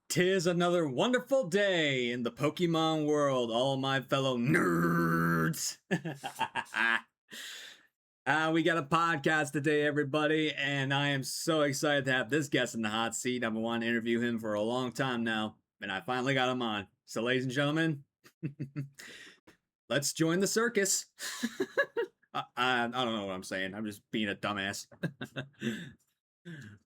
'Tis another wonderful day in the Pokemon world, all my fellow nerds. We got a podcast today, everybody, and I am so excited to have this guest in the hot seat. I've been wanting to interview him for a long time now, and I finally got him on. So, ladies and gentlemen, let's join the circus. I don't know what I'm saying. I'm just being a dumbass.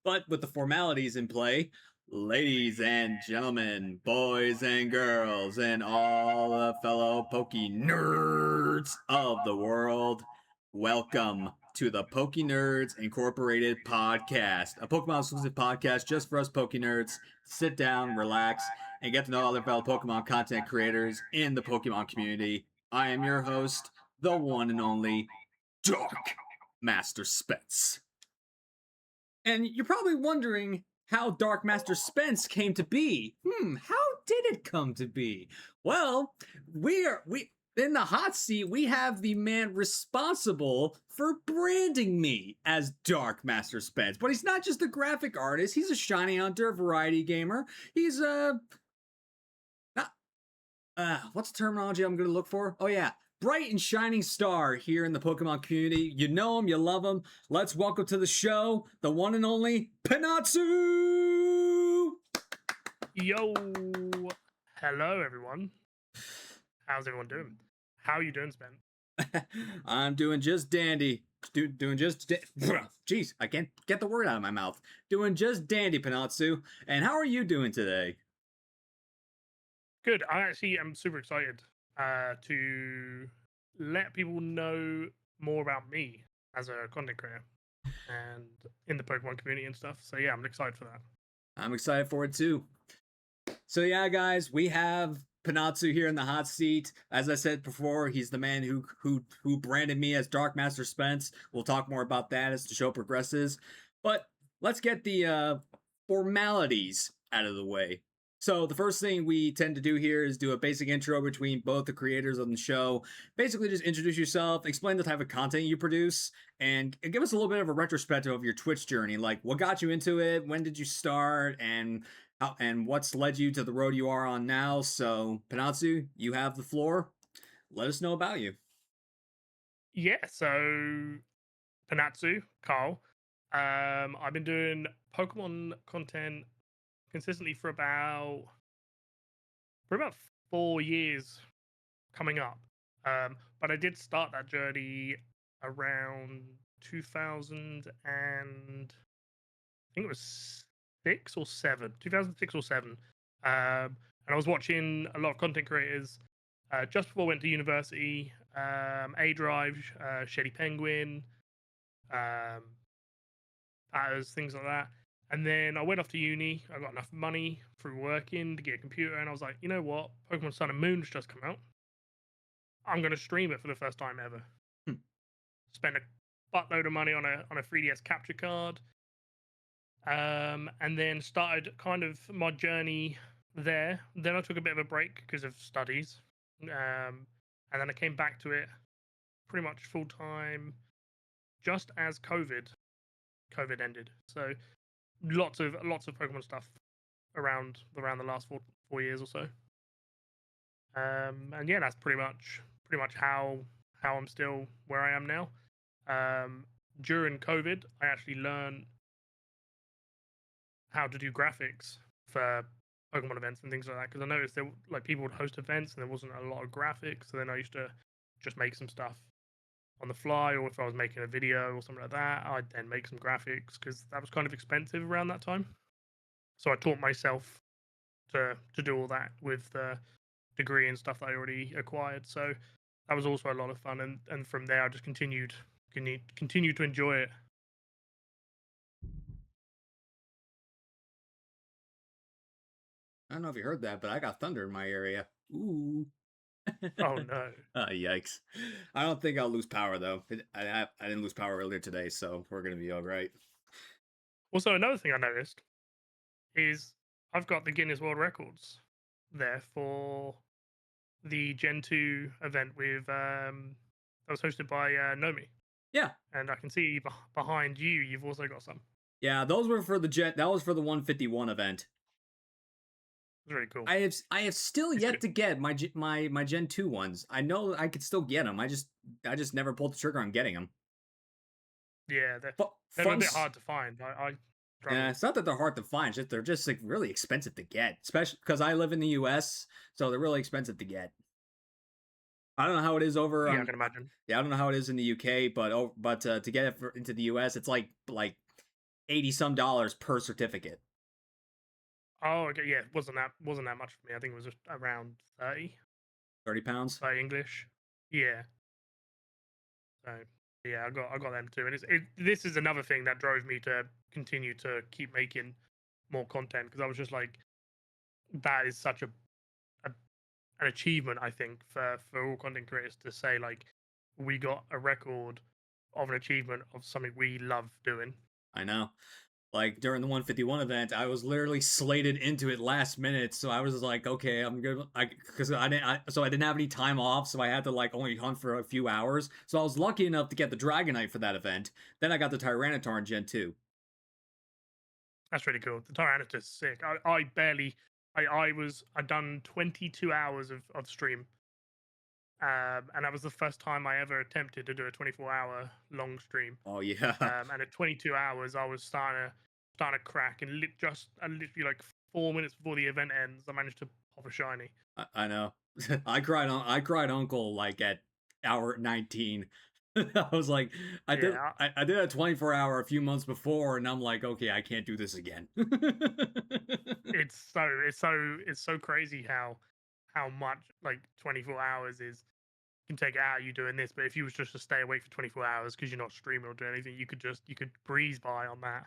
But with the formalities in play, ladies and gentlemen, boys and girls, and all the fellow pokeNERDS of the world, welcome to the pokeNERDS Incorporated podcast, a Pokemon exclusive podcast just for us pokeNERDs. Sit down, relax, and get to know other fellow Pokemon content creators in the Pokemon community. I am your host, the one and only Dark Master Spence. And you're probably wondering how Dark Master Spence came to be. How did it come to be? Well, we in the hot seat, we have the man responsible for branding me as Dark Master Spence. But he's not just a graphic artist, he's a shiny hunter, a variety gamer. He's what's the terminology I'm gonna look for? Oh yeah. Bright and shining star here in the Pokemon community. You know him, you love him. Let's welcome to the show the one and only Pinattsu! Yo, hello everyone. How's everyone doing? How are you doing, Spen? I'm doing just dandy. Jeez, I can't get the word out of my mouth. Doing just dandy, Pinattsu. And how are you doing today? Good. I actually am super excited to let people know more about me as a content creator and in the Pokemon community and stuff. So yeah, I'm excited for that. I'm excited for it too. So yeah, guys, we have Pinattsu here in the hot seat. As I said before, he's the man who branded me as Dark Master Spence. We'll talk more about that as the show progresses. But let's get the formalities out of the way. So the first thing we tend to do here is do a basic intro between both the creators of the show. Basically, just introduce yourself, explain the type of content you produce, and give us a little bit of a retrospective of your Twitch journey. Like, what got you into it? When did you start? And what's led you to the road you are on now? So, Pinattsu, you have the floor. Let us know about you. Yeah, so Pinattsu, Carl. I've been doing Pokemon content consistently for about 4 years coming up. But I did start that journey around 2000 and I think it was 2006 or 7. And I was watching a lot of content creators just before I went to university. A Drive, Shady Penguin, things like that. And then I went off to uni. I got enough money through working to get a computer, and I was like, you know what? Pokemon Sun and Moon's just come out. I'm going to stream it for the first time ever. Spend a buttload of money on a 3DS capture card. And then started kind of my journey there. Then I took a bit of a break because of studies. And then I came back to it pretty much full time just as COVID ended. So lots of Pokemon stuff around the last four years or so. And yeah, that's pretty much how I'm still where I am now. During COVID, I actually learned how to do graphics for Pokemon events and things like that, because I noticed people would host events and there wasn't a lot of graphics. So then I used to just make some stuff on the fly, or if I was making a video or something like that, I'd then make some graphics because that was kind of expensive around that time. So I taught myself to do all that with the degree and stuff that I already acquired. So that was also a lot of fun, and from there I just continued to enjoy it. I don't know if you heard that, but I got thunder in my area. Ooh. Oh no! Yikes! I don't think I'll lose power though. I didn't lose power earlier today, so we're gonna be all right. Also, another thing I noticed is I've got the Guinness World Records there for the Gen 2 event with that was hosted by Nomi. Yeah, and I can see behind you, you've also got some. Yeah, those were for the That was for the 151 event. It's really cool. I have still It's yet good. to get my Gen 2 ones. I know I could still get them. I just never pulled the trigger on getting them. Yeah, they're a Fun. bit hard to find. I Yeah, struggle. it's not that they're hard to find. It's just they're just like really expensive to get, especially because I live in the U.S., so they're really expensive to get. I don't know how it is over Yeah, I on. can imagine. Yeah, I don't know how it is in the UK, but to get it into the US, it's like 80 some dollars per certificate. Oh, okay. Yeah, wasn't that much for me. I think it was just around 30 £30. by English. Yeah. So yeah, I got them too. And this is another thing that drove me to continue to keep making more content because I was just like, that is such a an achievement, I think, for all content creators to say like we got a record of an achievement of something we love doing. I know. Like during the 151 event, I was literally slated into it last minute, so I was like, okay, I'm good. Because I didn't have any time off, so I had to like only hunt for a few hours. So I was lucky enough to get the Dragonite for that event. Then I got the Tyranitar in Gen 2. That's really cool. The Tyranitar is sick. I barely I'd done 22 hours of stream. And that was the first time I ever attempted to do a 24-hour long stream. Oh yeah, And at 22 hours, I was starting to crack, and literally like 4 minutes before the event ends, I managed to pop a shiny. I know. I cried uncle like at hour 19. I was like, Yeah, I did a 24-hour a few months before, and I'm like, okay, I can't do this again. it's so crazy how much like 24 hours is can take it out of you doing this. But if you was just to stay awake for 24 hours because you're not streaming or doing anything, you could breeze by on that.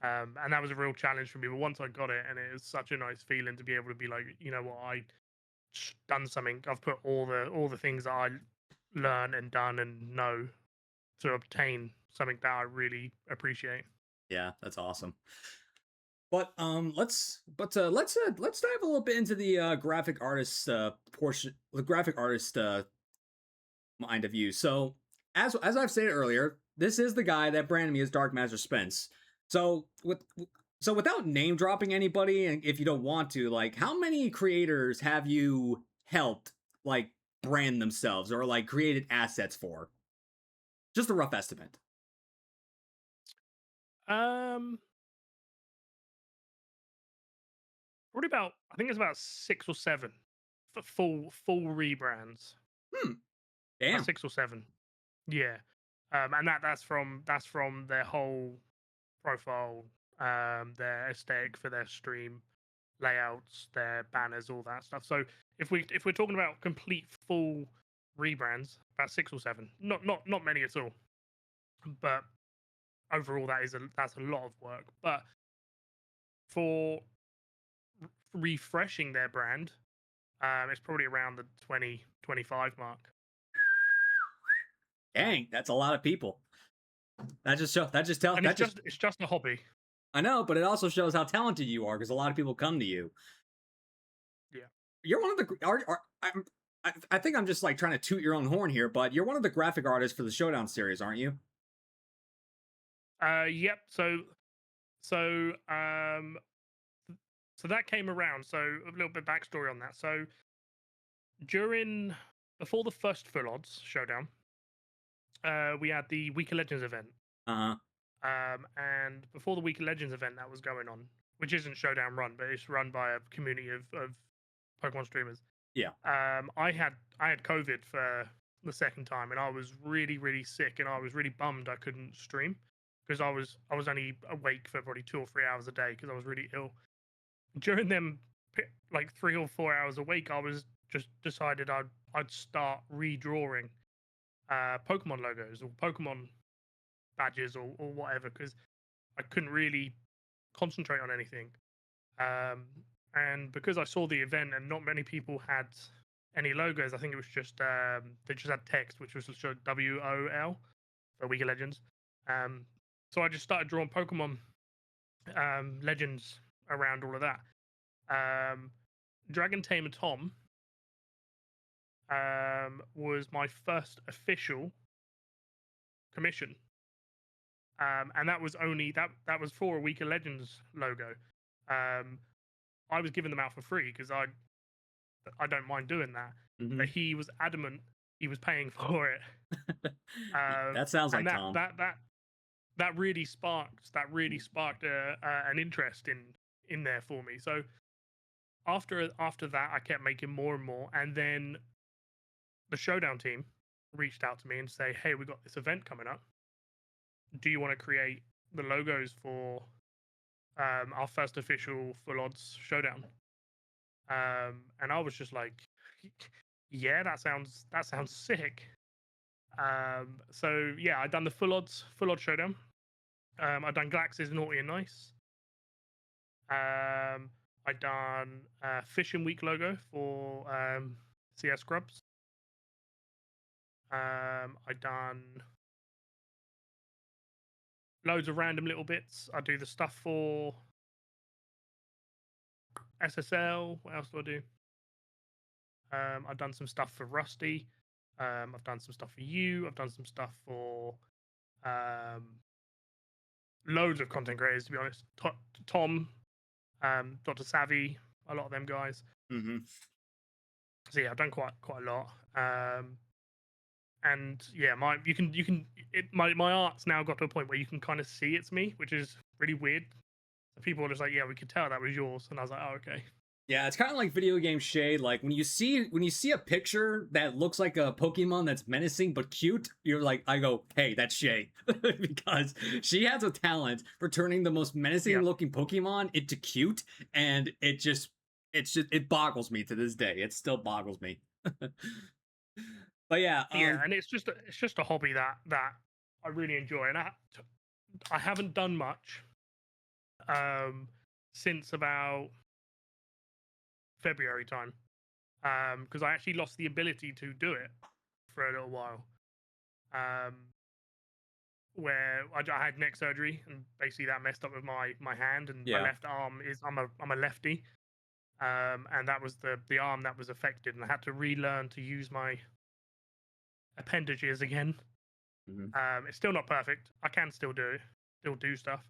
And that was a real challenge for me. But once I got it, and it was such a nice feeling to be able to be like, you know what, I done something. I've put all the things that I learn and done and know to obtain something that I really appreciate. Yeah, that's awesome. But let's dive a little bit into the graphic artist portion, the graphic artist mind of view. So as I've stated earlier, this is the guy that branded me as Dark Master Spence. So without name dropping anybody, and if you don't want to, like, how many creators have you helped like brand themselves or like created assets for? Just a rough estimate. Um, Probably about I think it's about 6 or 7 for full rebrands. Hmm. About Damn. 6 or 7. Yeah. And that's from their whole profile, their aesthetic for their stream, layouts, their banners, all that stuff. So if we're talking about complete full rebrands, about 6 or 7. Not many at all. But overall, that's a lot of work. But for refreshing their brand, it's probably around the 20-25 mark. Dang, that's a lot of people. And it's just a hobby. I know, but it also shows how talented you are because a lot of people come to you. Yeah. You're one of the I think I'm just like trying to toot your own horn here, but you're one of the graphic artists for the Showdown series, aren't you? Yep. So so that came around. So a little bit backstory on that. So during before the first Full Odds Showdown, we had the Week of Legends event. Uh huh. And before the Week of Legends event that was going on, which isn't Showdown run, but it's run by a community of Pokemon streamers. Yeah. I had COVID for the second time, and I was really sick, and I was really bummed I couldn't stream because I was only awake for probably 2 or 3 hours a day because I was really ill. During them like 3 or 4 hours awake, I was just decided I'd start redrawing Pokemon logos or Pokemon badges or whatever because I couldn't really concentrate on anything. And because I saw the event and not many people had any logos, I think it was just they just had text, which was showed WOL for Week of Legends. So I just started drawing Pokemon legends around all of that. Dragon Tamer Tom was my first official commission. And that was only that was for a Week of Legends logo. Um, I was giving them out for free because I don't mind doing that. But Mhm. he was adamant he was paying for it. That sounds And like Tom. that really sparked an interest in there for me. So after that, I kept making more and more, and then the Showdown team reached out to me and say, "Hey, we got this event coming up. Do you want to create the logos for our first official Full Odds Showdown?" And I was just like, "Yeah, that sounds sick." So yeah, I done the Full Odds Showdown. I done Galaxy's Naughty and Nice. I done Fishing Week logo for CS Scrubs. I done loads of random little bits. I do the stuff for SSL. What else do I do? I've done some stuff for Rusty. I've done some stuff for you. I've done some stuff for um, loads of content creators. To be honest, Tom, Dr. Savvy, a lot of them guys. Mhm. So yeah, I've done quite a lot. And yeah, my art's now got to a point where you can kind of see it's me, which is really weird. So people are just like, yeah, we could tell that was yours, and I was like, oh, okay. Yeah, it's kind of like video game shade. Like when you see a picture that looks like a Pokemon that's menacing but cute, you're like, I go, hey, that's Shay, because she has a talent for turning the most menacing Yeah, looking Pokemon into cute, and it boggles me to this day. It still boggles me. But yeah, yeah, and it's just a hobby that I really enjoy, and I haven't done much um since about February time, because I actually lost the ability to do it for a little while. Um, where I had neck surgery, and basically that messed up with my hand, and my yeah. left arm is I'm a lefty, and that was the arm that was affected, and I had to relearn to use my appendages again. Mhm. It's still not perfect. I can still do stuff,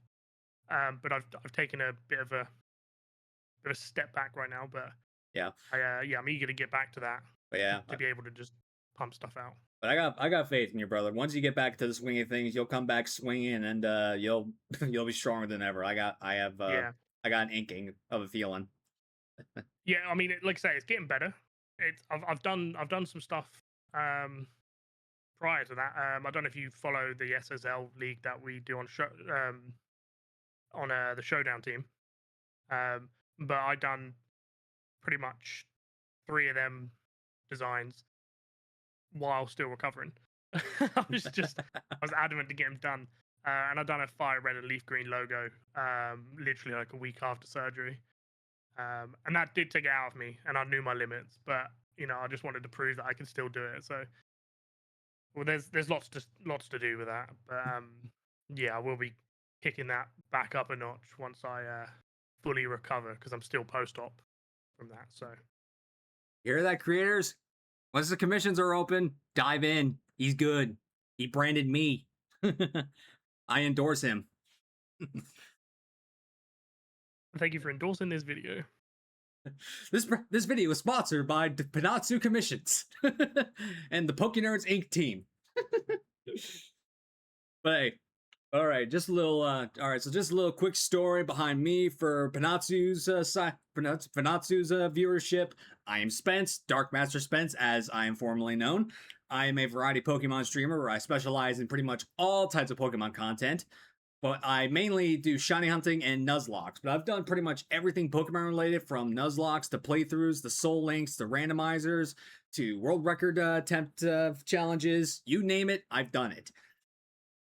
but I've taken a bit of a step back right now. But Yeah, yeah, I'm eager to get back to that but yeah. to be able to just pump stuff out. But I got faith in you, brother. Once you get back to the swing of things, you'll come back swinging, and you'll you'll be stronger than ever. Yeah, I got an inking of a feeling. yeah. I mean, like I say, it's getting better. I've done some stuff prior to that. I don't know if you follow the SSL league that we do on the Showdown team. Um, but I done pretty much three of them designs while still recovering. I was adamant to get them done, and I done a fire red and leaf green logo, literally like a week after surgery, and that did take it out of me, and I knew my limits, but I just wanted to prove that I could still do it. So, well, there's lots to do with that, but yeah, I will be kicking that back up a notch once I fully recover because I'm still post-op from that. So You hear that, creators? Once the commissions are open, dive in. He's good. He branded me. I endorse him. thank you for endorsing this video. This video is sponsored by the Pinattsu Commissions and the pokeNERDS Inc. team. But hey, all right, just a little. All right, so just a little quick story behind me for Pinatsu's Pinatsu's viewership. I am Spence, Dark Master Spence, as I am formerly known. I am a variety Pokemon streamer where I specialize in pretty much all types of Pokemon content. But I mainly do shiny hunting and Nuzlocks. But I've done pretty much everything Pokemon related, from Nuzlocks to playthroughs, the Soul Links, the randomizers, to world record attempt challenges. You name it, I've done it.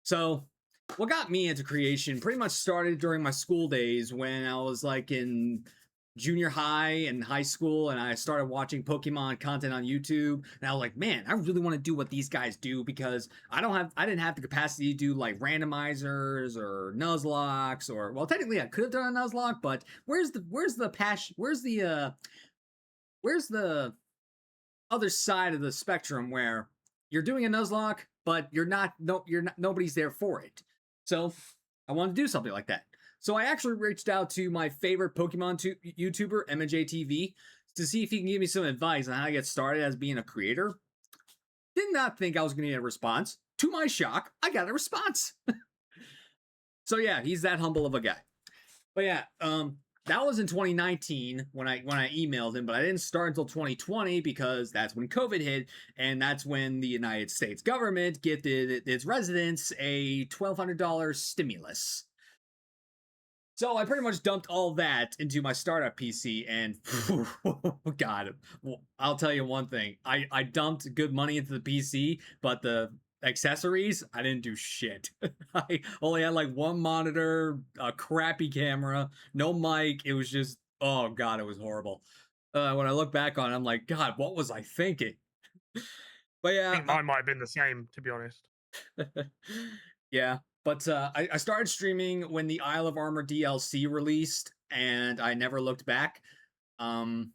So, what got me into creation pretty much started during my school days when I was like in junior high and high school, and I started watching Pokemon content on YouTube, and I was like, man, I really want to do what these guys do, because I didn't have the capacity to do like randomizers or Nuzlocks, or, well, technically I could have done a Nuzlocke, but where's the passion, where's the other side of the spectrum where you're doing a Nuzlocke, but you're not, nobody's there for it. So I wanted to do something like that. So I actually reached out to my favorite Pokemon YouTuber, MJTV, to see if he can give me some advice on how to get started as being a creator. Did not think I was going to get a response. To my shock, I got a response. So yeah, he's that humble of a guy. But yeah, that was in 2019 when I emailed him, but I didn't start until 2020 because that's when COVID hit, and that's when the United States government gifted its residents a $1,200 stimulus. So I pretty much dumped all that into my startup PC, and God, I'll tell you one thing: I dumped good money into the PC, but the accessories I didn't do shit. I only had like one monitor, a crappy camera, no mic. It was just, oh God, it was horrible. When I look back on it, I'm like, God, what was I thinking? But I yeah, think mine might have been the same, to be honest. yeah, but I started streaming when the Isle of Armor DLC released, and I never looked back. Um,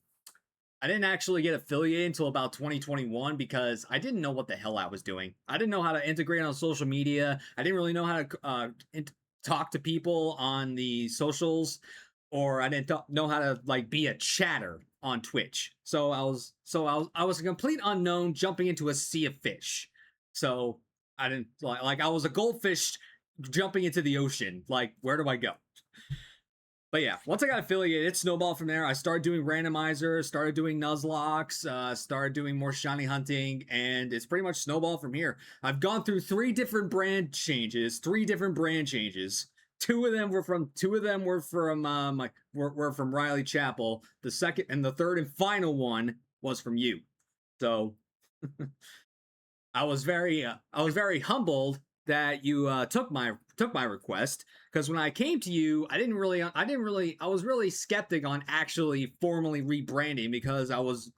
I didn't actually get affiliated until about 2021 because I didn't know what the hell I was doing. I didn't know how to integrate on social media. I didn't really know how to talk to people on the socials, or I didn't know how to like be a chatter on Twitch. So I was a complete unknown jumping into a sea of fish. So I didn't like I was a goldfish jumping into the ocean. Like, where do I go? But yeah, once I got affiliated, it snowballed from there. I started doing randomizers, started doing Nuzlocks, started doing more shiny hunting, and it's pretty much snowballed from here. I've gone through three different brand changes. Two of them were from were from Riley Chapel. The second and the third and final one was from you. So I was very humbled that you took my request, because when I came to you, I was really skeptic on actually formally rebranding, because I was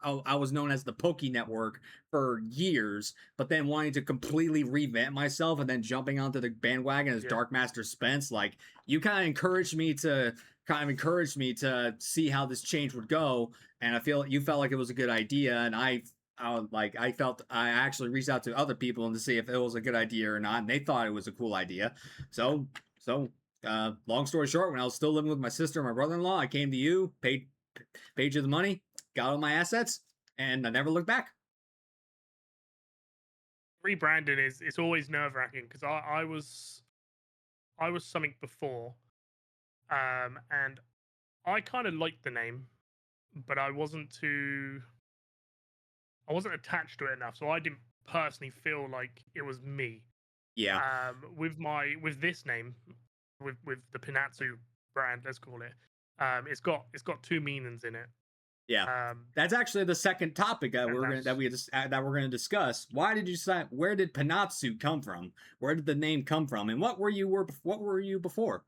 known as the Poké Network for years, but then wanting to completely revamp myself and then jumping onto the bandwagon as Yeah. Dark Master Spence, like you kind of encouraged me to see how this change would go, and I feel you felt like it was a good idea, and I actually reached out to other people and to see if it was a good idea or not, and they thought it was a cool idea. So long story short, when I was still living with my sister and my brother-in-law, I came to you, paid you the money, got all my assets, and I never looked back. Rebranding is it's always nerve wracking because I was something before, and I kind of liked the name, but I wasn't attached to it enough, so I didn't personally feel like it was me. Yeah, With this name, with the Pinattsu brand, let's call it, it's got two meanings in it. yeah. Um, That's actually the second topic and that's that we're gonna discuss. Why did you decide? Where did Pinattsu come from? Where did the name come from? And what were you before?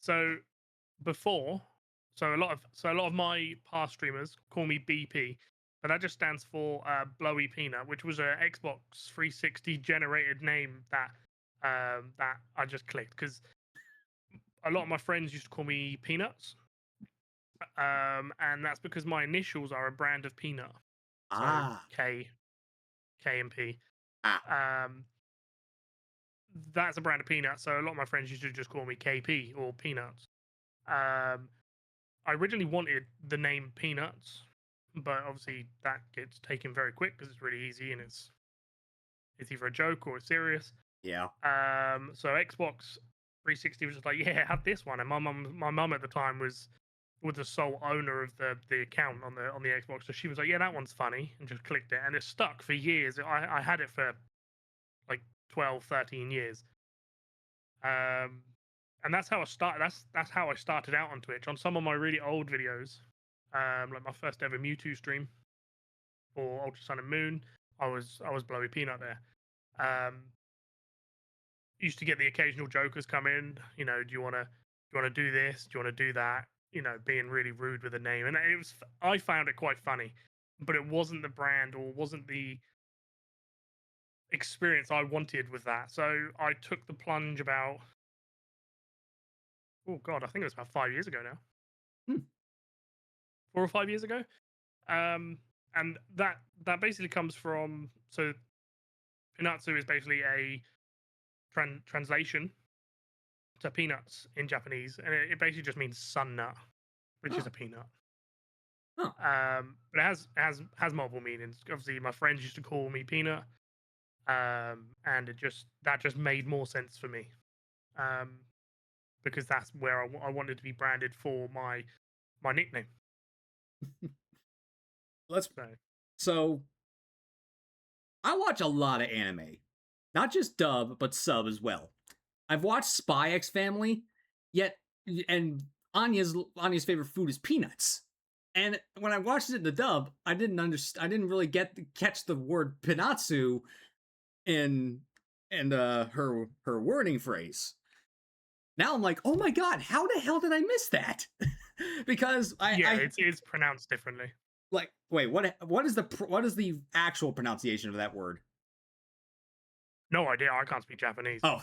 so before. So a lot of my past streamers call me BP, but that just stands for Blowy Peanut, which was a Xbox 360 generated name that I just clicked because a lot of my friends used to call me Peanuts, and that's because my initials are a brand of peanut. So Ah, K and P. ah, Um, that's a brand of peanuts. So a lot of my friends used to just call me KP or Peanuts. Um, I originally wanted the name Peanuts, but obviously that gets taken very quick because it's really easy and it's either a joke or it's serious. yeah, So Xbox 360 was just like, yeah, have this one, and my mum at the time was the sole owner of the account on the Xbox, so she was like, yeah, that one's funny, and just clicked it, and it stuck for years. I had it for like 12, 13 years. And that's how I started. That's how I started out on Twitch. On some of my really old videos, like my first ever Mewtwo stream for Ultra Sun and Moon, I was Blowy Peanut there. Used to get the occasional jokers come in. You know, do you want to do this? Do you want to do that? You know, being really rude with the name, and I found it quite funny, but it wasn't the brand or wasn't the experience I wanted with that. So I took the plunge about, oh god, I think it was about 5 years ago now. hmm. 4 or 5 years ago. And that basically comes from, so Pinattsu is basically a translation to peanuts in Japanese, and it basically just means sun nut, which is Oh, a peanut. oh. But it has multiple meanings. Obviously, my friends used to call me Peanut, and that just made more sense for me, um, because that's where I wanted to be branded for my nickname. Let's. So So I watch a lot of anime, not just dub but sub as well. I've watched Spy X Family, yet and Anya's favorite food is peanuts. And when I watched it in the dub, I didn't understand. I didn't really catch the word Pinattsu in her wording phrase. Now I'm like, oh my god, how the hell did I miss that? Because yeah, I it's pronounced differently. like wait, what is the actual pronunciation of that word? No idea. I can't speak Japanese. Oh,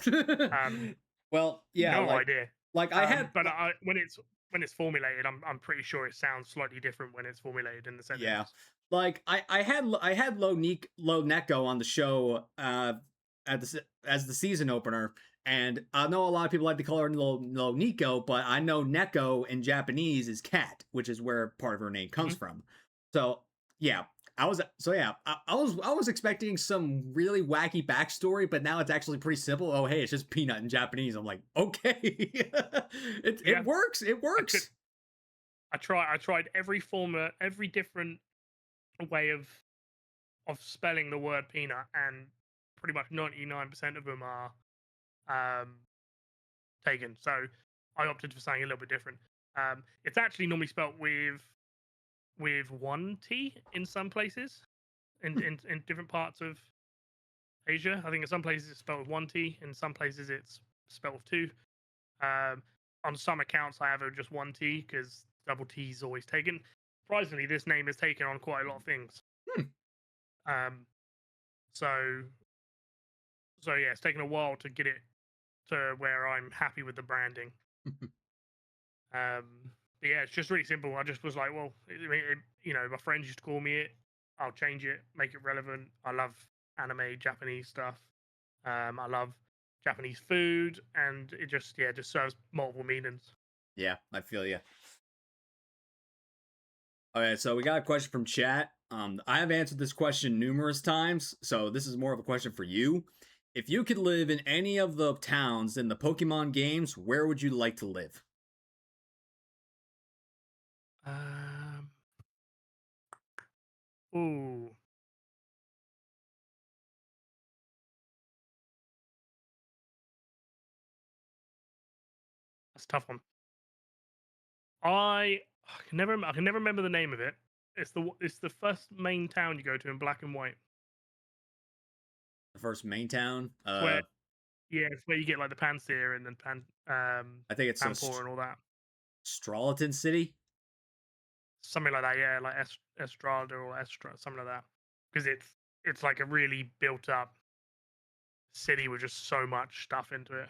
Um, well, yeah, no idea. like I had But when it's formulated, I'm pretty sure it sounds slightly different when it's formulated in the yeah, sentence. like I had Low Neko on the show as the season opener, and I know a lot of people like to call her Low Nico, but I know Neko in Japanese is cat, which is where part of her name comes Mhm. from. So yeah, I was expecting some really wacky backstory, but now it's actually pretty simple. Oh hey, it's just peanut in Japanese. I'm like, okay, it Yeah, works. It I could. works. I tried every different way of spelling the word peanut, and pretty much 99% of them are um, taken. So I opted for something a little bit different. It's actually normally spelt with one T in some places, in different parts of Asia. I think in some places it's spelled with one T, in some places it's spelled with two. Um, on some accounts, I have it just one T because double T is always taken. Surprisingly, this name is taken on quite a lot of things. Hmm. Um, so yeah, it's taken a while to get it to where I'm happy with the branding. But yeah, it's just really simple. I just was like, well, my friends used to call me it. I'll change it, make it relevant. I love anime, Japanese stuff. I love Japanese food, and it just serves multiple meanings. Yeah, I feel you. Okay, so we got a question from chat. I have answered this question numerous times, so this is more of a question for you. If you could live in any of the towns in the Pokemon games, where would you like to live? Um, ooh, that's a tough one. I can never remember the name of it. It's the first main town you go to in Black and White. The first main town? It's where it's where you get like the Pansear and then I think it's Panpour and all that. Stralaton City. Something like that, yeah, like Estrada or Estra, something like that. Because it's like a really built up city with just so much stuff into it.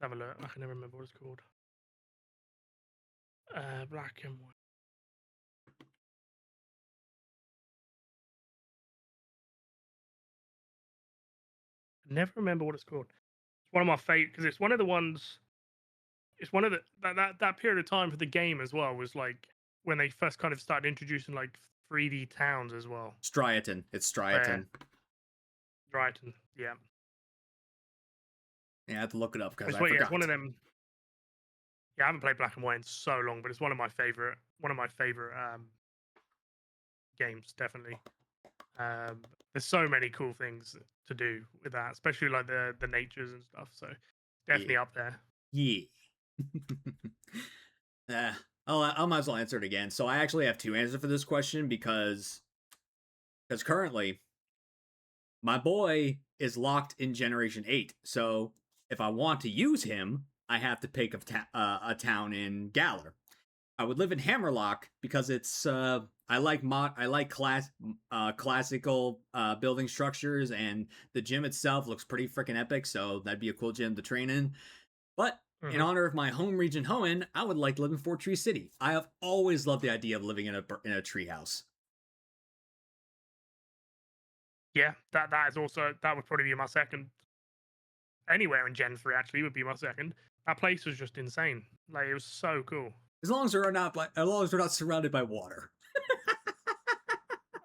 Have a look. I can never remember what it's called. Black and White. I never remember what it's called. It's one of my favorite because it's one of the ones. It's one of the that period of time for the game as well was like when they first kind of started introducing like 3D towns as well. Striaton. It's Where Striaton. Brighton, yeah. Yeah, I have to look it up because It's I it's one forgot. of them. Yeah, I haven't played Black and White in so long, but it's one of my favorite games, definitely. There's so many cool things to do with that, especially like the natures and stuff. So Yeah. definitely up there. Yeah. uh, I might as well answer it again. So I actually have two answers for this question because currently my boy is locked in Generation 8. So if I want to use him, I have to pick a town in Galar. I would live in Hammerlock because it's I like classical building structures, and the gym itself looks pretty freaking epic, so that'd be a cool gym to train in. But in Hmm. honor of my home region Hoenn, I would like to live in Fort Tree City. I have always loved the idea of living in a treehouse. Yeah, that is also that would probably be my second. anywhere in Gen 3 actually would be my second. That place was just insane. Like it was so cool. As long as we're not, as long as we're not surrounded by water.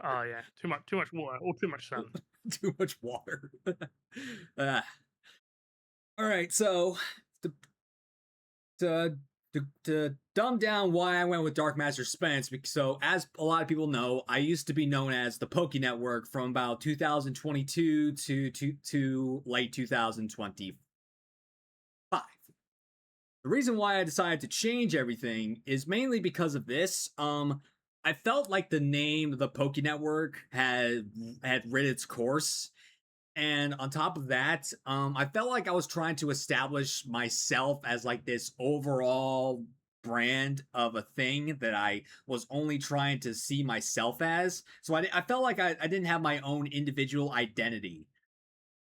Oh yeah, too much water or too much sun. Too much water. uh, all right, so to, to to dumb down why I went with Dark Master Spence, so as a lot of people know, I used to be known as the Poké Network from about 2022 to late 2025. The reason why I decided to change everything is mainly because of this. I felt like the name the Poké Network had rid its course, and on top of that, I felt like I was trying to establish myself as like this overall brand of a thing that I was only trying to see myself as. So I felt like I didn't have my own individual identity.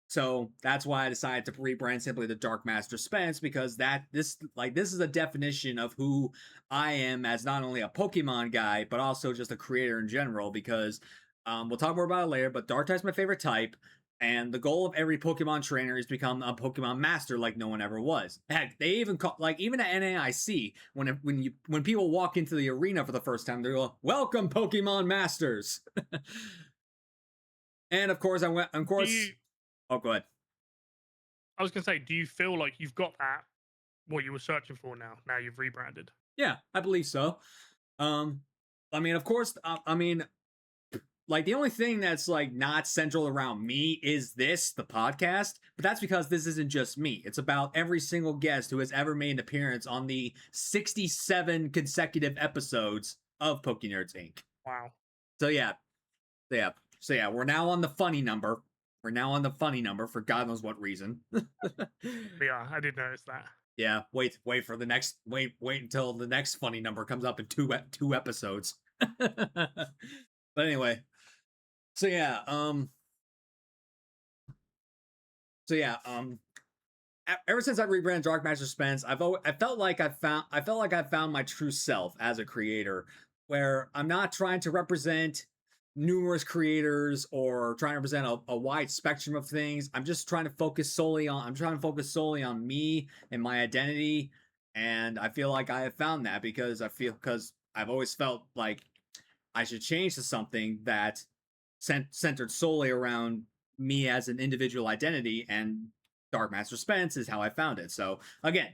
So that's why I decided to rebrand simply the Dark Master Spence, because this is a definition of who I am as not only a Pokemon guy, but also just a creator in general. Because we'll talk more about it later, but Dark type's my favorite type. And the goal of every Pokemon trainer is to become a Pokemon master like no one ever was. Heck, they even call, like even at NAIC, when people walk into the arena for the first time, they go, "Welcome, Pokemon Masters." And of course, Do you, oh, go ahead. I was gonna say, do you feel like you've got that what you were searching for now? Now you've rebranded. Yeah, I believe so. Um, I mean, of course, I mean, like the only thing that's like not central around me is the podcast, but that's because this isn't just me. It's about every single guest who has ever made an appearance on the 67 consecutive episodes of pokeNERDS Inc. Wow. So yeah, we're now on the funny number. We're now on the funny number for God knows what reason. Yeah, I did notice that. Yeah, wait for the next wait until the next funny number comes up in two episodes. But anyway, so yeah, ever since I rebranded Dark Master Spence, I felt like I found my true self as a creator, where I'm not trying to represent numerous creators or trying to represent a wide spectrum of things. I'm trying to focus solely on me and my identity. And I feel like I have found that because I've always felt like I should change to something that centered solely around me as an individual identity, and Dark Master Spence is how I found it. So again,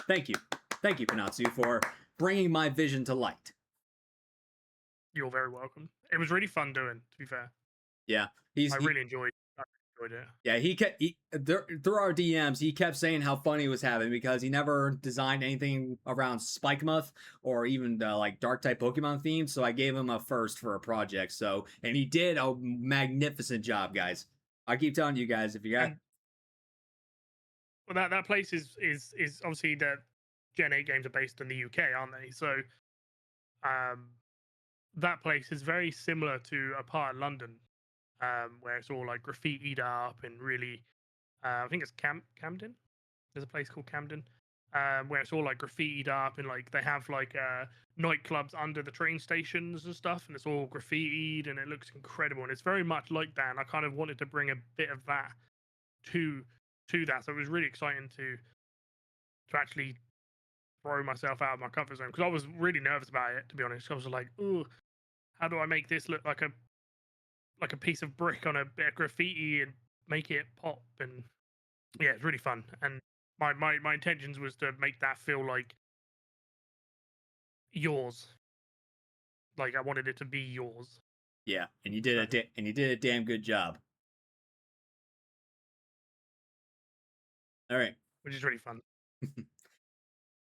thank you, Pinattsu, for bringing my vision to light. You're very welcome. It was really fun doing, to be fair. Yeah, I really enjoyed it. Yeah, through our DMs, he kept saying how fun he was having because he never designed anything around Spikemuth or even the like dark type Pokemon theme. So I gave him a first for a project. So, and he did a magnificent job, guys. I keep telling you guys, if you got, well, that place is obviously the Gen 8 games are based in the UK, aren't they? So, that place is very similar to a part of London, where it's all like graffitied up and really, I think it's Camden. There's a place called Camden, where it's all like graffitied up and like they have like nightclubs under the train stations and stuff, and it's all graffitied and it looks incredible. And it's very much like that. And I kind of wanted to bring a bit of that to that, so it was really exciting to actually throw myself out of my comfort zone because I was really nervous about it. To be honest, I was like, "Oh, how do I make this look like a piece of brick on a bit of graffiti and make it pop?" And yeah, it's really fun. And my intentions was to make that feel like yours. Like I wanted it to be yours. yeah, and you did a damn good job. All right. Which is really fun.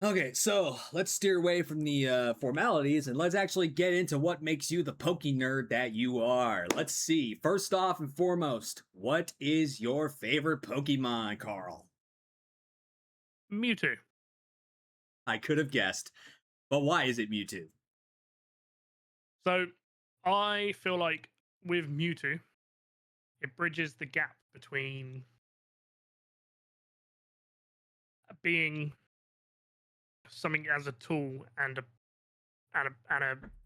Okay, so let's steer away from the formalities and let's actually get into what makes you the Poke nerd that you are. Let's see. First off and foremost, what is your favorite Pokemon, Carl? Mewtwo. I could have guessed, but why is it Mewtwo? So I feel like with Mewtwo, it bridges the gap between being something as a tool and a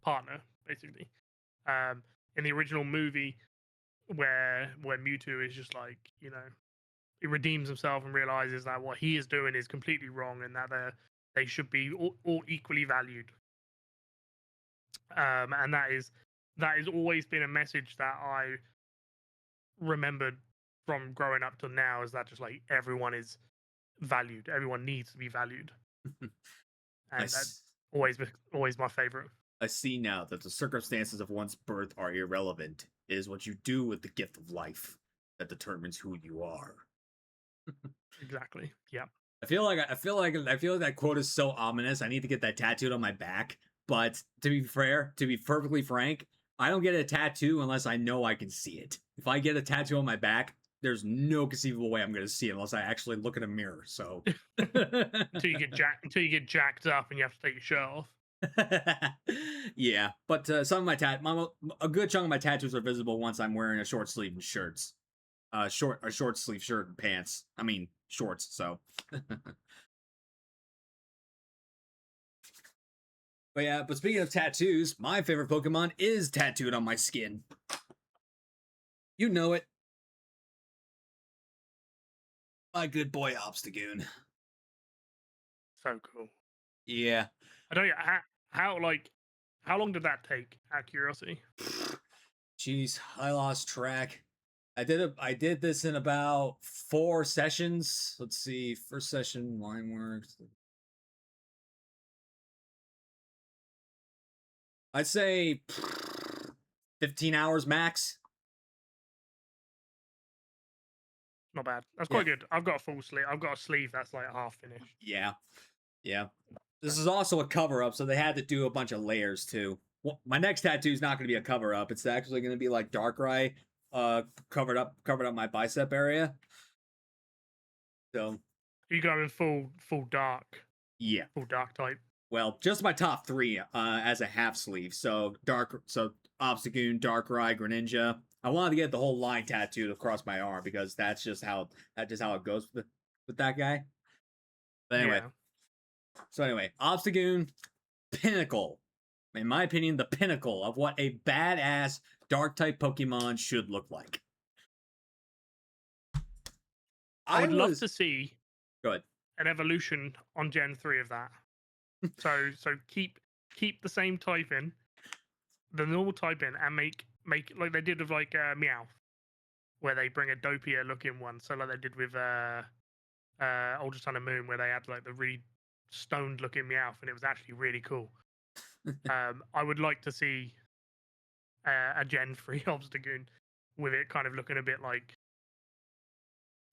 partner, basically. In the original movie, where Mewtwo is just like he redeems himself and realizes that what he is doing is completely wrong and that they should be all equally valued. And that has always been a message that I remembered from growing up till now, is that just like everyone is valued, everyone needs to be valued, I, and that's s- always my favorite. I see now that the circumstances of one's birth are irrelevant. It is what you do with the gift of life that determines who you are. Exactly. Yeah. I feel like that quote is so ominous. I need to get that tattooed on my back. But to be fair, to be perfectly frank, I don't get a tattoo unless I know I can see it. If I get a tattoo on my back, there's no conceivable way I'm going to see it unless I actually look in a mirror. So Until you get jacked up and you have to take your shirt off. yeah, but some of a good chunk of my tattoos are visible once I'm wearing a short sleeve and shirts, short sleeve shirt and pants. I mean shorts. So, but yeah. But speaking of tattoos, my favorite Pokemon is tattooed on my skin. You know it, my good boy Obstagoon. So cool. Yeah. I don't know how long did that take? Out of curiosity. Jeez, I lost track. I did this in about 4 sessions. Let's see. First session, line works. I'd say 15 hours max. Not bad. That's Yeah. quite good. I've got a full sleeve. I've got a sleeve that's like half finished. Yeah. Yeah. This is also a cover up, so they had to do a bunch of layers too. Well, my next tattoo is not going to be a cover up. It's actually going to be like Darkrai, covered up my bicep area. So You go in full dark, yeah. full dark type. Well, just my top three as a half sleeve. So Obstagoon, Darkrai, Greninja. I wanted to get the whole line tattooed across my arm because that's just how it goes with that guy. But anyway, Yeah. so anyway, Obstagoon, pinnacle. In my opinion, the pinnacle of what a badass dark type Pokemon should look like. I would love to see good. an evolution on Gen 3 of that. So keep the same type in, the normal type in, and make like they did with like Meowth, where they bring a dopier looking one. So like they did with Ultra Sun and Moon, where they had like the really stoned looking Meowth, and it was actually really cool. I would like to see a Gen 3 Obstagoon with it kind of looking a bit like,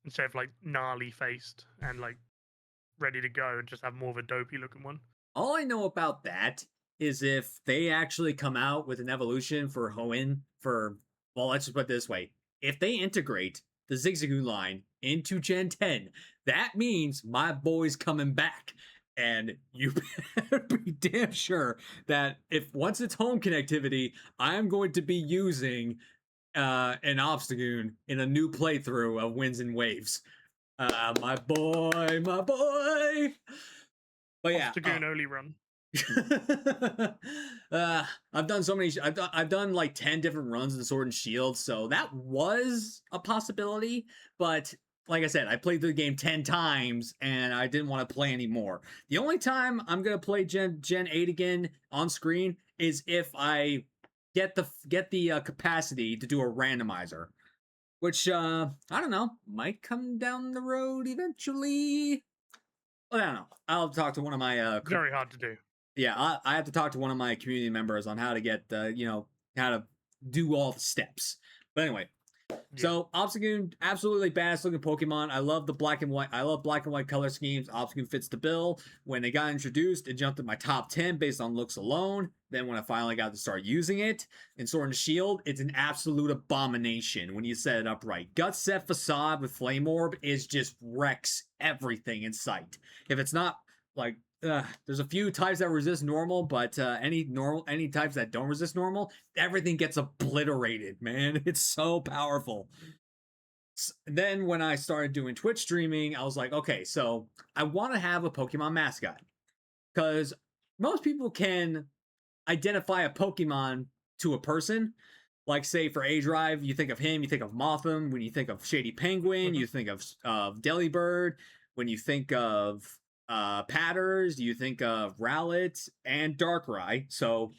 instead of like gnarly faced and like ready to go, and just have more of a dopey looking one. All I know about that is if they actually come out with an evolution for Hoenn well, let's just put it this way. If they integrate the Zigzagoon line into Gen 10, that means my boy's coming back. And you better be damn sure that if once it's home connectivity, I'm going to be using an Obstagoon in a new playthrough of Winds and Waves. My boy, my boy. But yeah, Obstagoon only run. I've done so many. I've done like 10 different runs in Sword and Shield, so that was a possibility. But like I said, I played the game 10 times, and I didn't want to play anymore. The only time I'm gonna play Gen 8 again on screen is if I get the capacity to do a randomizer, which I don't know, might come down the road eventually. Well, I don't know. I'll talk to one of my Very hard to do. yeah, I have to talk to one of my community members on how to get how to do all the steps. But anyway, Yeah. so Obstagoon, absolutely badass looking Pokemon. I love the black and white. I love black and white color schemes. Obstagoon fits the bill. When they got introduced, it jumped in my top 10 based on looks alone. Then when I finally got to start using it in Sword and Shield, it's an absolute abomination when you set it up right. Gut Set Facade with Flame Orb is just wrecks everything in sight. If it's not like there's a few types that resist normal, but any types that don't resist normal, everything gets obliterated, man. It's so powerful. Then when I started doing Twitch streaming, I was like, okay, so I want to have a Pokemon mascot, because most people can identify a Pokemon to a person, Like, say for A Drive, you think of him, you think of Motham. When you think of Shady Penguin, Mhm. you think of Delibird. When you think of Patters, you think of Rowlet and Darkrai. So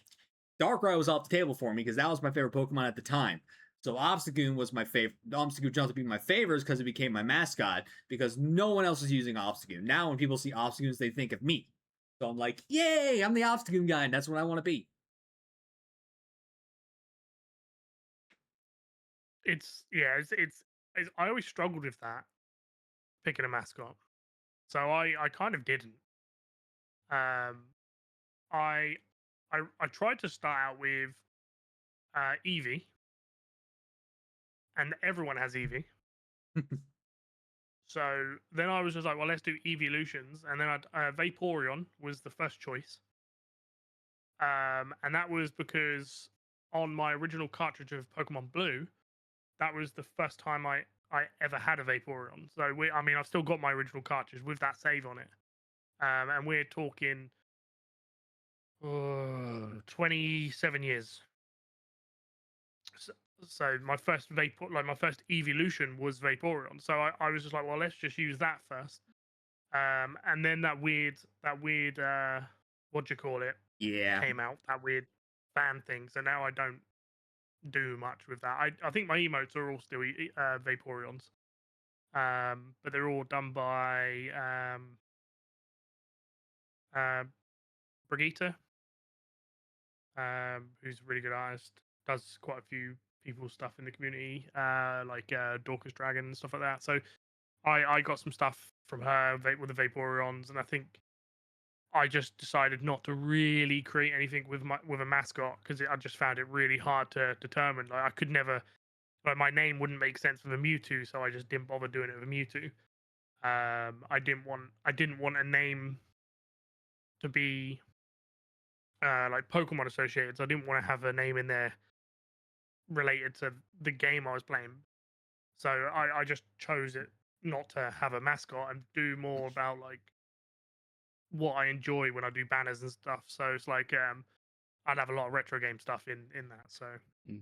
Darkrai was off the table for me because that was my favorite Pokemon at the time. So Obstagoon was my favorite. Obstagoon jumped to be my favorites because it became my mascot because no one else is using Obstagoon. Now when people see Obstagoons, they think of me. So I'm like, yay, I'm the Obstagoon guy, and that's what I want to be. It's I always struggled with that picking a mascot, so I kind of didn't. Um, I I tried to start out with Eevee, and everyone has Eevee. So then I was just like, well, let's do evolutions, and then Vaporeon was the first choice, and that was because on my original cartridge of Pokemon Blue, that was the first time I ever had a Vaporeon. So I mean, I've still got my original cartridge with that save on it, and we're talking 27 years. So, so my first my first evolution was Vaporeon. So I was just like, well, let's just use that first. And then that weird what do you call it Yeah, came out, that weird fan thing. So now I don't do much with that. I think my emotes are all still Vaporeons, but they're all done by uh, Brigitte, who's a really good artist. Does quite a few people's stuff in the community, like Dorcas Dragon and stuff like that. So I got some stuff from her with the Vaporeons, and I think I just decided not to really create anything with a mascot because I just found it really hard to determine. Like I could never, like my name wouldn't make sense with a Mewtwo, so I just didn't bother doing it with a Mewtwo. I didn't want a name to be like Pokemon associated. So I didn't want to have a name in there related to the game I was playing. So I just chose it not to have a mascot and do more about like what I enjoy when I do banners and stuff. So it's like I'd have a lot of retro game stuff in that. So mm.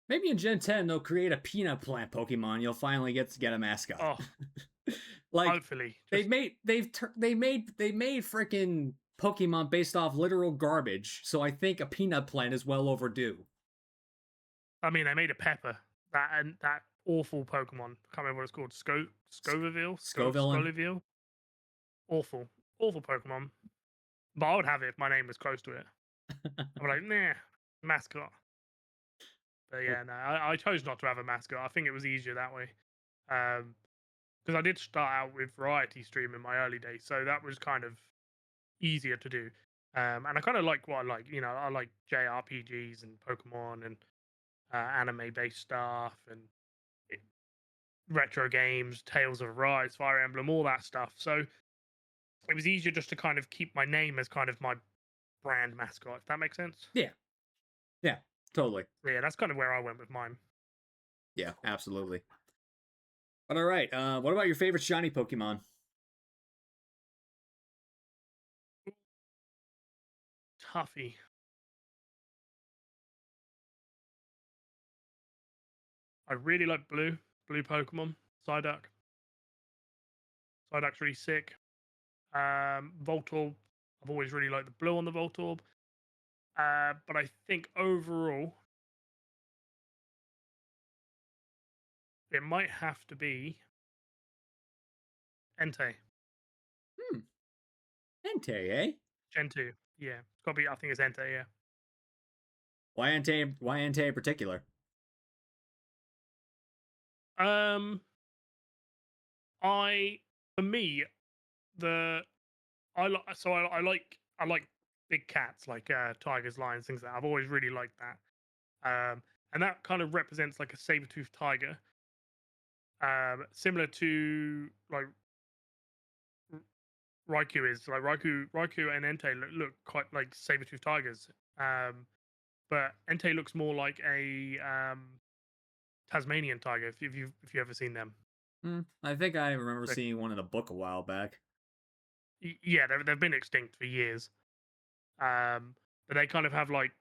Maybe in Gen 10 they'll create a peanut plant Pokemon. You'll finally get to get a mascot. oh, Like hopefully, they've just made they made freaking Pokemon based off literal garbage. So I think a peanut plant is well overdue. I mean, they made a Pepper, that awful Pokemon. I can't remember what it's called. Scoville. Scoliville. Awful, awful Pokemon. But I would have it if my name was close to it. I'd be like, nah, mascot. But yeah, no, I chose not to have a mascot. I think it was easier that way. Because I did start out with variety stream in my early days, so that was kind of easier to do. And I kind of like what I like. You know, I like JRPGs and Pokemon and anime based stuff and it, retro games, Tales of Arise, Fire Emblem, all that stuff. So it was easier just to kind of keep my name as kind of my brand mascot, if that makes sense. Yeah, yeah, totally. So yeah, that's kind of where I went with mine. Yeah, absolutely. But all right, what about your favorite shiny Pokemon? Tuffy. I really like blue Pokemon. Psyduck. Psyduck's really sick. Voltorb. I've always really liked the blue on the Voltorb. But I think overall, it might have to be Entei. Hmm, Entei, eh? Gen 2. Yeah. It's got to be, I think it's Entei, yeah. Why Entei? Why Entei in particular? Um, I, for me, the, I like big cats, like tigers, lions, things like that. I've always really liked that. And that kind of represents like a saber-toothed tiger. Similar to like Raikou is like Raikou and Entei look quite like saber-toothed tigers. Um, but Entei looks more like a Tasmanian tiger if you ever seen them. Hmm, I think I remember So seeing one in a book a while back. yeah, they've been extinct for years. But they kind of have like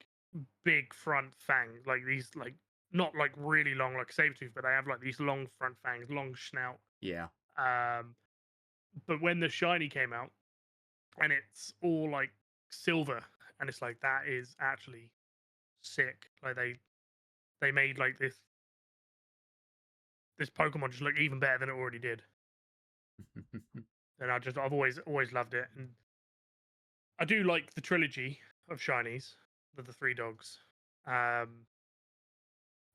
big front fangs, like these like not like really long like Sabretooth, but they have like these long front fangs, long snout. Yeah. But when the shiny came out, and it's all like silver, and it's like that is actually sick. Like they made like this Pokemon just look even better than it already did. And I've always loved it, and I do like the trilogy of shinies, the three dogs. Um,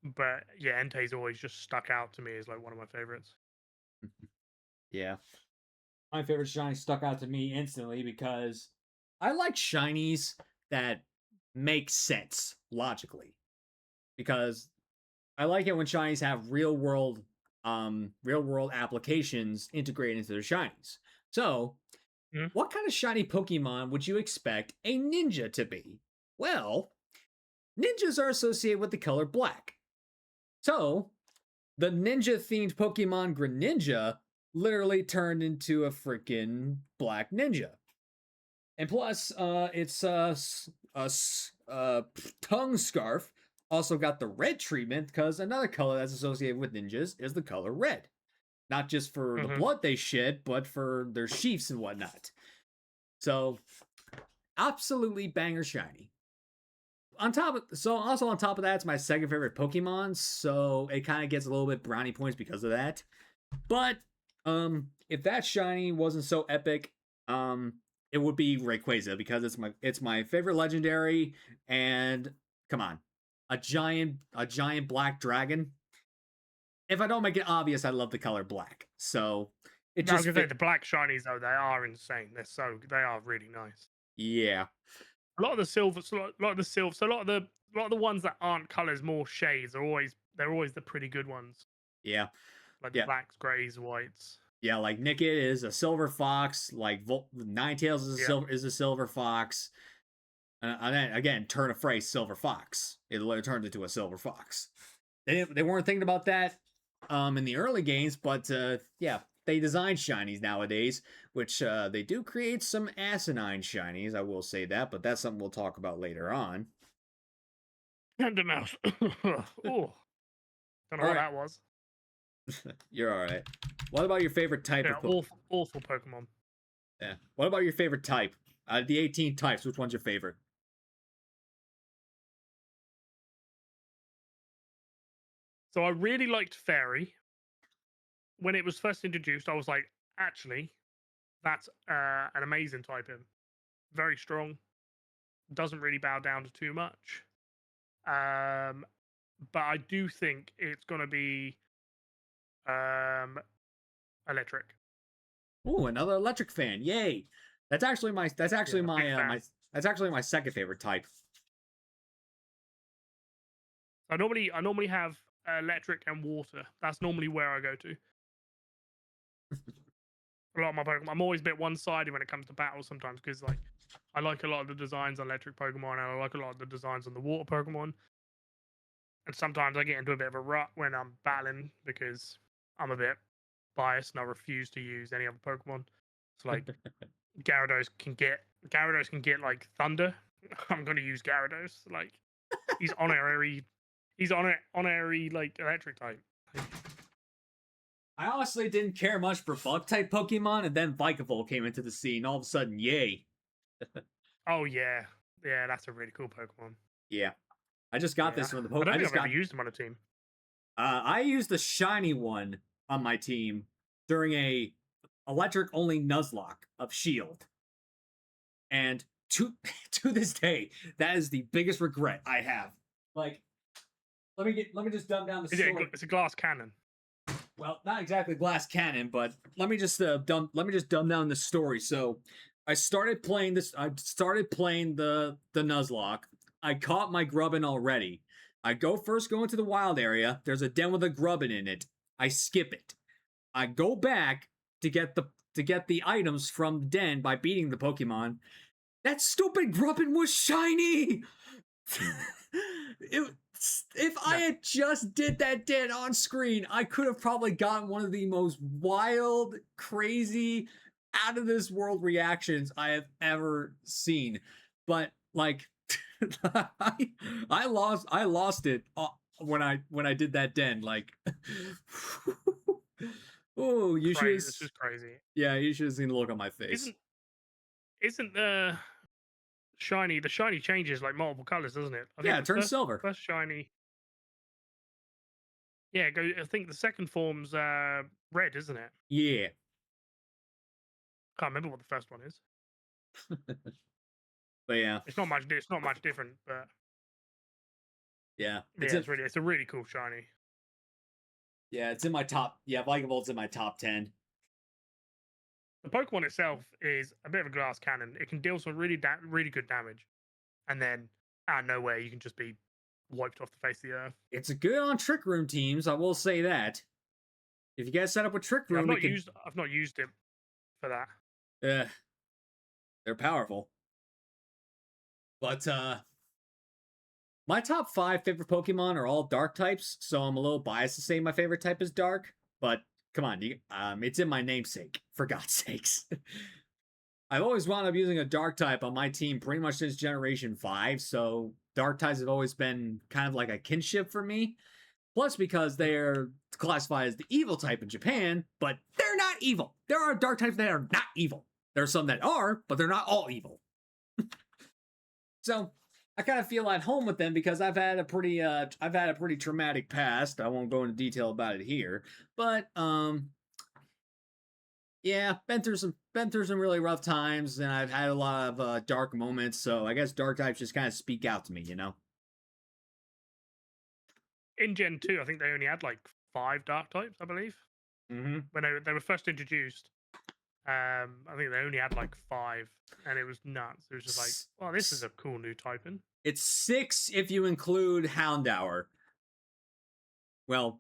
but yeah, Entei's always just stuck out to me as like one of my favorites. Yeah. My favorite shiny stuck out to me instantly because I like shinies that make sense logically. Because I like it when shinies have real world applications integrated into their shinies. So, Mhm. what kind of shiny Pokemon would you expect a ninja to be? Well, ninjas are associated with the color black. So, the ninja themed Pokemon Greninja literally turned into a freaking black ninja. And plus, its tongue scarf also got the red treatment because another color that's associated with ninjas is the color red. Not just for the Mhm. blood they shed, but for their sheaths and whatnot. So, absolutely banger shiny. On top of that, it's my second favorite Pokemon, so it kind of gets a little bit brownie points because of that. But if that shiny wasn't so epic, it would be Rayquaza because it's my favorite legendary, and come on, a giant black dragon. If I don't make it obvious, I love the color black, so it No, I was just gonna say fit. the black shinies though, they are insane. They are really nice. Yeah, A lot of the silver, so a lot of the silver, so a lot of the ones that aren't colors, more shades, they're always the pretty good ones, yeah, like the yeah. blacks, grays, whites. Yeah, like Nickit is a silver fox. Like Ninetales Yeah, is a silver fox. And then again, turn of phrase, silver fox. It literally turned into a silver fox. They weren't thinking about that in the early games, but yeah, they design shinies nowadays, which they do create some asinine shinies. I will say that, but that's something we'll talk about later on. and the mouse. Oh, don't know All what right, that was. you're all right. What about your favorite type Yeah, of Pokemon? awful Pokemon. Yeah. What about your favorite type? The 18 types, which one's your favorite? So I really liked Fairy when it was first introduced. I was like, actually, that's an amazing type in. Very strong. Doesn't really bow down to too much. Um, but I do think it's gonna be um electric. Ooh, another electric fan! Yay! Yeah, big fan. That's actually my second favorite type. I normally have electric and water. That's normally where I go to. A lot of my Pokemon. I'm always a bit one sided when it comes to battles sometimes because like I like a lot of the designs on electric Pokemon and I like a lot of the designs on the water Pokemon. And sometimes I get into a bit of a rut when I'm battling because I'm a bit biased and I refuse to use any other Pokemon. So like Gyarados can get like thunder. I'm gonna use Gyarados. Like he's honorary honorary like electric type. I honestly didn't care much for bug type Pokemon, and then Vikavolt came into the scene. All of a sudden, yay! Oh yeah. Yeah, that's a really cool Pokemon. Yeah, I just got Yeah. this from the I Poke. don't think I've ever used him on a team. I used the shiny one on my team during a electric only Nuzlocke of Shield, and to to this day, that is the biggest regret I have. Like, let me just dumb down the story. It's a glass cannon. Well, not exactly glass cannon, but let me just dumb down the story. So, I started playing this. I started playing the Nuzlocke. I caught my Grubbin already. I go into the wild area. There's a den with a Grubbin in it. I skip it. I go back to get the items from the den by beating the Pokemon. That stupid Grubbin was shiny. it, if I No. had just did that den on screen, I could have probably gotten one of the most wild, crazy, out of this world reactions I have ever seen. But like, I lost it when I did that den, like, oh, you should, Crazy. It's just crazy. yeah, you should have seen the look on my face. Isn't the shiny changes like multiple colors, doesn't it? I Yeah, think it the turns silver. first shiny. Yeah, go. I think the second form's red, isn't it? Yeah, Can't remember what the first one is. but yeah, It's not much. It's not much different, but yeah, yeah, it's a really cool shiny. yeah, it's in my top. Yeah, Volt's in my top 10. The Pokemon itself is a bit of a glass cannon. It can deal some really good damage, and then out of nowhere you can just be wiped off the face of the earth. It's a good on Trick Room teams, I will say that. If you guys set up a Trick Yeah, Room, it could. I've not used it for that. Uh, they're powerful. But my top 5 favorite Pokemon are all dark types, so I'm a little biased to say my favorite type is dark. But come on, it's in my namesake, for God's sakes. I've always wound up using a dark type on my team pretty much since Generation 5, so dark types have always been kind of like a kinship for me. Plus, because they're classified as the evil type in Japan, but they're not evil. There are dark types that are not evil. There are some that are, but they're not all evil. So I kind of feel at home with them because I've had a pretty traumatic past. I won't go into detail about it here, but yeah, been through some really rough times, and I've had a lot of dark moments. So I guess dark types just kind of speak out to me, you know. In Gen 2, I think they only had like 5 dark types, I believe. Mm-hmm. When they were first introduced, I think they only had like 5, and it was nuts. It was just like, well, this is a cool new typing. It's 6 if you include Houndour. Well,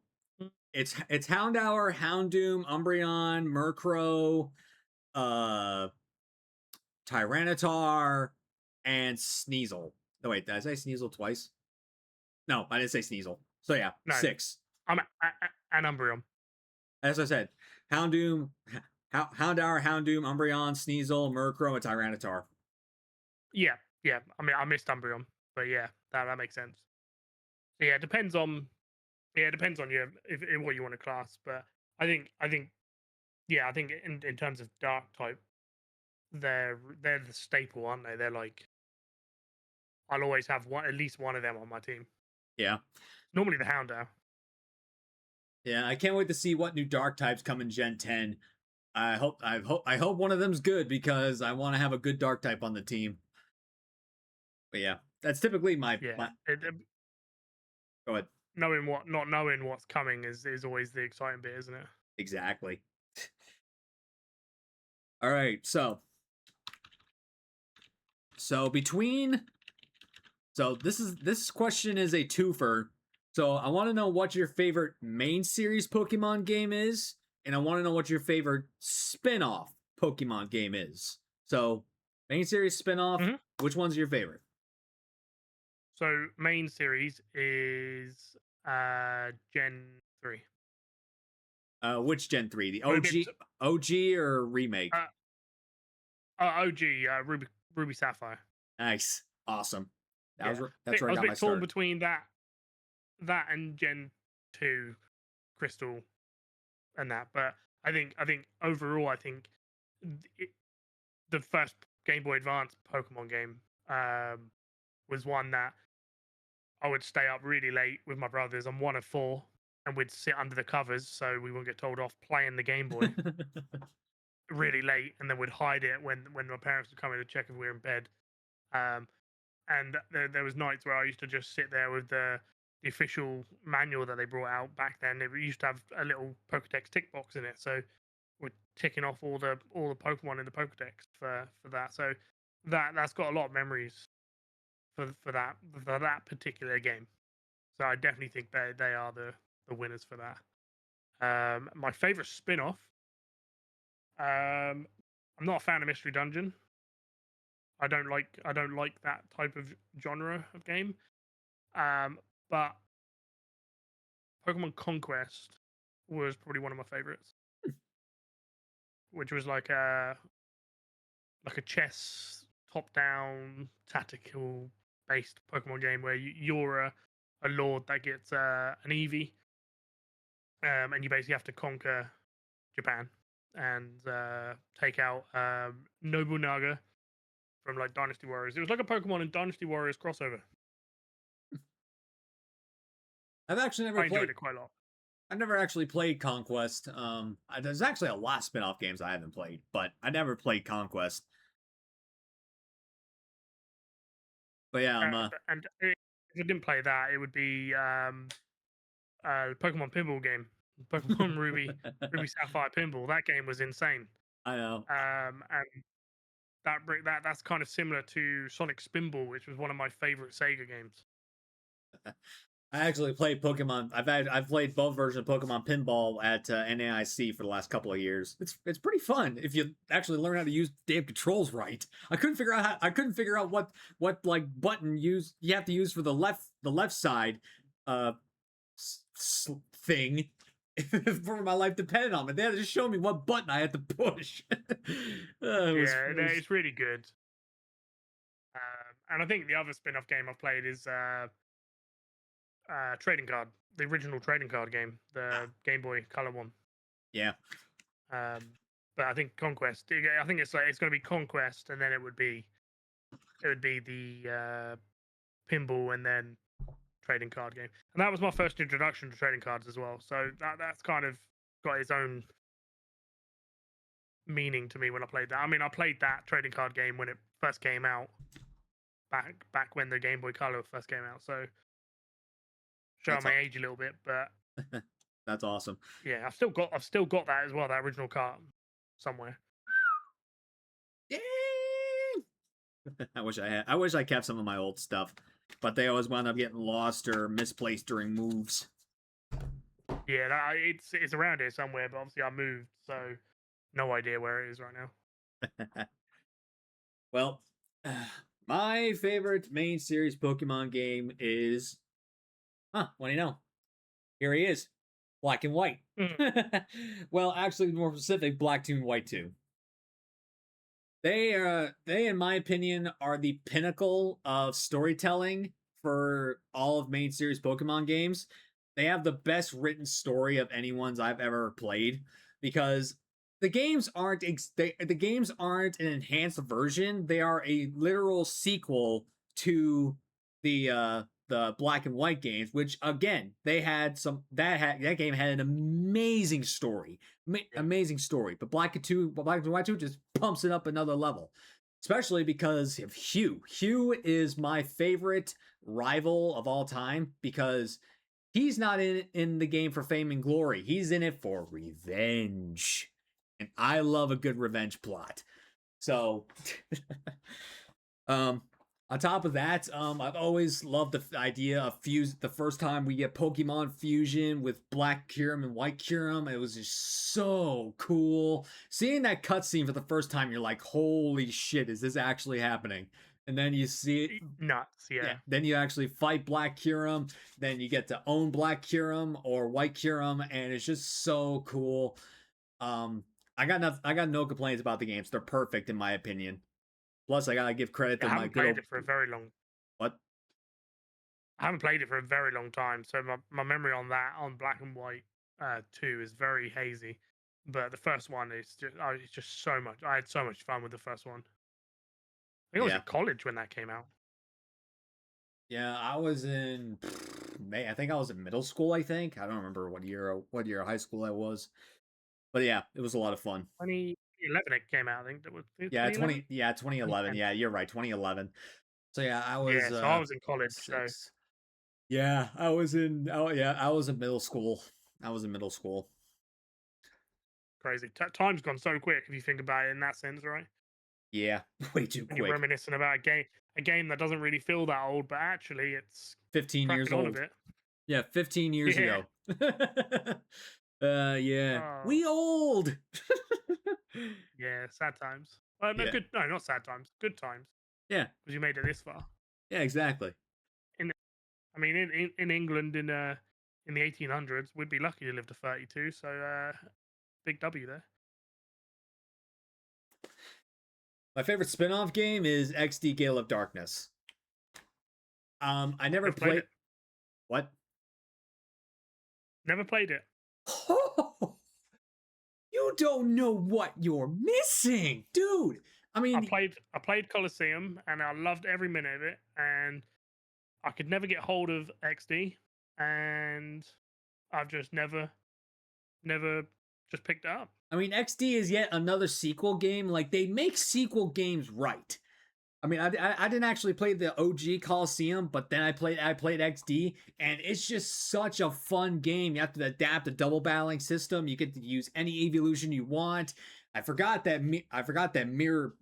it's Houndour, Houndoom, Umbreon, Murkrow, Tyranitar, and Sneasel. No, wait, did I say Sneasel twice? No, I didn't say Sneasel. So yeah, No, 6. I'm an Umbreon. As I said, Houndoom, Houndour, Houndoom, Umbreon, Sneasel, Murkrow, and Tyranitar. Yeah, yeah. I mean, I missed Umbreon, but yeah, that makes sense. So yeah, it depends on your if what you want to class. But I think yeah, I think in terms of dark type, they're the staple, aren't they? They're like I'll always have at least one of them on my team. Yeah. Normally the Houndour. Yeah, I can't wait to see what new dark types come in Gen 10. I hope one of them's good because I want to have a good dark type on the team. But yeah, that's typically my go ahead. Not knowing what's coming is always the exciting bit, isn't it? Exactly. All right, so between this question is a twofer. So I want to know what your favorite main series Pokemon game is, and I want to know what your favorite spin-off Pokemon game is. So main series spin-off, which one's your favorite? So main series is Gen 3. Which Gen 3? The OG or remake? OG, Ruby Sapphire. Nice. Awesome. That's where I was got a my bit torn start. between that and Gen 2 Crystal and that, but I think overall the first Game Boy Advance Pokemon game was one that I would stay up really late with my brothers. I'm one of 4, and we'd sit under the covers so we wouldn't get told off playing the Game Boy really late, and then we'd hide it when my parents would come in to check if we were in bed. And there was nights where I used to just sit there with the official manual that they brought out back then. It used to have a little Pokedex tick box in it, so we're ticking off all the Pokemon in the Pokedex for that. So that's got a lot of memories for that particular game. So I definitely think they are the winners for that. My favorite spin-off. I'm not a fan of Mystery Dungeon. I don't like that type of genre of game. But Pokemon Conquest was probably one of my favorites, which was like a chess top-down tactical based Pokemon game where you're a lord that gets an Eevee, and you basically have to conquer Japan and take out Nobunaga from like Dynasty Warriors. It was like a Pokemon and Dynasty Warriors crossover. I've actually never I enjoyed played. it quite a lot. I've never actually played Conquest. There's actually a lot of spin-off games I haven't played, but I never played Conquest. But yeah, And if I didn't play that, it would be Pokemon Pinball game, Pokemon Ruby Sapphire Pinball. That game was insane. I know. And that's kind of similar to Sonic Spinball, which was one of my favorite Sega games. I actually played Pokemon. I've played both versions of Pokemon Pinball at NAIC for the last couple of years. It's pretty fun if you actually learn how to use the damn controls right. I couldn't figure out what like button you have to use for the left side uh thing for my life depended on it. They had to just show me what button I had to push. It's really good. And I think the other spin-off game I've played is Trading Card, the original Trading Card game, the Game Boy Color one. Yeah. But I think Conquest. I think it's going to be Conquest, and then it would be the pinball, and then trading card game. And that was my first introduction to trading cards as well. So that's kind of got its own meaning to me when I played that. I mean, I played that trading card game when it first came out, back when the Game Boy Color first came out. So showing my age a little bit, but that's awesome. Yeah, I've still got that as well, that original card somewhere. Yay! I wish I kept some of my old stuff, but they always wound up getting lost or misplaced during moves. Yeah, it's around here somewhere, but obviously I moved, so no idea where it is right now. Well, my favorite main series Pokemon game is, what do you know? Here he is, Black and White. Well, actually, more specific, Black 2 and White 2. They, in my opinion, are the pinnacle of storytelling for all of main series Pokemon games. They have the best written story of anyone's I've ever played, because the games aren't an enhanced version. They are a literal sequel to the Black and White games, which again, that game had an amazing story. Amazing story. But Black and White 2 just pumps it up another level. Especially because of Hugh. Hugh is my favorite rival of all time, because he's not in the game for fame and glory. He's in it for revenge. And I love a good revenge plot. So on top of that, I've always loved the idea of the first time we get Pokemon fusion with Black Kyurem and White Kyurem. It was just so cool. Seeing that cutscene for the first time, you're like, holy shit, is this actually happening? And then you see it. Nuts, yeah. Then you actually fight Black Kyurem. Then you get to own Black Kyurem or White Kyurem, and it's just so cool. I got no complaints about the games. They're perfect in my opinion. Plus, I gotta give credit to my good. I haven't played it for a very long. What? I haven't played it for a very long time, so my memory on Black and White 2 is very hazy. But the first one is just so much. I had so much fun with the first one. I think I was in college when that came out. Yeah, I was in I think I was in middle school. I don't remember what year of high school I was, but yeah, it was a lot of fun. 2011 it came out. I think that was 2011. Yeah, you're right, 2011. So yeah, I was. So I was in college. 6. So yeah, I was in middle school. Crazy. Time's gone so quick if you think about it in that sense, right? Yeah, way too quick. You're reminiscing about a game that doesn't really feel that old, but actually it's 15 years old. Yeah, 15 years ago. Yeah. We old. Yeah, sad times. Well, no, good. No, not sad times. Good times. Yeah, because you made it this far. Yeah, exactly. In England in the 1800s, we'd be lucky to live to 32. So big W there. My favorite spin-off game is XD Gale of Darkness. I never played it. What? Never played it. You don't know what you're missing, dude. I mean, I played Colosseum and I loved every minute of it, and I could never get hold of XD, and I've just never just picked it up. I mean, XD is yet another sequel game. Like they make sequel games right. I mean, I didn't actually play the OG Coliseum, but then I played XD, and it's just such a fun game. You have to adapt a double battling system. You get to use any evolution you want. I forgot that mirror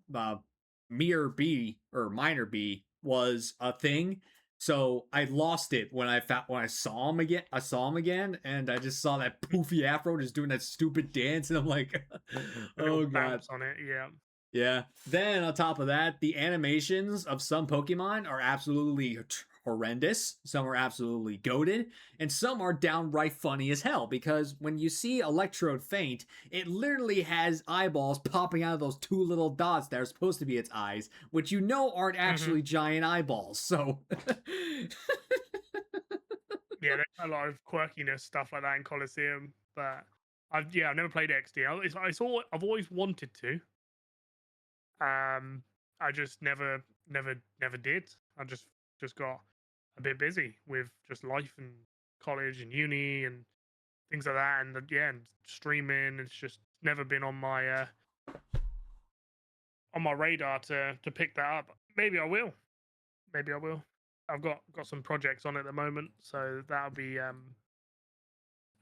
B or minor B was a thing. So I lost it when I saw him again. I saw him again, and I just saw that poofy afro just doing that stupid dance, and I'm like, A little oh god. bounce on it, yeah. Yeah. Then on top of that, the animations of some Pokemon are absolutely horrendous. Some are absolutely goated, and some are downright funny as hell. Because when you see Electrode faint, it literally has eyeballs popping out of those two little dots that are supposed to be its eyes, which you know aren't Hmm. actually giant eyeballs. So, Yeah, there's a lot of quirkiness stuff like that in Colosseum, but I've never played XD. I've always wanted to. I just never did. I just got a bit busy with just life and college and uni and things like that, and yeah, and streaming. It's just never been on my radar to pick that up. Maybe I will. Maybe I will. I've got some projects on at the moment, so that'll be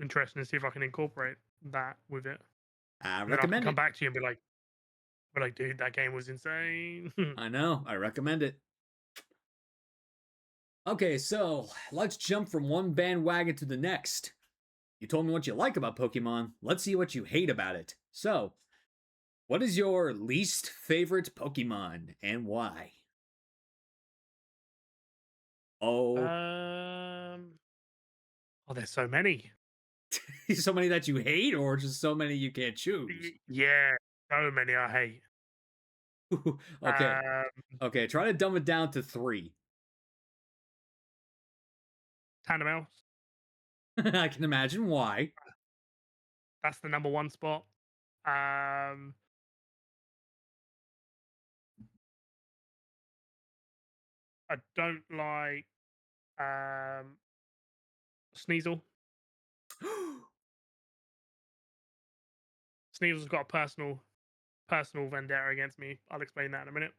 interesting to see if I can incorporate that with it. I And then I can recommend come it. back to you and be like, dude, that game was insane. I know. I recommend it. Okay, so let's jump from one bandwagon to the next. You told me what you like about Pokemon. Let's see what you hate about it. So, what is your least favorite Pokemon and why? Oh, um, oh, there's so many. so many that you hate, or just so many you can't choose? Yeah, so many I hate. Okay, Um, okay, try to dumb it down to three. Tandem. I can imagine why. That's the number one spot. Um, I don't like Sneasel. Sneasel's got a personal vendetta against me. I'll explain that in a minute.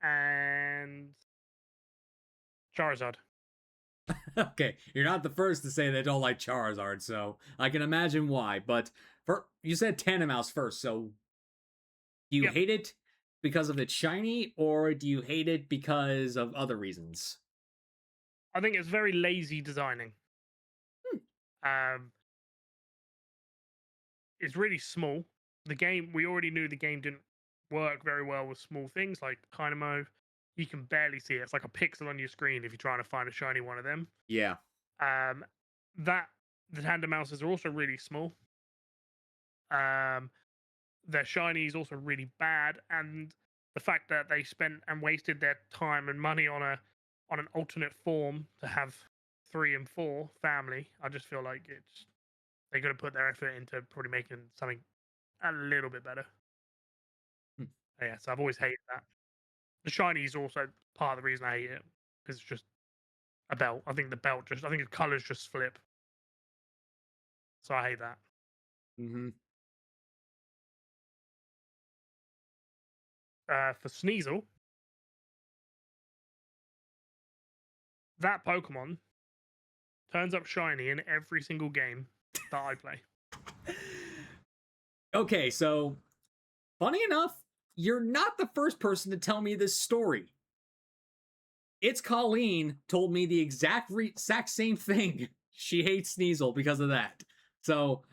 And Charizard. Okay, you're not the first to say they don't like Charizard, so I can imagine why. But you said Tandemaus first, so do you Yep. hate it because of its shiny, or do you hate it because of other reasons? I think it's very lazy designing. Hmm. Um, it's really small. The game, we already knew the game didn't work very well with small things like Dynamo. You can barely see it. It's like a pixel on your screen if you're trying to find a shiny one of them. Yeah. Um, that the tandem mouses are also really small. Um, their shiny is also really bad, and the fact that they spent and wasted their time and money on an alternate form to have 3 and 4 family, I just feel like they're going to put their effort into probably making something a little bit better. Hmm. Yeah, so I've always hated that. The shiny is also part of the reason I hate it because it's just a belt. I think I think the colors just flip, so I hate that. Mm-hmm. For Sneasel, that Pokemon turns up shiny in every single game that I play. Okay, so funny enough, you're not the first person to tell me this story. It's Colleen told me the exact same thing. She hates Sneasel because of that. So,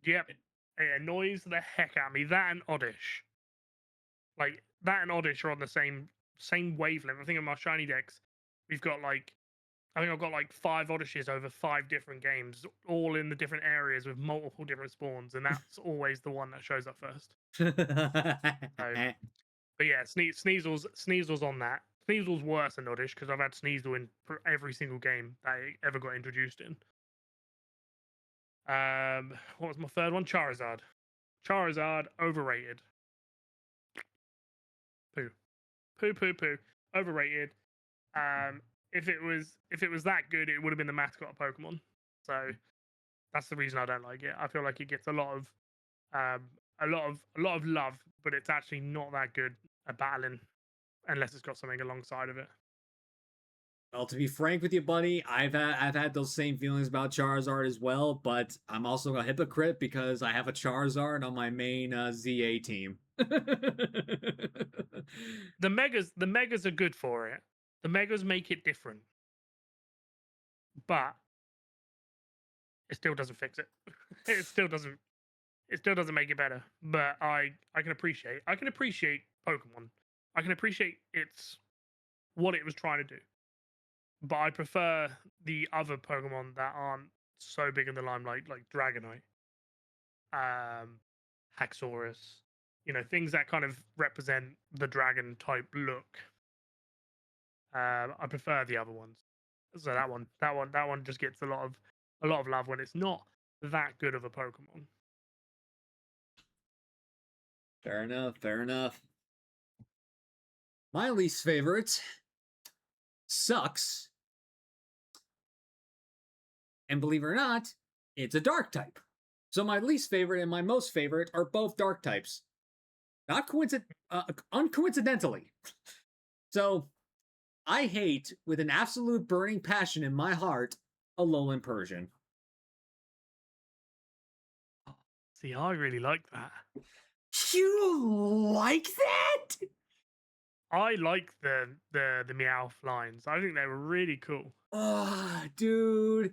Yep, it annoys the heck out of me. That and Oddish, like that and Oddish are on the same wavelength. I think in my shiny decks, we've got like I think I've got like 5 Oddishes over 5 different games, all in the different areas with multiple different spawns, and that's always the one that shows up first. So, but yeah, Sneasel's on that. Sneasel's worse than Oddish because I've had Sneasel in every single game that it ever got introduced in. What was my third one? Charizard. Charizard, overrated. Poo. Poo, poo, poo. Overrated. If it was that good, it would have been the mascot of Pokemon. So that's the reason I don't like it. I feel like it gets a lot of love, but it's actually not that good at battling unless it's got something alongside of it. Well, to be frank with you, buddy, I've had those same feelings about Charizard as well, but I'm also a hypocrite because I have a Charizard on my main ZA team. The megas are good for it. The megas make it different, but it still doesn't fix it. It still doesn't make it better. But I can appreciate Pokemon. I can appreciate what it was trying to do. But I prefer the other Pokemon that aren't so big in the limelight, like Dragonite, Haxorus, things that kind of represent the dragon type look. I prefer the other ones. So that one just gets a lot of love when it's not that good of a Pokemon. Fair enough, fair enough. My least favorite sucks. And believe it or not, it's a dark type. So my least favorite and my most favorite are both dark types. Not uncoincidentally. So I hate, with an absolute burning passion in my heart, Alolan Persian. See, I really like that. You like that? I like the Meowth lines. I think they were really cool. Oh, dude,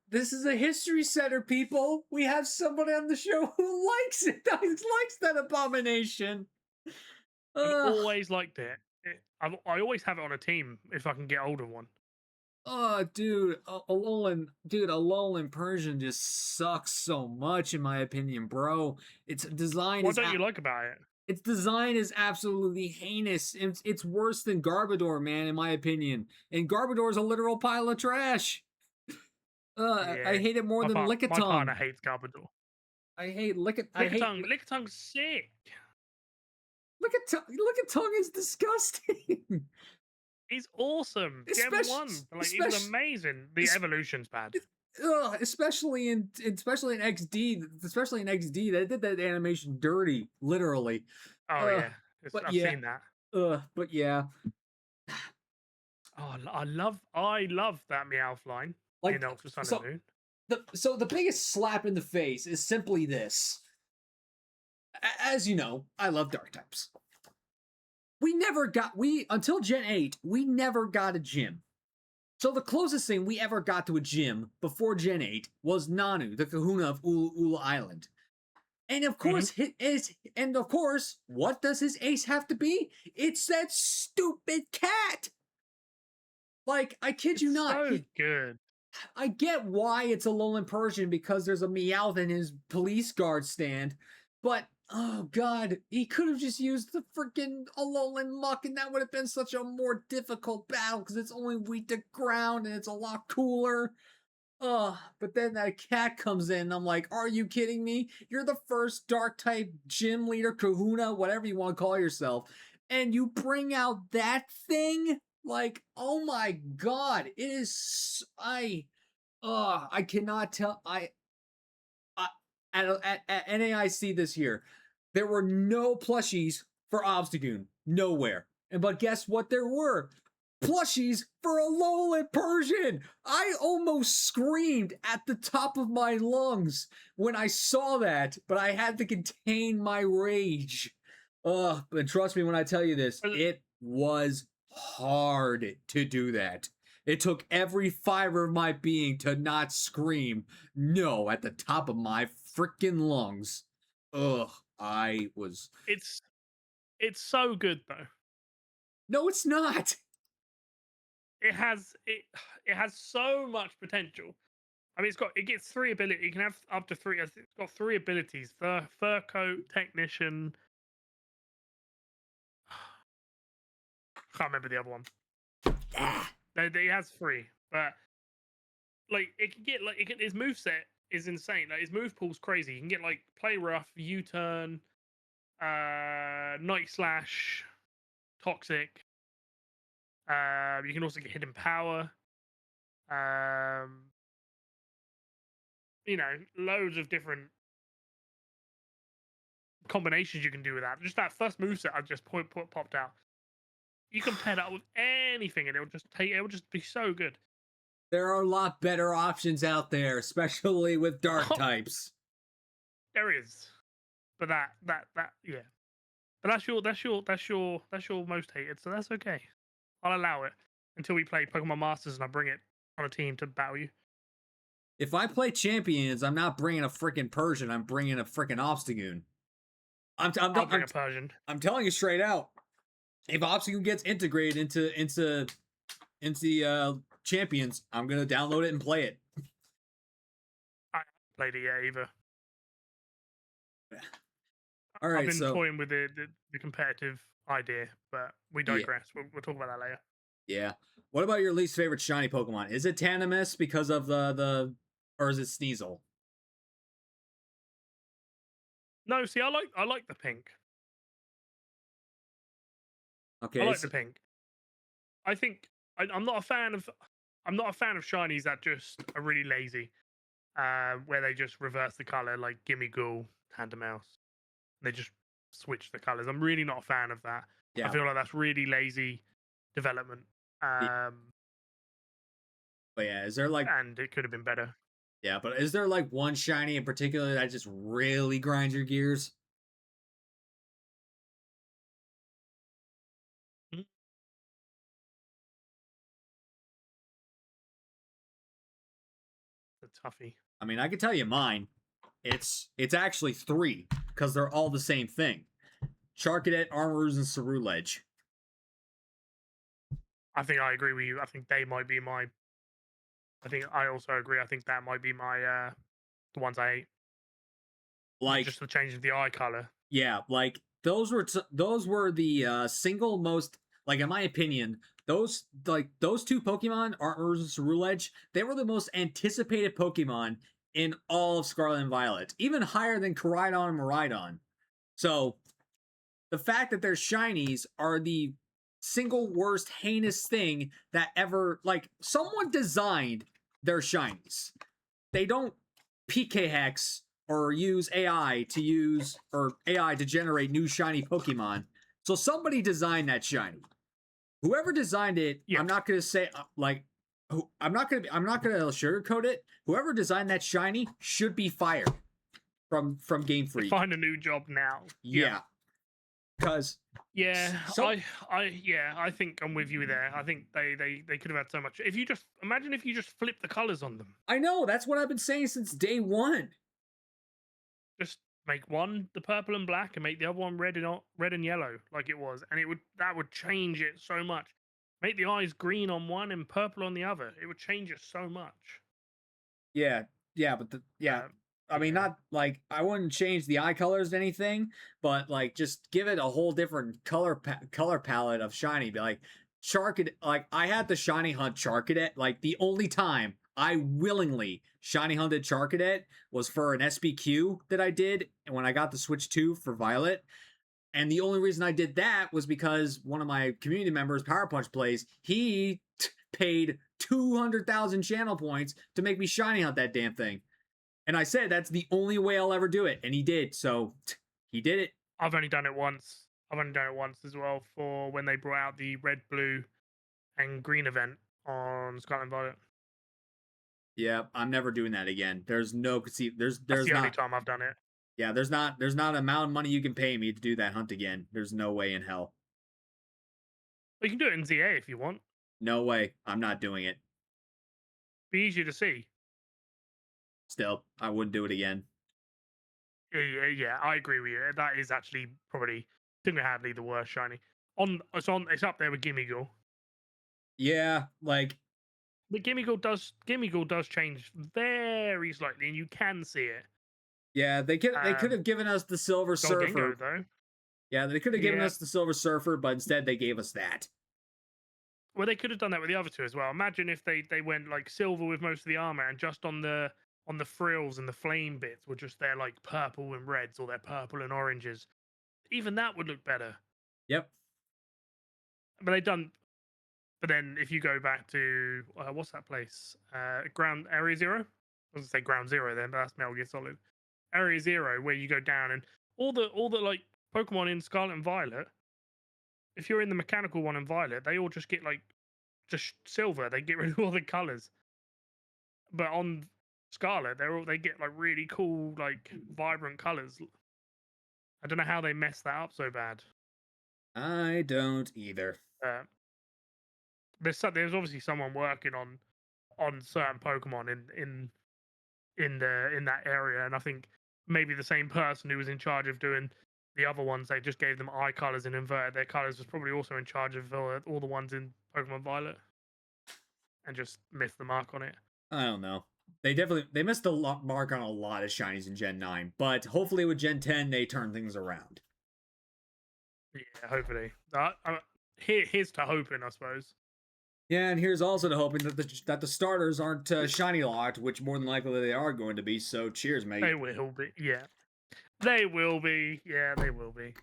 this is a history center, people. We have somebody on the show who likes it. Likes that abomination. I've always liked it. I always have it on a team if I can get hold of one. Oh, dude, Alolan Persian just sucks so much, in my opinion, bro. Its design What don't you like about it? Its design is absolutely heinous. It's worse than Garbodor, man, in my opinion. And Garbodor is a literal pile of trash. Yeah, I hate it more than Lickitung. My partner hates Garbodor. I hate Lickitung. Licktung's sick. Lickitung is disgusting. He's awesome. Gem 1. Like, he was amazing. The evolution's bad. Especially in XD, they did that animation dirty, literally. Oh yeah, I've seen that. But yeah. Oh, I love that Meowth line in Ultra Sun and Moon. The biggest slap in the face is simply this. As you know, I love dark types. Until Gen 8, we never got a gym. So the closest thing we ever got to a gym before Gen 8 was Nanu, the kahuna of Ula Island. And of course, what does his ace have to be? It's that stupid cat! Like, I kid you not. So good. I get why it's Alolan Persian, because there's a Meowth in his police guard stand, but oh god, he could have just used the freaking Alolan Muck, and that would have been such a more difficult battle because it's only weak to ground and it's a lot cooler. But then that cat comes in, and I'm like, are you kidding me? You're the first dark type gym leader, kahuna, whatever you want to call yourself, and you bring out that thing? Like, oh my god, it is. I cannot tell. At NAIC this year, there were no plushies for Obstagoon. Nowhere. But guess what? There were plushies for Alolan Persian. I almost screamed at the top of my lungs when I saw that, but I had to contain my rage. But trust me when I tell you this, it was hard to do that. It took every fiber of my being to not scream no at the top of my freaking lungs. It's so good though. No, it's not. It has so much potential. I mean, it gets 3 abilities. You can have up to 3. It's got 3 abilities: Fur Coat, Technician. Can't remember the other one. Ah, It has 3, but like it can get like his moveset is insane. Like his move pool's crazy. You can get like play rough, U-turn, night slash, toxic. You can also get hidden power. Um, loads of different combinations you can do with that. Just that first moveset I just popped out. You can pair that with anything, and it'll just be so good. there are a lot better options out there, especially with dark Oh, types. there is, but that yeah. But that's your most hated, so that's okay. I'll allow it until we play Pokemon Masters and I bring it on a team to battle you. If I play champions, I'm not bringing a freaking Persian. I'm bringing a freaking Obstagoon. I'll bring a Persian. I'm telling you straight out. If Obstagoon gets integrated into champions, I'm gonna download it and play it. I haven't played it yet either. All I've right, been so toying with the competitive idea, but we yeah, digress. We'll talk about that later. yeah. What about your least favorite shiny Pokemon? Is it Tanamis because of or is it Sneasel? No, see, I like the pink. I Okay, like the pink. I think I'm not a fan of shinies that just are really lazy, where they just reverse the color like Gimme Ghoul, Mouse. They just switch the colors. I'm really not a fan of that. I yeah, feel like that's really lazy development. yeah. But yeah, is there like And it could have been better. yeah, but is there like one shiny in particular that just really grinds your gears? Mm, a toughie. I mean, I can tell you mine. It's actually 3 because they're all the same thing. Charcadet, Armoroo's, and Ceruledge. I think I agree with you. I think they might be my. I think I also agree. I think that might be my the ones I hate. Like, Just the change of the eye color. yeah, like those were the single most, like, in my opinion, those two Pokemon, Armoroo's and Ceruledge, they were the most anticipated Pokemon in all of Scarlet and Violet, even higher than Koraidon and Miraidon. So the fact that their shinies are the single worst heinous thing that ever, like, someone designed their shinies. They don't PK hex or use AI to generate new shiny Pokemon. So somebody designed that shiny. Whoever designed it, Yeah. I'm not gonna say I'm not gonna sugarcoat it. Whoever designed that shiny should be fired from Game Freak. Find a new job now. Yeah. Because I think I'm with you there. I think they could have had so much. If you just flip the colors on them. I know, that's what I've been saying since day one. Just make one the purple and black and make the other one red and yellow like it was, and that would change it so much. Make the eyes green on one and purple on the other. It would change it so much. Yeah, but I mean, not like I wouldn't change the eye colors or anything, but like just give it a whole different color palette of shiny. Be like Charcadet, like I had the shiny hunt Charcadet. Like the only time I willingly shiny hunted Charcadet was for an SBQ that I did when I got the Switch 2 for Violet. And the only reason I did that was because one of my community members, Power Punch Plays, he paid 200,000 channel points to make me shiny hunt that damn thing. And I said that's the only way I'll ever do it, and he did. So he did it. I've only done it once. As well for when they brought out the red, blue, and green event on Scarlet and Violet. Yeah, I'm never doing that again. There's no That's the only time I've done it. Yeah, there's not an amount of money you can pay me to do that hunt again. There's no way in hell. But you can do it in ZA if you want. No way. I'm not doing it. Be easier to see. Still, I wouldn't do it again. Yeah, I agree with you. That is actually probably single-handedly the worst shiny. It's up there with Gimme Ghoul. Yeah, like But Gimme Ghoul does change very slightly, and you can see it. yeah, they could have given us the Silver Surfer though. Yeah, they could have given us the Silver Surfer, but instead they gave us that. Well, they could have done that with the other two as well. Imagine if they went like silver with most of the armor, and just on the frills and the flame bits were just their like purple and reds, or their purple and oranges. Even that would look better. Yep. But they done. But then if you go back to what's that place? Ground Area Zero. I was gonna say Ground Zero then, but that's Metal Gear Solid. Area Zero, where you go down and all the like Pokemon in Scarlet and Violet. If you're in the mechanical one in Violet, they all just get like just silver. They get rid of all the colors. But on Scarlet, they get like really cool, like vibrant colors. I don't know how they messed that up so bad. I don't either. Uh, there's obviously someone working on certain Pokemon in that area, and I think maybe the same person who was in charge of doing the other ones, they just gave them eye colors and inverted their colors, was probably also in charge of all the ones in Pokemon Violet, and just missed the mark on it. I don't know. They missed the mark on a lot of shinies in Gen 9, but hopefully with Gen 10 they turn things around. Yeah, hopefully. Here's to hoping, I suppose. Yeah, and here's also to hoping that the starters aren't shiny locked, which more than likely they are going to be. So cheers, mate. They will be. Yeah, they will be. Yeah, they will be.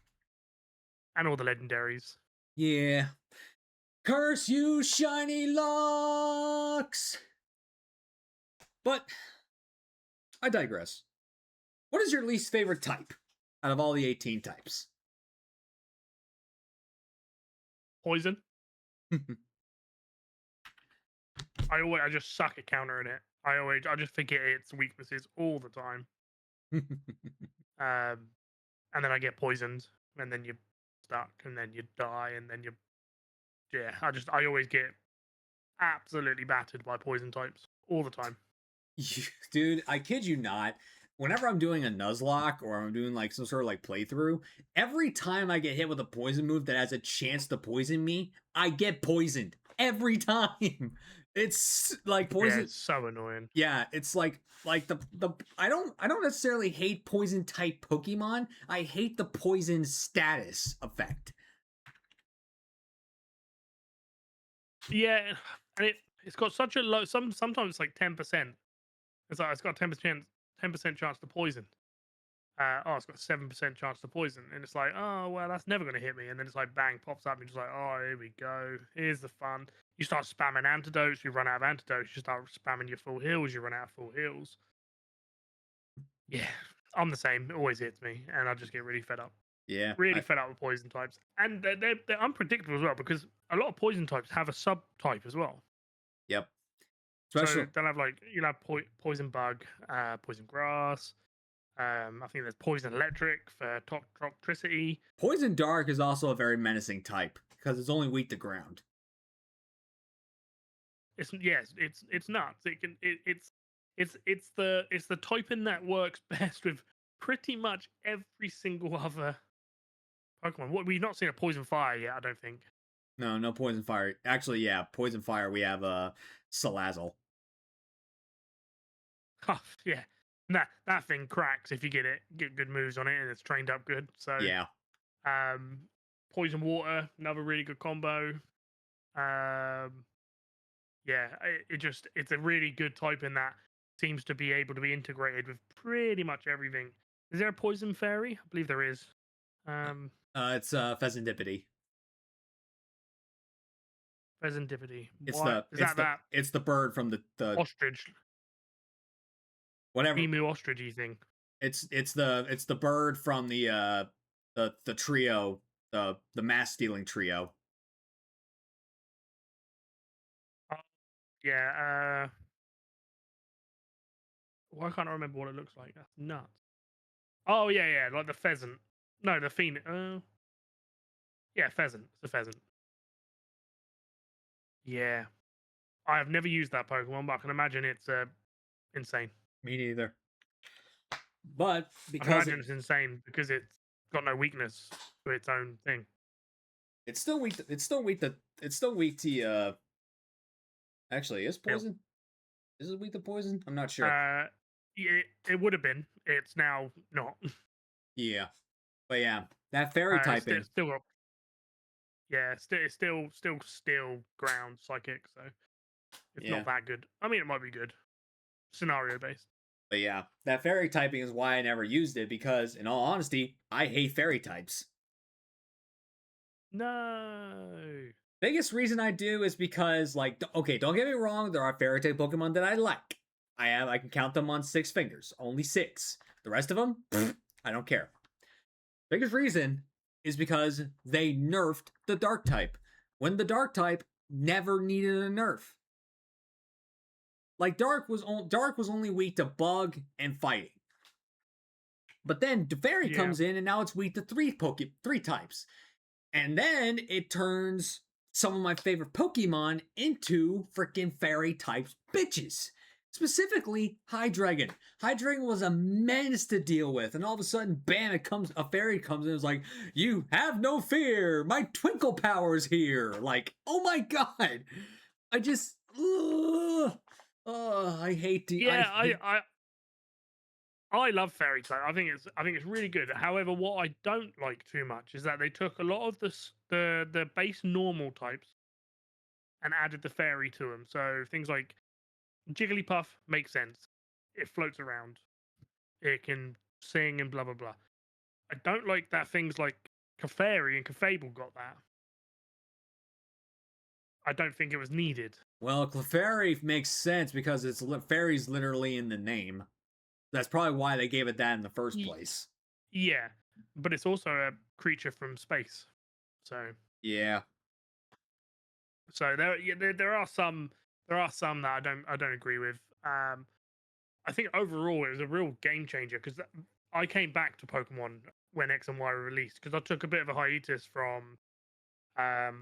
And all the legendaries. Yeah. Curse you, shiny locks! But I digress. What is your least favorite type out of all the 18 types? Poison. I just suck at countering it. I just forget its weaknesses all the time. And then I get poisoned, and then you're stuck, and then you die, and then I always get absolutely battered by poison types all the time. Dude, I kid you not. Whenever I'm doing a Nuzlocke or I'm doing like some sort of like playthrough, every time I get hit with a poison move that has a chance to poison me, I get poisoned every time. It's like poison. Yeah, it's so annoying. Yeah, it's like the I don't necessarily hate poison type Pokemon. I hate the poison status effect. Yeah, and it's got such a low. Sometimes it's like 10%. It's got 10% chance to poison. It's got 7% chance to poison, and it's like, oh well, that's never gonna hit me. And then it's like, bang, pops up, and you're just like, oh, here we go. Here's the fun. You start spamming antidotes. You run out of antidotes. You start spamming your full heals. You run out of full heals. Yeah, I'm the same. It always hits me, and I just get really fed up. Yeah, Really fed up with poison types, and they're unpredictable as well, because a lot of poison types have a subtype as well. Yep. So they'll have like you'll have poison bug, poison grass. I think there's poison electric for toxicity. Poison dark is also a very menacing type because it's only weak to ground. It's nuts. It's the typing that works best with pretty much every single other Pokemon. What, we've not seen a poison fire yet, I don't think. No poison fire. Actually, yeah, poison fire. We have Salazzle. Oh, yeah. That thing cracks if you get good moves on it and it's trained up good. So yeah. Poison water, another really good combo. Yeah, it's a really good type in that seems to be able to be integrated with pretty much everything. Is there a poison fairy? I believe there is. It's Pheasantipity. Pheasantipity. It's the bird from the ostrich. Whatever. Emu ostrichy thing. It's the bird from the trio, the mass stealing trio. Yeah. Why can't I remember what it looks like? That's nuts. Oh yeah, like the pheasant. No, the phoenix. Yeah, pheasant. It's a pheasant. Yeah, I have never used that Pokemon, but I can imagine it's insane. Me neither. But because I can imagine it's insane because it's got no weakness to its own thing. It's still weak. It's still weak to. Actually, is poison? Is it weak to poison? I'm not sure. Yeah, it would have been. It's now not. Yeah, but yeah, that fairy typing. Yeah, it's still ground psychic, so it's Yeah. not that good. I mean, it might be good, scenario based. But yeah, that fairy typing is why I never used it because, in all honesty, I hate fairy types. No. Biggest reason I do is because, like, okay, don't get me wrong, there are fairy type Pokemon that I like. I can count them on 6 fingers, only 6. The rest of them, I don't care. Biggest reason is because they nerfed the dark type when the dark type never needed a nerf. Like dark was only weak to bug and fighting. But then Fairy Yeah. comes in and now it's weak to three types. And then it turns some of my favorite Pokemon into freaking fairy types bitches. Specifically, Hydreigon. Hydreigon was a menace to deal with, and all of a sudden, bam! A fairy comes in. And is like, "You have no fear. My twinkle power's here." Like, oh my god! I just, I hate the. Yeah, I love fairy type. I think it's really good. However, what I don't like too much is that they took a lot of the base normal types and added the fairy to them. So things like Jigglypuff makes sense. It floats around. It can sing and blah blah blah. I don't like that things like Clefairy and Clefable got that. I don't think it was needed. Well, Clefairy makes sense because fairy's literally in the name. That's probably why they gave it that in the first place. Yeah, but it's also a creature from space. So yeah, there are some that I don't agree with. I think overall it was a real game changer because I came back to Pokemon when X and Y were released because I took a bit of a hiatus from I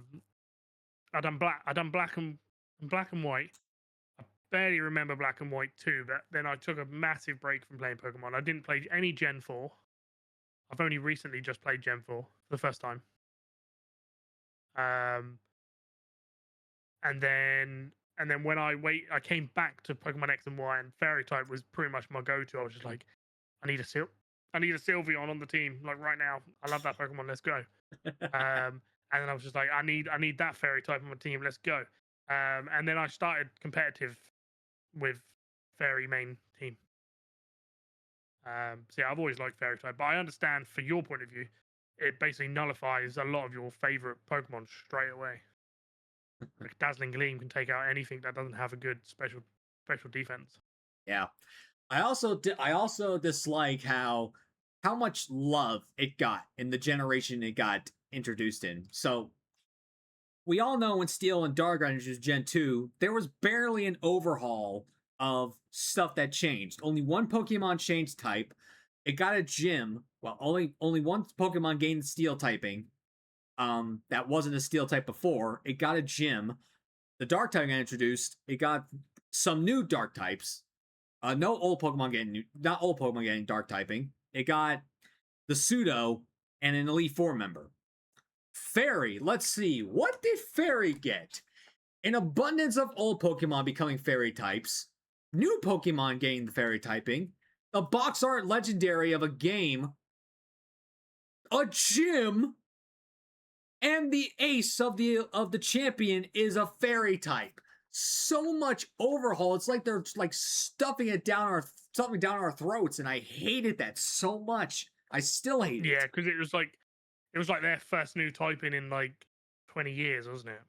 done black and white. I barely remember black and white too, but then I took a massive break from playing Pokemon. I didn't play any Gen 4. I've only recently just played Gen 4 for the first time. And then when I came back to Pokemon X and Y, and Fairy type was pretty much my go-to. I was just like, I need a Sylveon on the team, like right now. I love that Pokemon. Let's go. And then I was just like, I need that Fairy type on my team. Let's go. And then I started competitive with Fairy main team. So yeah, I've always liked Fairy type, but I understand for your point of view, it basically nullifies a lot of your favorite Pokemon straight away. Like Dazzling Gleam can take out anything that doesn't have a good special defense. Yeah, I also dislike how much love it got in the generation it got introduced in. So we all know when Steel and Dark got introduced Gen 2, there was barely an overhaul of stuff that changed. Only one Pokemon changed type. It got a gym. Well, only one Pokemon gained Steel typing. That wasn't a Steel type before. It got a gym. The Dark type got introduced. It got some new Dark types. Not all Pokemon getting Dark typing. It got the Pseudo and an Elite Four member. Fairy, let's see. What did Fairy get? An abundance of old Pokemon becoming Fairy types. New Pokemon getting the Fairy typing. A box art legendary of a game. A gym. And the ace of the champion is a Fairy type. So much overhaul. It's like they're like stuffing down our throats, and I hated that so much. I still hate it. Yeah, because it was like their first new typing in like 20 years, wasn't it?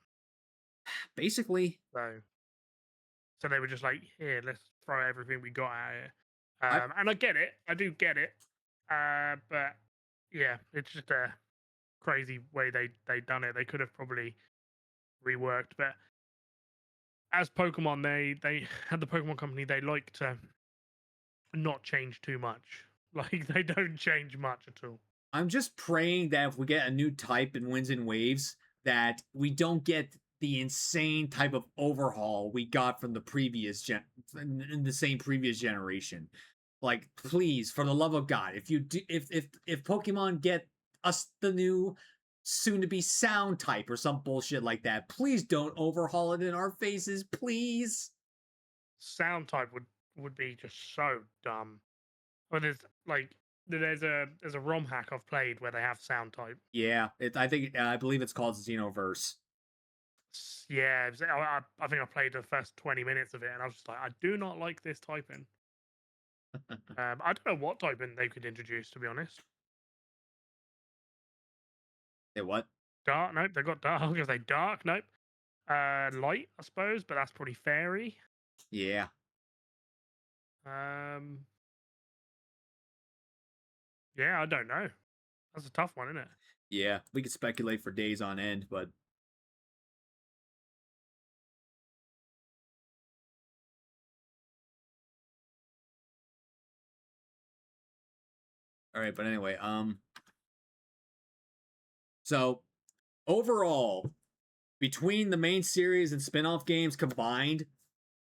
Basically. So they were just like, here, let's throw everything we got at it. And I get it. I do get it. But yeah, it's just a crazy way they done it. They could have probably reworked, but as Pokemon, they had the Pokemon company. They like to not change too much. Like they don't change much at all. I'm just praying that if we get a new type in Winds and Waves, that we don't get the insane type of overhaul we got from the previous in the same previous generation. Like, please, for the love of God, if Pokemon get us the new soon to be sound type or some bullshit like that, please don't overhaul it in our faces, please. Sound type would be just so dumb. When there's like there's a ROM hack I've played where they have sound type. Yeah, I believe it's called Xenoverse. Yeah, I think I played the first 20 minutes of it, and I was just like, I do not like this typing. I don't know what typing they could introduce, to be honest. Hey, what? Dark, nope. They've got dark. I was gonna say dark, nope. Light, I suppose, but that's pretty fairy. Yeah, Um, yeah, I don't know. That's a tough one, isn't it? yeah. We could speculate for days on end, but all right. But anyway, so overall, between the main series and spin-off games combined,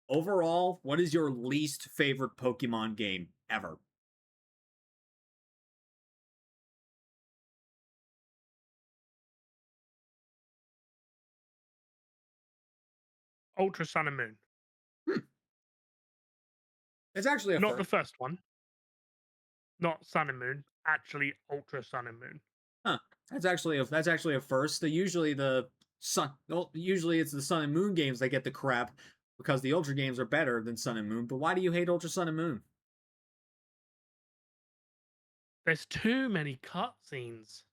overall, what is your least favorite Pokemon game ever? Ultra Sun and Moon, Hmm. It's actually a not the first. first one, not Sun and Moon. Actually, Ultra Sun and Moon. Huh. That's actually a first. Usually the sun. Well, usually it's the Sun and Moon games that get the crap because the Ultra games are better than Sun and Moon. But why do you hate Ultra Sun and Moon? There's too many cutscenes.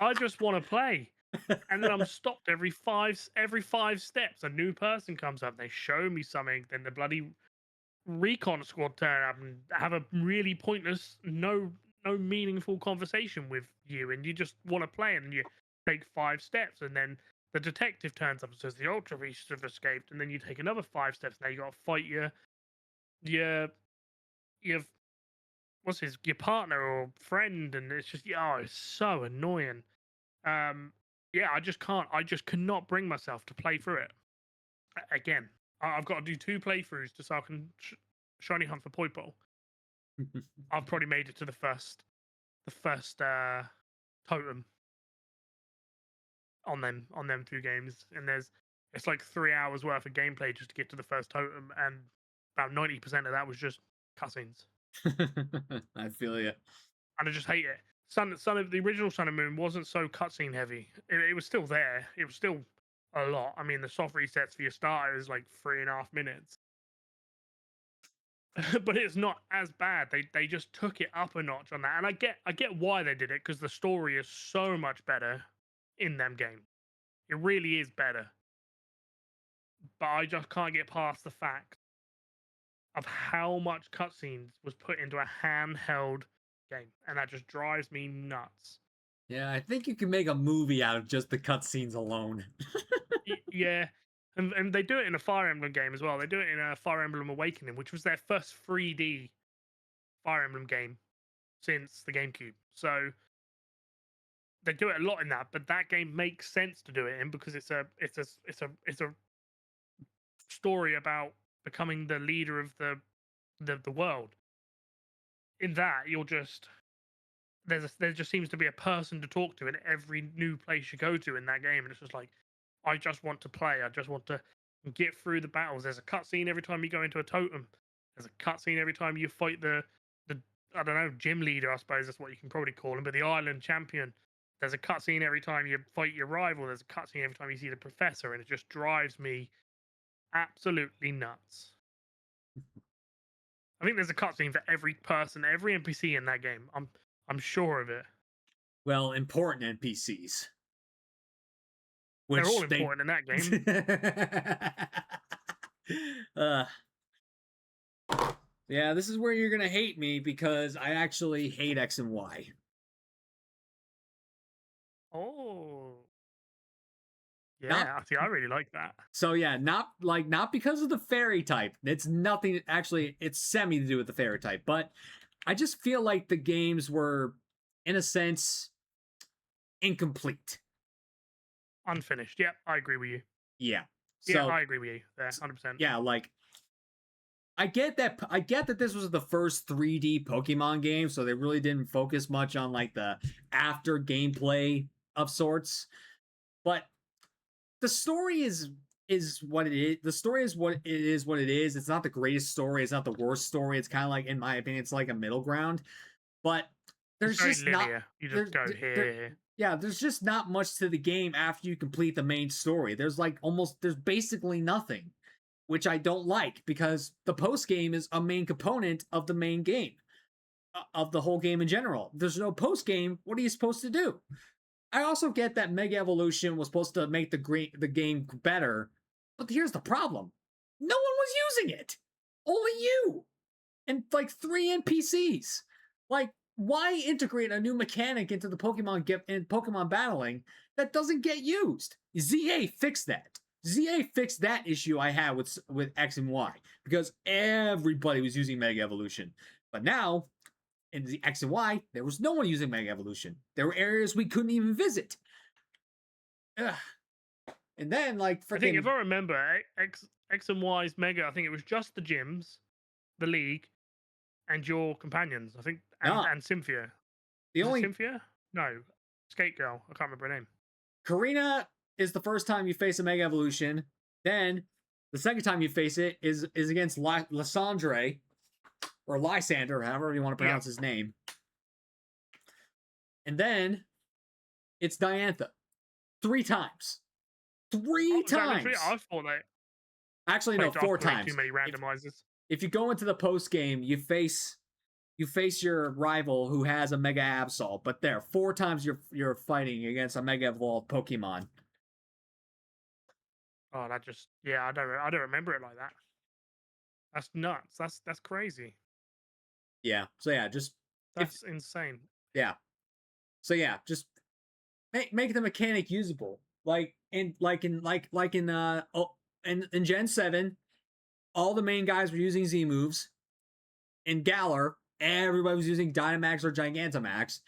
I just want to play. And then I'm stopped every five steps. A new person comes up, they show me something, then the bloody recon squad turn up and have a really pointless, no meaningful conversation with you, and you just want to play, and you take 5 steps, and then the detective turns up and says the Ultra Beasts have escaped, and then you take another 5 steps. Now you got to fight your your your partner or friend, and it's just it's so annoying. Um, yeah, I just can't. I just cannot bring myself to play through it again. I've got to do 2 playthroughs so I can shiny hunt for Poipo. I've probably made it to the first totem on them 2 games, and it's like 3 hours worth of gameplay just to get to the first totem, and about 90% of that was just cutscenes, I feel you. and I just hate it. Son of the original Sun and Moon wasn't so cutscene heavy. It was still there. It was still a lot. I mean, the soft resets for your starter is like 3.5 minutes, but it's not as bad. They just took it up a notch on that, and I get why they did it, because the story is so much better in them game. It really is better, but I just can't get past the fact of how much cutscenes was put into a handheld game, and that just drives me nuts. Yeah, I think you can make a movie out of just the cutscenes alone. Yeah, and they do it in a Fire Emblem game as well. They do it in a Fire Emblem Awakening, which was their first 3D Fire Emblem game since the GameCube. So they do it a lot in that, but that game makes sense to do it in, because it's a story about becoming the leader of the world. In that, you're just there just seems to be a person to talk to in every new place you go to in that game, and it's just like, I just want to play. I just want to get through the battles. There's a cutscene every time you go into a totem. There's a cutscene every time you fight the I don't know, gym leader, I suppose that's what you can probably call him, but the island champion. There's a cutscene every time you fight your rival. There's a cutscene every time you see the professor, and it just drives me absolutely nuts. I think there's a cutscene for every person, every NPC in that game. I'm sure of it. Well, important NPCs. They're all Which they important in that game. uh, yeah, this is where you're gonna hate me because I actually hate X and Y. Oh, Not yeah. See, I really like that. so yeah, not because of the fairy type. It's nothing actually, it's semi to do with the fairy type, but I just feel like the games were, in a sense, incomplete. Unfinished. Yep, I agree with you. Yeah. Yeah, So I agree with you there, 100%. yeah, like I get that this was the first 3D Pokemon game, so they really didn't focus much on like the after gameplay of sorts. But the story is is what it is. The story is what it is. What it is. It's not the greatest story. It's not the worst story. It's kind of like, in my opinion, it's like a middle ground. But It's there's very just not linear. You just there's go there. here. Yeah, there's just not much to the game after you complete the main story. There's basically nothing, which I don't like because the post game is a main component of the main game, of the whole game in general. There's no post game. What are you supposed to do? I also get that Mega Evolution was supposed to make the game better, but here's the problem: no one was using it. Only you and like 3 NPCs. Like, why integrate a new mechanic into the Pokemon battling that doesn't get used? ZA fixed that. ZA fixed that issue I had with X and Y because everybody was using Mega Evolution, but now in the X and Y, there was no one using Mega Evolution. There were areas we couldn't even visit. Ugh. And then, like, I think freaking. if I remember, X and Y's Mega, I think it was just the gyms, the league, and your companions. I think, Nah, and Cynthia. the Was it only. Cynthia? No, Skate Girl. I can't remember her name. Karina is the first time you face a Mega Evolution. Then, the second time you face it is against Lysandre, or Lysander, however you want to pronounce his name. And then, it's Diantha. 3 times. 3 times. I thought that. Actually, no, 4 times. Too many randomizers. If you go into the post game, you face your rival who has a Mega Absol, but 4 times you're fighting against a Mega Evolved Pokemon. Oh, that just I don't remember it like that. That's nuts. That's crazy. Yeah. So yeah, just that's insane. Yeah. So yeah, just make the mechanic usable. In Gen 7, all the main guys were using Z moves. In Galar, everybody was using Dynamax or Gigantamax.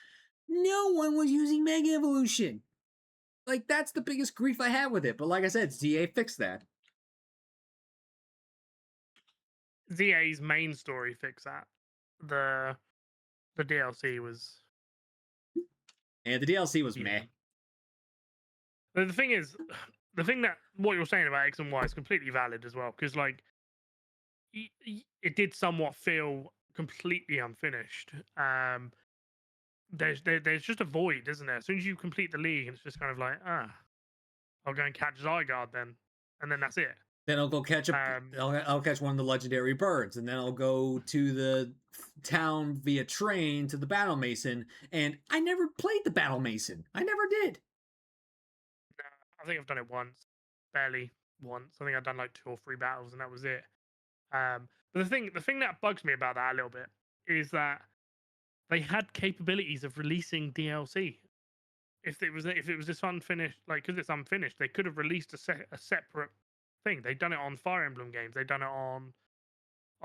No one was using Mega Evolution. Like, that's the biggest grief I had with it. But like I said, ZA fixed that. ZA's main story fixed that. The DLC was. And the DLC was meh. But the thing is, what you're saying about X and Y is completely valid as well, because like it did somewhat feel completely unfinished. There's just a void, isn't there? As soon as you complete the league, it's just kind of like, I'll go and catch Zygarde then, and then that's it. Then I'll go catch I'll catch one of the legendary birds, and then I'll go to the town via train to the Battle Mason. And I never played the Battle Mason. I never did. I think I've done it once, barely once. I think I've done like 2 or 3 battles, and that was it. But the thing that bugs me about that a little bit is that they had capabilities of releasing DLC. If it was this unfinished, like, because it's unfinished, they could have released a separate thing. They've done it on Fire Emblem games. They've done it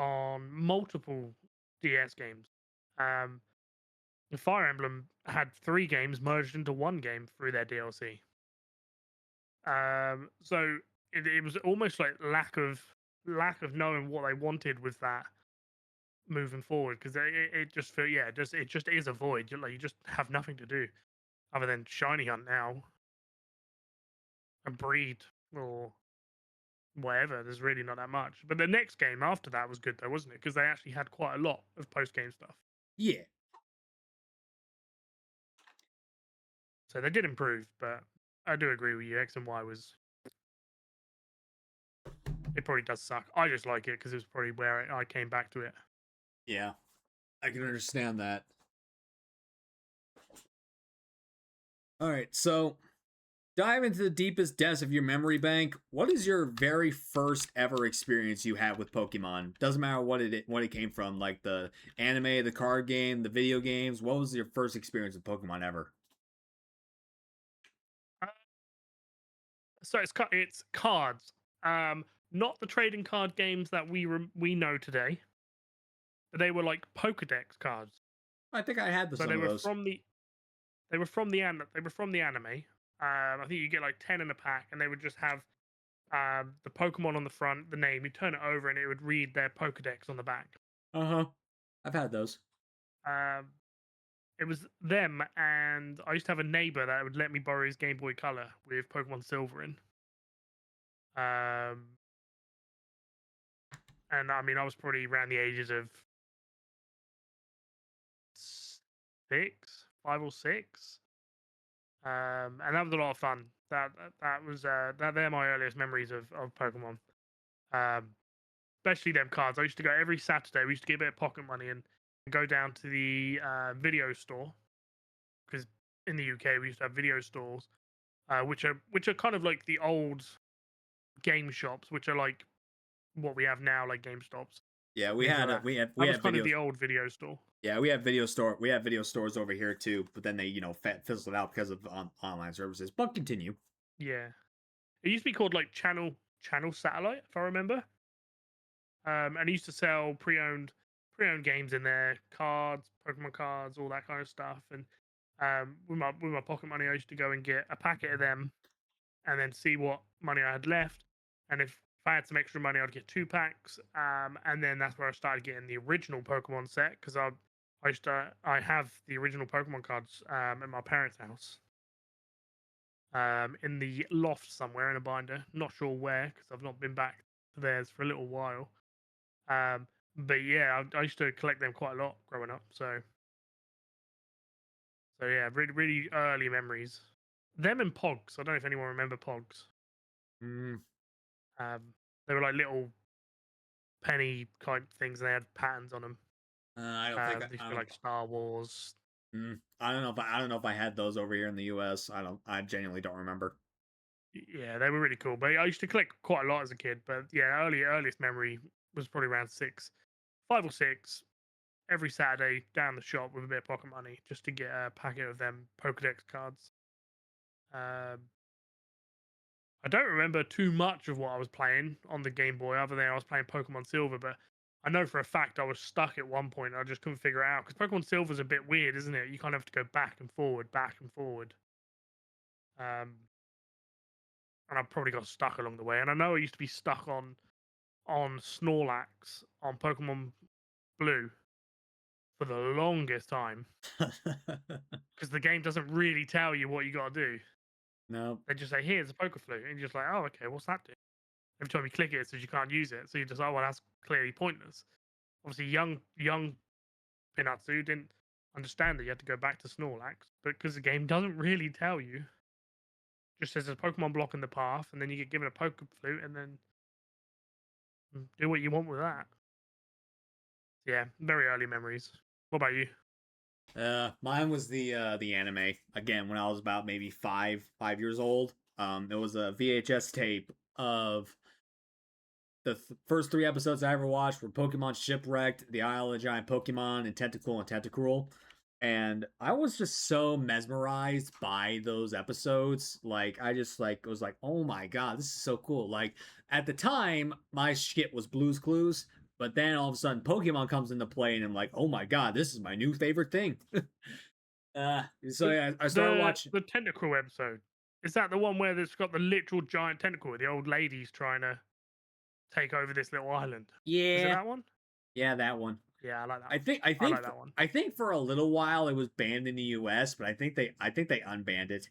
on multiple DS games. Fire Emblem had 3 games merged into 1 game through their DLC. So it was almost like lack of knowing what they wanted with that moving forward, because it just felt it just is a void. Like, you just have nothing to do other than shiny hunt now and breed or whatever. There's really not that much. But the next game after that was good though, wasn't it? Because they actually had quite a lot of post game stuff. Yeah. So they did improve, but I do agree with you. X and Y was. It probably does suck. I just like it because it was probably where I came back to it. Yeah, I can understand that. All right, so dive into the deepest depths of your memory bank. What is your very first ever experience you had with Pokemon? Doesn't matter what it came from, like the anime, the card game, the video games. What was your first experience with Pokemon ever? So it's cards. Not the trading card games that we know today. They were like Pokédex cards. I think I had some of those. They were from the anime. I think you get like 10 in a pack, and they would just have the Pokemon on the front, the name. You turn it over, and it would read their Pokédex on the back. I've had those. It was them, and I used to have a neighbor that would let me borrow his Game Boy Color with Pokemon Silver in. Um, and I mean, I was probably around the ages of 5 or 6. And that was a lot of fun. That was they're my earliest memories of Pokemon. Um, Especially them cards. I used to go every Saturday. We used to get a bit of pocket money and go down to the video store because in the UK we used to have video stores, which are kind of like the old game shops, which are like what we have now, like Game Stops, Yeah, we things like had that. we That was had kind of videos. the old video store. Yeah, we have video stores over here too, but then they fizzled out because of online services. But continue. Yeah, it used to be called like Channel Satellite, if I remember. And it used to sell pre-owned games in there, cards, Pokemon cards, all that kind of stuff. And with my pocket money, I used to go and get a packet of them, and then see what money I had left. And if I had some extra money, I'd get 2 packs. And then that's where I started getting the original Pokemon set because I have the original Pokemon cards at my parents' house, in the loft somewhere in a binder. Not sure where because I've not been back to theirs for a little while. Um, but yeah, I used to collect them quite a lot growing up. So yeah, really really early memories. Them and Pogs. I don't know if anyone remember Pogs. Mm, Um, they were like little penny kind of things. And they had patterns on them. I don't think They used I to be don't. like Star Wars. I don't know if I had those over here in the U.S. I don't. I genuinely don't remember. Yeah, they were really cool. But I used to collect quite a lot as a kid. But yeah, earliest memory was probably around 5 or 6. Every Saturday down the shop with a bit of pocket money just to get a packet of them Pokedex cards. Um, I don't remember too much of what I was playing on the Game Boy, other than I was playing Pokemon Silver. But I know for a fact I was stuck at one point. I just couldn't figure it out because Pokemon Silver is a bit weird, isn't it? You kind of have to go back and forward, back and forward. And I probably got stuck along the way. And I know I used to be stuck on Snorlax on Pokemon Blue for the longest time because the game doesn't really tell you what you got to do. No. They just say, "Here's a Pokeflute," and you're just like, "Oh, okay, what's that do?" Every time you click it, it says you can't use it. So you just, oh, well, that's clearly pointless. Obviously, young Pinattsu didn't understand that you had to go back to Snorlax, but because the game doesn't really tell you, just says there's a Pokemon block in the path, and then you get given a Pokeflute, and then do what you want with that. Yeah, very early memories. What about you? Mine was the anime again when I was about maybe 5 years old. It was a VHS tape of the first 3 episodes I ever watched were Pokemon Shipwrecked, The Isle of Giant Pokemon, and Tentacool and Tentacruel. And I was just so mesmerized by those episodes. Like I just like was like, oh my god, this is so cool. Like at the time, my shit was Blue's Clues, but then all of a sudden Pokemon comes into play, and I'm like, oh my god, this is my new favorite thing. So The yeah, I started the watching. the Tentacruel episode, is that the one where there's got the literal giant tentacle where the old lady's trying to take over this little island? Is it Yeah, that one? yeah, that one. Yeah, I like that I one. think I I think like that one. I think for a little while it was banned in the U.S., but I think they unbanned it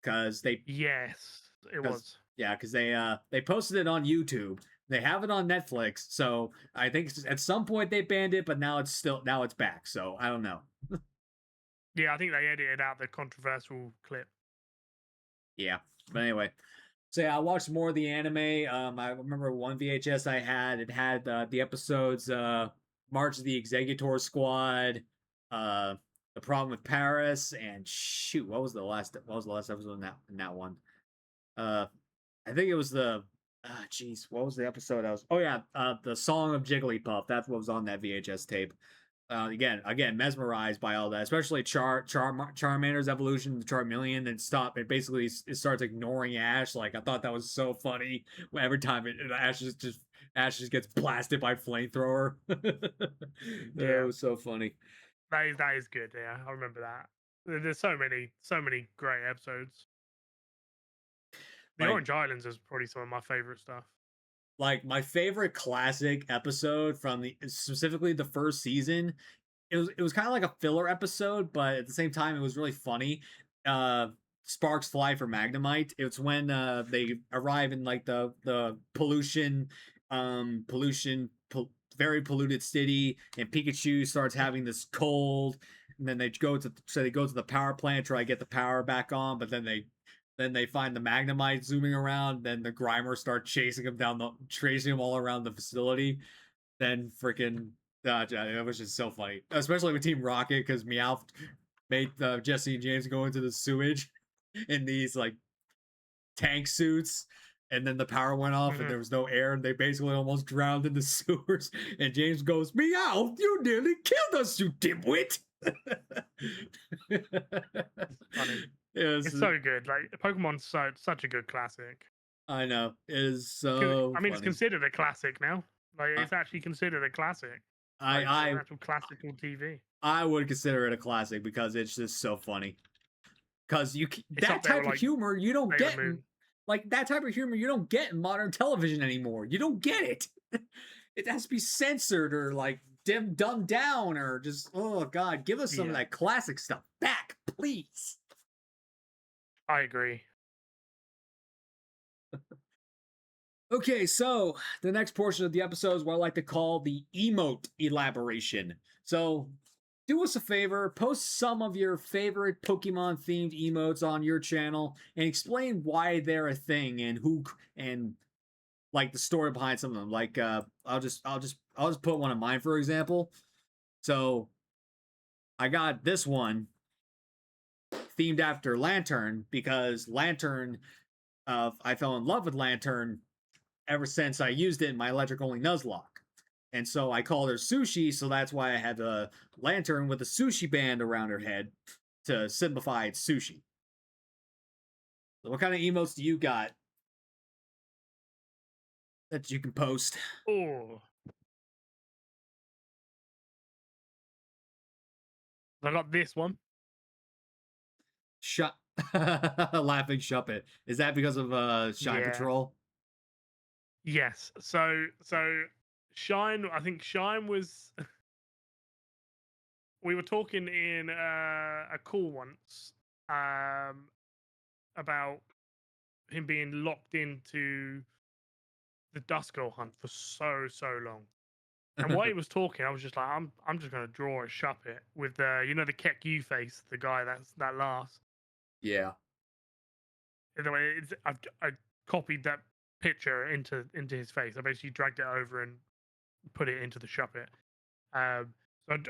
because Yes, it because was. yeah, because they posted it on YouTube. They have it on Netflix, so I think at some point they banned it, but now it's back. So I don't know. Yeah, I think they edited out the controversial clip. Yeah, but anyway, so yeah, I watched more of the anime. I remember one VHS I had. It had the episodes March of the Executor Squad, uh, the problem with Paris, and shoot, what was the last episode in that one? Uh, I think it was the jeez, what was the episode? I was oh yeah, the Song of Jigglypuff. That's what was on that VHS tape. Again, mesmerized by all that, especially Charmander's evolution to Charmeleon, and stop. It basically it starts ignoring Ash. Like I thought that was so funny. Every time Ash just gets blasted by flamethrower. It Yeah, was so funny. that is good. Yeah, I remember that. There's so many great episodes. The Like Orange Islands is probably some of my favorite stuff. my favorite classic episode from the specifically the first season. It was kind of like a filler episode, but at the same time, it was really funny. Uh, sparks fly for Magnemite. It's when they arrive in like the pollution, very polluted city, and Pikachu starts having this cold, and then they go to the power plant, try to get the power back on, but then they find the Magnemite zooming around. Then the Grimer start chasing him all around the facility. Then freaking it was just so funny, especially with Team Rocket because Meowth made Jesse and James go into the sewage in these like tank suits, and then the power went off and there was no air, and they basically almost drowned in the sewers. And James goes, "Meowth, you nearly killed us, you dimwit!" Funny. It It's so good. Like Pokemon's such a good classic. I know, it is I so mean, it's funny. considered a classic now. Like I it's actually considered a classic. I Like an I, actual classical TV. I would consider it a classic because it's just so funny. Because It's that up there with type of like humor you don't Sailor get in Moon. like that type of humor you don't get in modern television anymore. You don't get it. It has to be censored or like dumbed down or just, oh god, give us some of Yeah, that classic stuff back, please. I agree. Okay, so the next portion of the episode is what I like to call the emote elaboration. So do us a favor, post some of your favorite Pokemon themed emotes on your channel and explain why they're a thing and who and like the story behind some of them. Like I'll just put one of mine for example. So I got this one themed after Lantern because Lantern I fell in love with Lantern ever since I used it in my electric only Nuzlocke. And so I called her Sushi, so that's why I had the lantern with a sushi band around her head to simplify it's sushi. So what kind of emotes do you got that you can post? Oh, I got this one. Shut laughing Shuppet. Is that because of Shine Yeah. Patrol? Yes. So Shine. I think Shine was. We were talking in a call once about him being locked into the Duskull hunt for so long. And while he was talking, I was just like, I'm just gonna draw a Shuppet with the the Kek U face, the guy that laughs. Yeah. Anyway, I copied that picture into his face. I basically dragged it over and put it into the Shuppet. So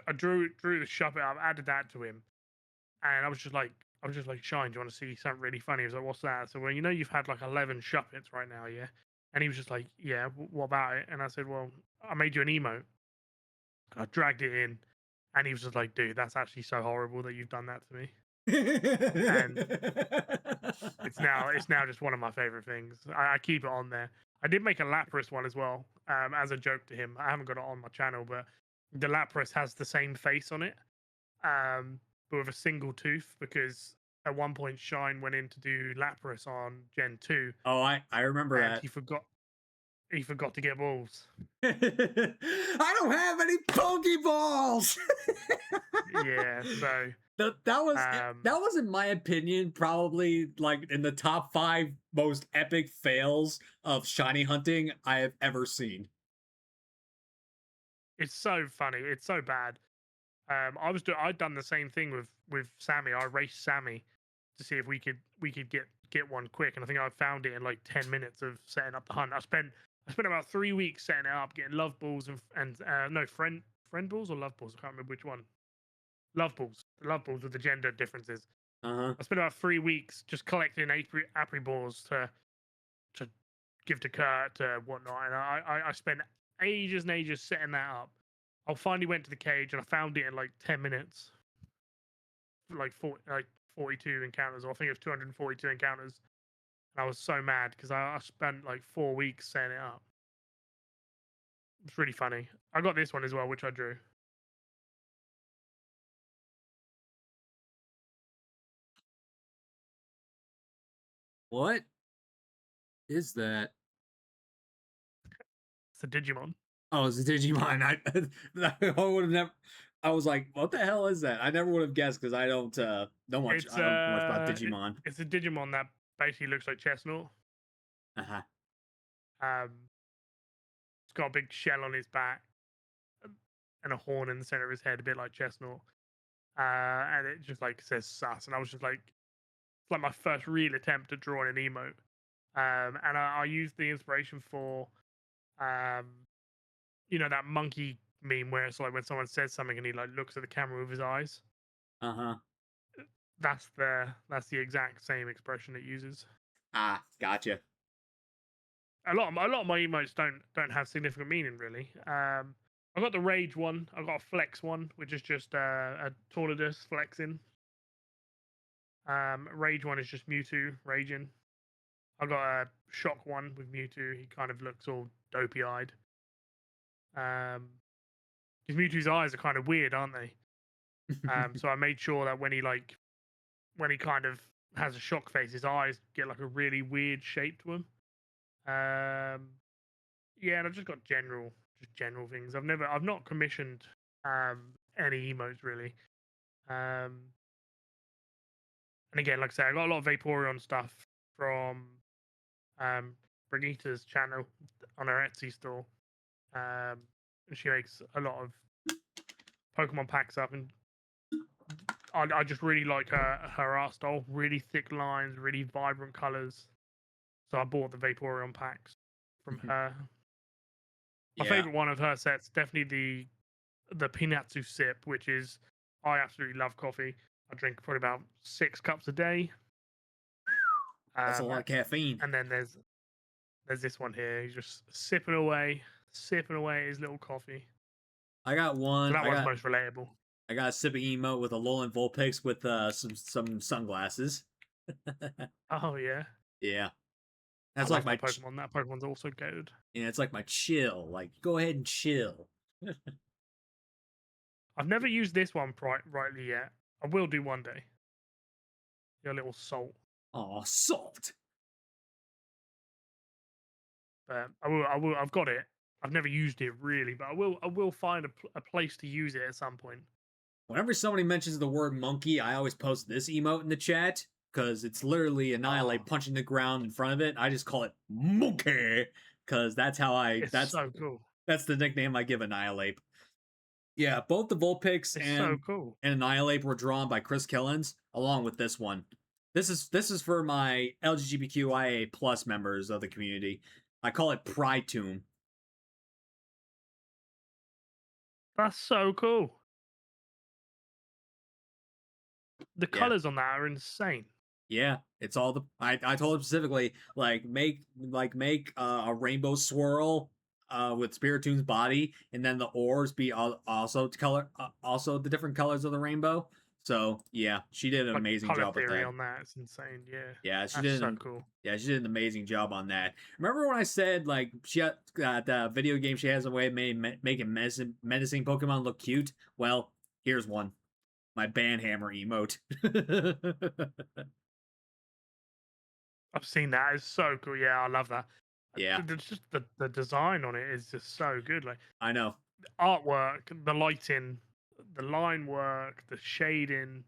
I drew the Shuppet up, added that to him, and I was just like, Shine, do you want to see something really funny? He was like, what's that? So, well, you've had like 11 Shuppets right now, yeah? And he was just like, yeah, what about it? And I said, well, I made you an emote. I dragged it in, and he was just like, dude, that's actually so horrible that you've done that to me. And it's now just one of my favorite things. I keep it on there. I did make a Lapras one as well, as a joke to him. I haven't got it on my channel, but the Lapras has the same face on it, but with a single tooth because at one point Shine went in to do Lapras on Gen 2 Oh, I remember and that. he forgot to get balls. I don't have any Pokeballs. Yeah, so That was in my opinion probably like in the top 5 most epic fails of shiny hunting I have ever seen. it's so funny. It's so bad. I'd done the same thing with Sammy. I raced Sammy to see if we could get one quick, and I think I found it in like 10 minutes of setting up the hunt. I spent about 3 weeks setting it up, getting love balls and no friend balls or love balls. I can't remember which one. Love balls with the gender differences. Uh-huh. I spent about 3 weeks just collecting Apri balls to give to Kurt to whatnot, and I spent ages and ages setting that up. I finally went to the cage and I found it in like 10 minutes, like 42 encounters, or I think it was 242 encounters. And I was so mad because I spent like 4 weeks setting it up. It's really funny. I got this one as well, which I drew. What is that? It's a Digimon. Oh, it's a Digimon. I would have never I was like, "What the hell is that?" I never would have guessed because know much. It's I don't know much about it, Digimon. it's a Digimon that basically looks like Chestnut. Uh-huh. It's got a big shell on his back and a horn in the center of his head, a bit like Chestnut. And it just like says sus, and I was just like, it's like my first real attempt at drawing an emote. And I used the inspiration for, um, that monkey meme where it's like when someone says something and he like looks at the camera with his eyes. Uh-huh. That's the exact same expression it uses. Ah, gotcha. A lot of my emotes don't have significant meaning really. I got the rage one. I got a flex one, which is just a Tornadus flexing. Rage one is just Mewtwo raging. I got a shock one with Mewtwo. He kind of looks all dopey eyed. Because Mewtwo's eyes are kind of weird, aren't they? So I made sure that when he kind of has a shock face, his eyes get like a really weird shape to him. Yeah, and I've just got general things. I've not commissioned any emotes really. Um, and again, like I say, I got a lot of Vaporeon stuff from um, Brigitta's channel on her Etsy store. And she makes a lot of Pokemon packs up, and I just really like her art style. Really thick lines, really vibrant colors. So I bought the Vaporeon packs from her. My Yeah. favorite one of her sets, definitely the Pinattsu sip, which is I absolutely love coffee. I drink probably about 6 cups a day. That's a lot of caffeine. And then there's this one here. He's just sipping away his little coffee. I got So one. that one's most relatable. I got a sipping emote with a Alolan Vulpix with some sunglasses. Oh yeah, Yeah. I That's like love my that Pokemon. That Pokemon's also good. yeah, it's like my chill. Like go ahead and chill. I've never used this one rightly yet. I will do one day. Your little salt, Aw, salt. but I will. I will. I've got it. I've never used it really, but I will. I will find a place to use it at some point. Whenever somebody mentions the word monkey, I always post this emote in the chat because it's literally Oh, Annihilate punching the ground in front of it. I just call it monkey because it's so cool. that's the nickname I give Annihilate. Yeah, both the Vulpix It's so cool. and Annihilate were drawn by Chris Killens, along with this one. This is for my LGBTQIA plus members of the community. I call it Pride Tomb. That's so cool. The Yeah, colors on that are insane. yeah. It's all the I told him specifically make a rainbow swirl with Spiritoon's body, and then the orbs be also the different colors of the rainbow. So yeah, she did an Like the amazing color job with theory that. on that. It's insane. Yeah, Yeah, that's so cool. she did an amazing job on that. Remember when I said like she had the video game she has a way of making menacing Pokemon look cute? Well, here's one. My Banhammer emote. I've seen that. It's so cool. Yeah, I love that. Yeah, It's just the design on it is just so good. Like I know. artwork, the lighting, the line work, the shading.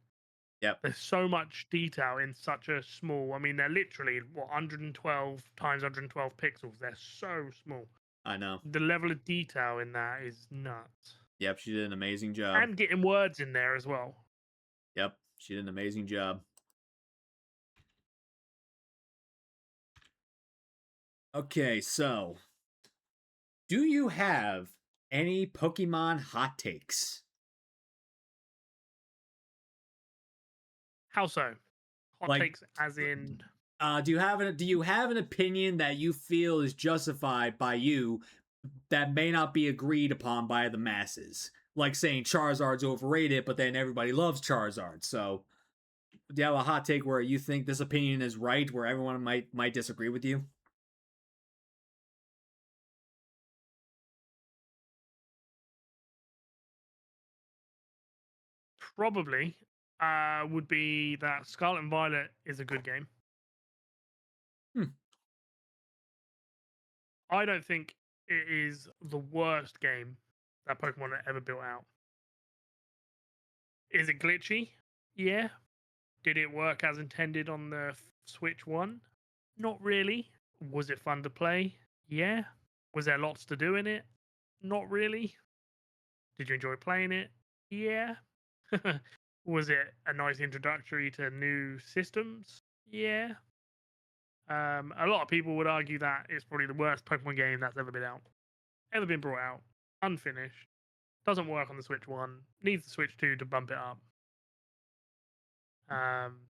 Yep, There's so much detail in such a small. I mean, they're literally what 112 times 112 pixels. They're so small. I know. The level of detail in that is nuts. Yep, she did an amazing job. And getting words in there as well. Yep, she did an amazing job. Okay, so do you have any Pokemon hot takes? How so? Hot Like takes, as in. do you have an opinion that you feel is justified by you that may not be agreed upon by the masses? Like saying Charizard's overrated, but then everybody loves Charizard. So, do you have a hot take where you think this opinion is right, where everyone might disagree with you? Probably would be that Scarlet and Violet is a good game. Hmm. I don't think it is the worst game that Pokemon have ever built out. Is it glitchy? Yeah. Did it work as intended on the Switch One? Not really. Was it fun to play? Yeah. Was there lots to do in it? Not really. Did you enjoy playing it? Yeah. Was it a nice introductory to new systems? Yeah. A lot of people would argue that it's probably the worst Pokemon game that's ever been brought out, unfinished. Doesn't work on the Switch One. Needs the Switch Two to bump it up.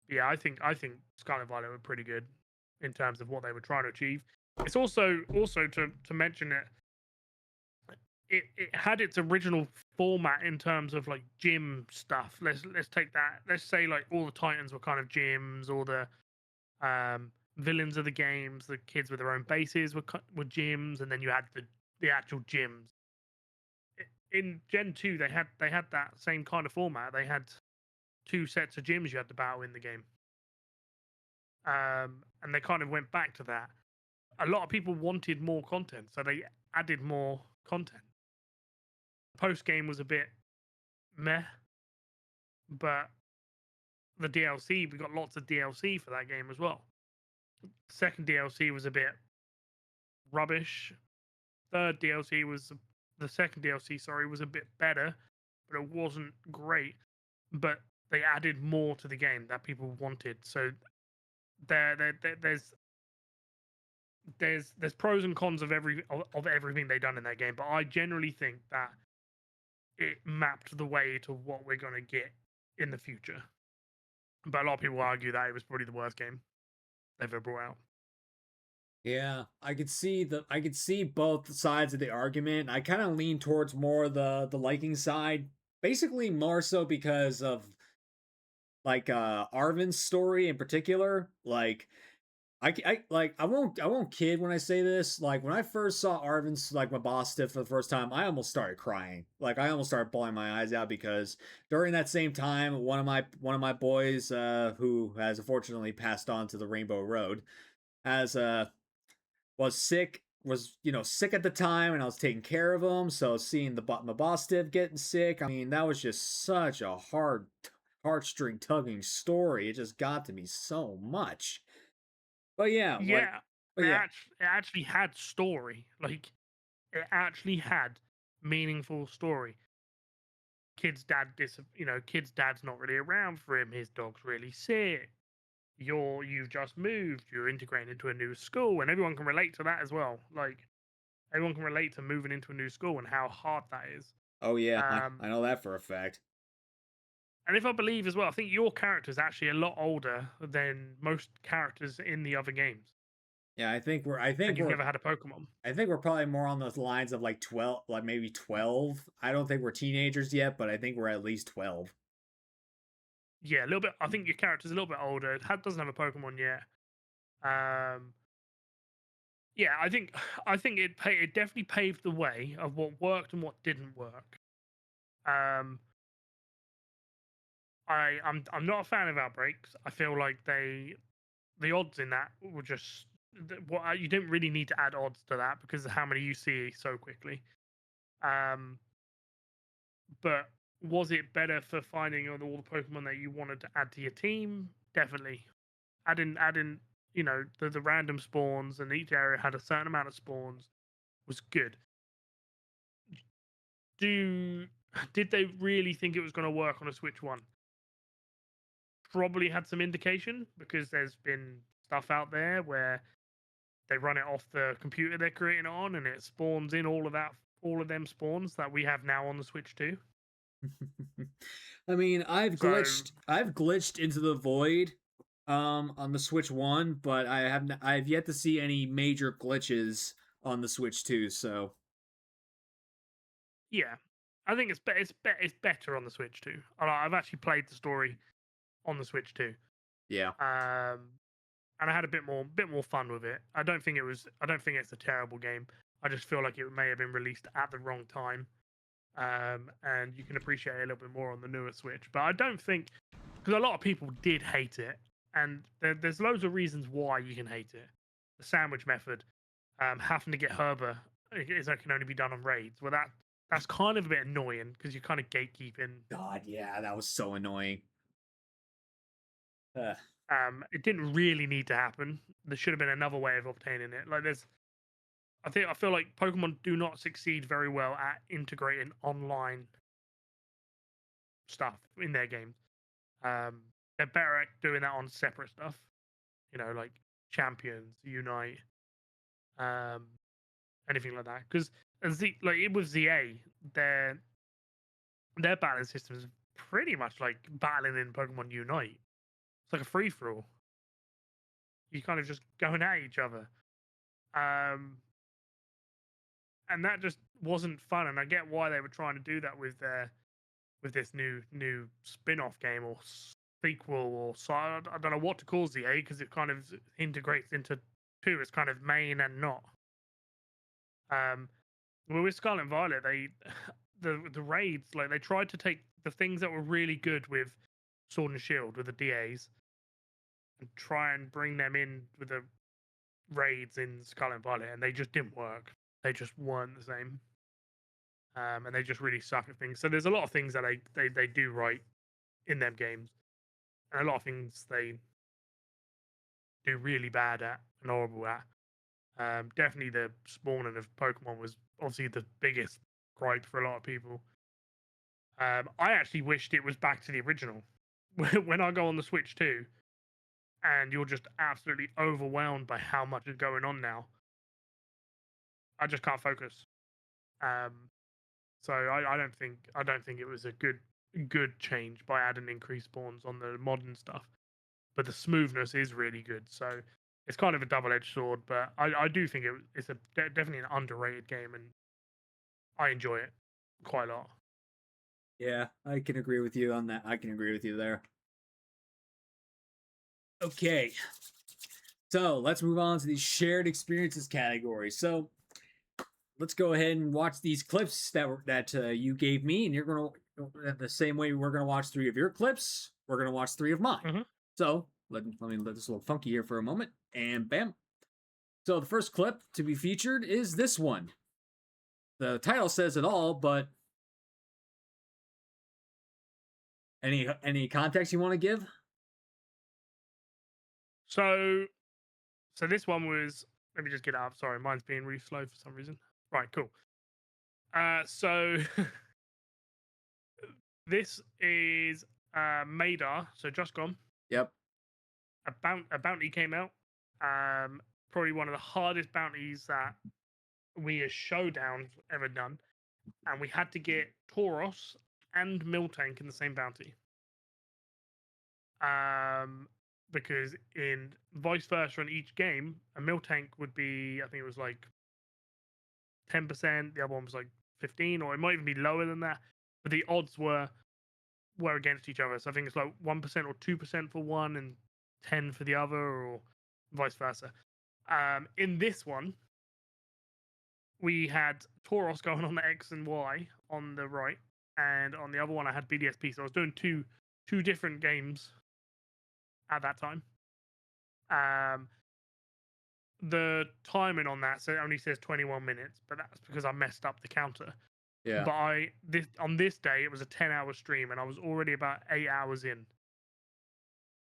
Yeah, I think Scarlet Violet were pretty good in terms of what they were trying to achieve. It's also to mention it. It had its original format in terms of like gym stuff. Let's take that. Let's say like all the Titans were kind of gyms, all the villains of the games, the kids with their own bases were gyms, and then you had the actual gyms. In Gen 2, they had that same kind of format. They had two sets of gyms you had to battle in the game. And they kind of went back to that. A lot of people wanted more content, so they added more content. Post game was a bit meh, but the DLC, we got lots of DLC for that game as well. Second DLC was a bit rubbish. Third DLC was the second DLC, sorry, was a bit better, but it wasn't great. But they added more to the game that people wanted. So there's pros and cons of everything they've done in that game. But I generally think that it mapped the way to what we're gonna get in the future. But a lot of people argue that it was probably the worst game they've ever brought out. Yeah, I could see both sides of the argument. I kind of lean towards more the liking side, basically more so because of like Arvin's story in particular. Like I won't kid when I say this. Like when I first saw Arvin's like my boss stiff for the first time, I almost started crying. Like I almost started bawling my eyes out because during that same time, one of my boys who has unfortunately passed on to the Rainbow Road has was sick, was sick at the time, and I was taking care of him. So seeing my boss stiff getting sick, I mean that was just such a heartstring tugging story. It just got to me so much. But yeah, Yeah, but yeah, it actually had story. Like it actually had meaningful story. Kid's dad's not really around for him. His dog's really sick. You've just moved. You're integrating into a new school, and everyone can relate to that as well. Like everyone can relate to moving into a new school and how hard that is. oh yeah, Um, I know that for a fact. and if I believe as well, I think your character is actually a lot older than most characters in the other games, Yeah, and you've never had a Pokemon. I think we're probably more on those lines of like 12, like maybe 12. I don't think we're teenagers yet, but I think we're at least 12. Yeah, a little bit. I think your character's a little bit older. Doesn't have a Pokemon yet. Um, yeah, I think it definitely paved the way of what worked and what didn't work. Um, I'm not a fan of outbreaks. I feel like the odds in that were just you didn't really need to add odds to that because of how many you see so quickly. Um, but was it better for finding all the Pokemon that you wanted to add to your team? Definitely. Adding the random spawns, and each area had a certain amount of spawns was good. Do Did they really think it was going to work on a Switch One? Probably had some indication because there's been stuff out there where they run it off the computer they're creating it on, and it spawns in all of them spawns that we have now on the Switch too. I mean, So I've glitched into the void on the Switch 1, but I've yet to see any major glitches on the Switch 2, so yeah, I think it's better on the Switch too. I've actually played the story on the Switch too. yeah. And I had a bit more fun with it. I don't think it's a terrible game. I just feel like it may have been released at the wrong time. And you can appreciate it a little bit more on the newer Switch. But I don't think, because a lot of people did hate it, and there's loads of reasons why you can hate it. The sandwich method, having to get Herber, can only be done on raids. Well, That's kind of a bit annoying because you're kind of gatekeeping. God, yeah, that was so annoying. Ugh. It didn't really need to happen. There should have been another way of obtaining it. Like I feel like Pokemon do not succeed very well at integrating online stuff in their games. They're better at doing that on separate stuff. You know, like Champions, Unite, um, anything like that. Because like it with ZA, their battling system is pretty much like battling in Pokemon Unite. It's like a free for all. You kind of just going at each other. And that just wasn't fun. And I get why they were trying to do that with this new spin-off game or sequel or so. I don't know what to call ZA because it kind of integrates into two. It's kind of main and not. Well, with Scarlet and Violet, the raids, like they tried to take the things that were really good with Sword and Shield with the DAs and try and bring them in with the raids in Scarlet and Violet, and they just didn't work. They just weren't the same. And they just really suck at things. So there's a lot of things that they do right in them games, and a lot of things they do really bad at and horrible at. Definitely the spawning of Pokemon was obviously the biggest gripe for a lot of people. I actually wished it was back to the original. When I go on the Switch too, and you're just absolutely overwhelmed by how much is going on now, I just can't focus. So I don't think it was a good change by adding increased spawns on the modern stuff. But the smoothness is really good. So it's kind of a double-edged sword. But I do think it's definitely an underrated game, and I enjoy it quite a lot. Yeah, I can agree with you on that. I can agree with you there. Okay. So let's move on to the shared experiences category. So let's go ahead and watch these clips that you gave me, and you're gonna the same way we're gonna watch 3 of your clips. We're gonna watch 3 of mine. Mhm. So let me let this a little funky here for a moment, and bam. So the first clip to be featured is this one. The title says it all, but any context you want to give? So this one was. Let me just get it up. Sorry, mine's being really slow for some reason. Right, cool. So this is Madar. So just gone. Yep. A bounty came out. Probably one of the hardest bounties that we as Showdown ever done, and we had to get Tauros and Miltank in the same bounty. Because in vice versa in each game, a Miltank would be, I think it was like 10%, the other one was like 15, or it might even be lower than that. But the odds were against each other. So I think it's like 1% or 2% for one and 10 for the other, or vice versa. In this one, we had Tauros going on the X and Y on the right, and on the other one I had BDSP. So I was doing two different games at that time. The timing on that, so it only says 21 minutes, but that's because I messed up the counter. Yeah. But on this day it was a 10-hour stream, and I was already about 8 hours in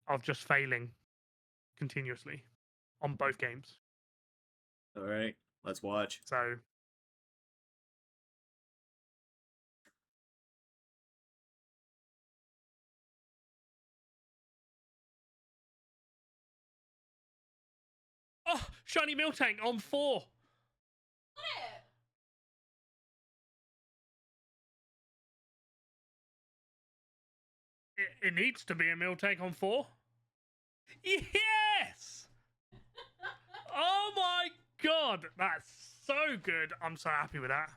of just failing continuously on both games. All right. Let's watch. So oh, shiny Miltank on 4. It needs to be a Miltank on 4. Yes! Oh my god, that's so good. I'm so happy with that.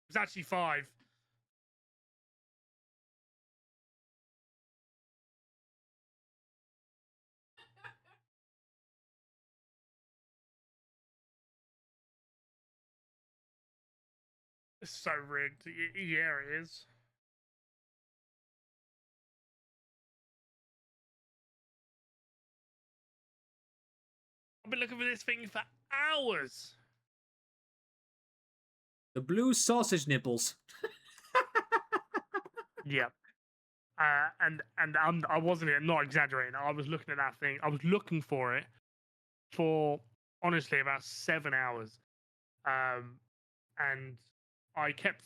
It's actually 5. It's so rigged. Yeah, it is. I've been looking for this thing for hours. The blue sausage nipples. Yeah. And I wasn't not exaggerating. I was looking at that thing. I was looking for it for honestly about 7 hours. And I kept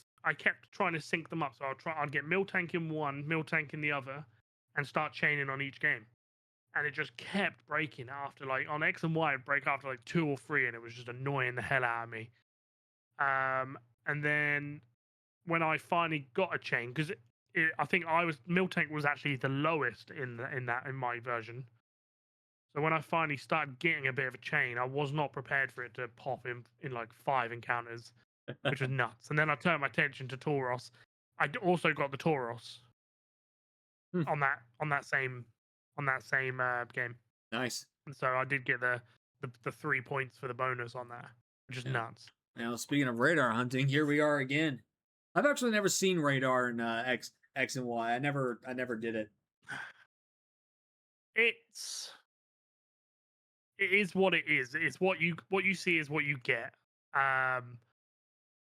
trying to sync them up. So I'd get Miltank in one, Miltank in the other, and start chaining on each game. And it just kept breaking after like on X and Y, it'd break after like 2 or 3, and it was just annoying the hell out of me. And then when I finally got a chain, because I think Miltank was actually the lowest in my version. So when I finally started getting a bit of a chain, I was not prepared for it to pop in like 5 encounters, which was nuts. And then I turned my attention to Tauros. I also got the Tauros Hmm. on that same game, Nice. and so I did get the 3 points for the bonus on that, which is Yeah. nuts. Now, speaking of radar hunting, here we are again. I've actually never seen radar in X and Y. I never did it. It is what it is. It's what you see is what you get.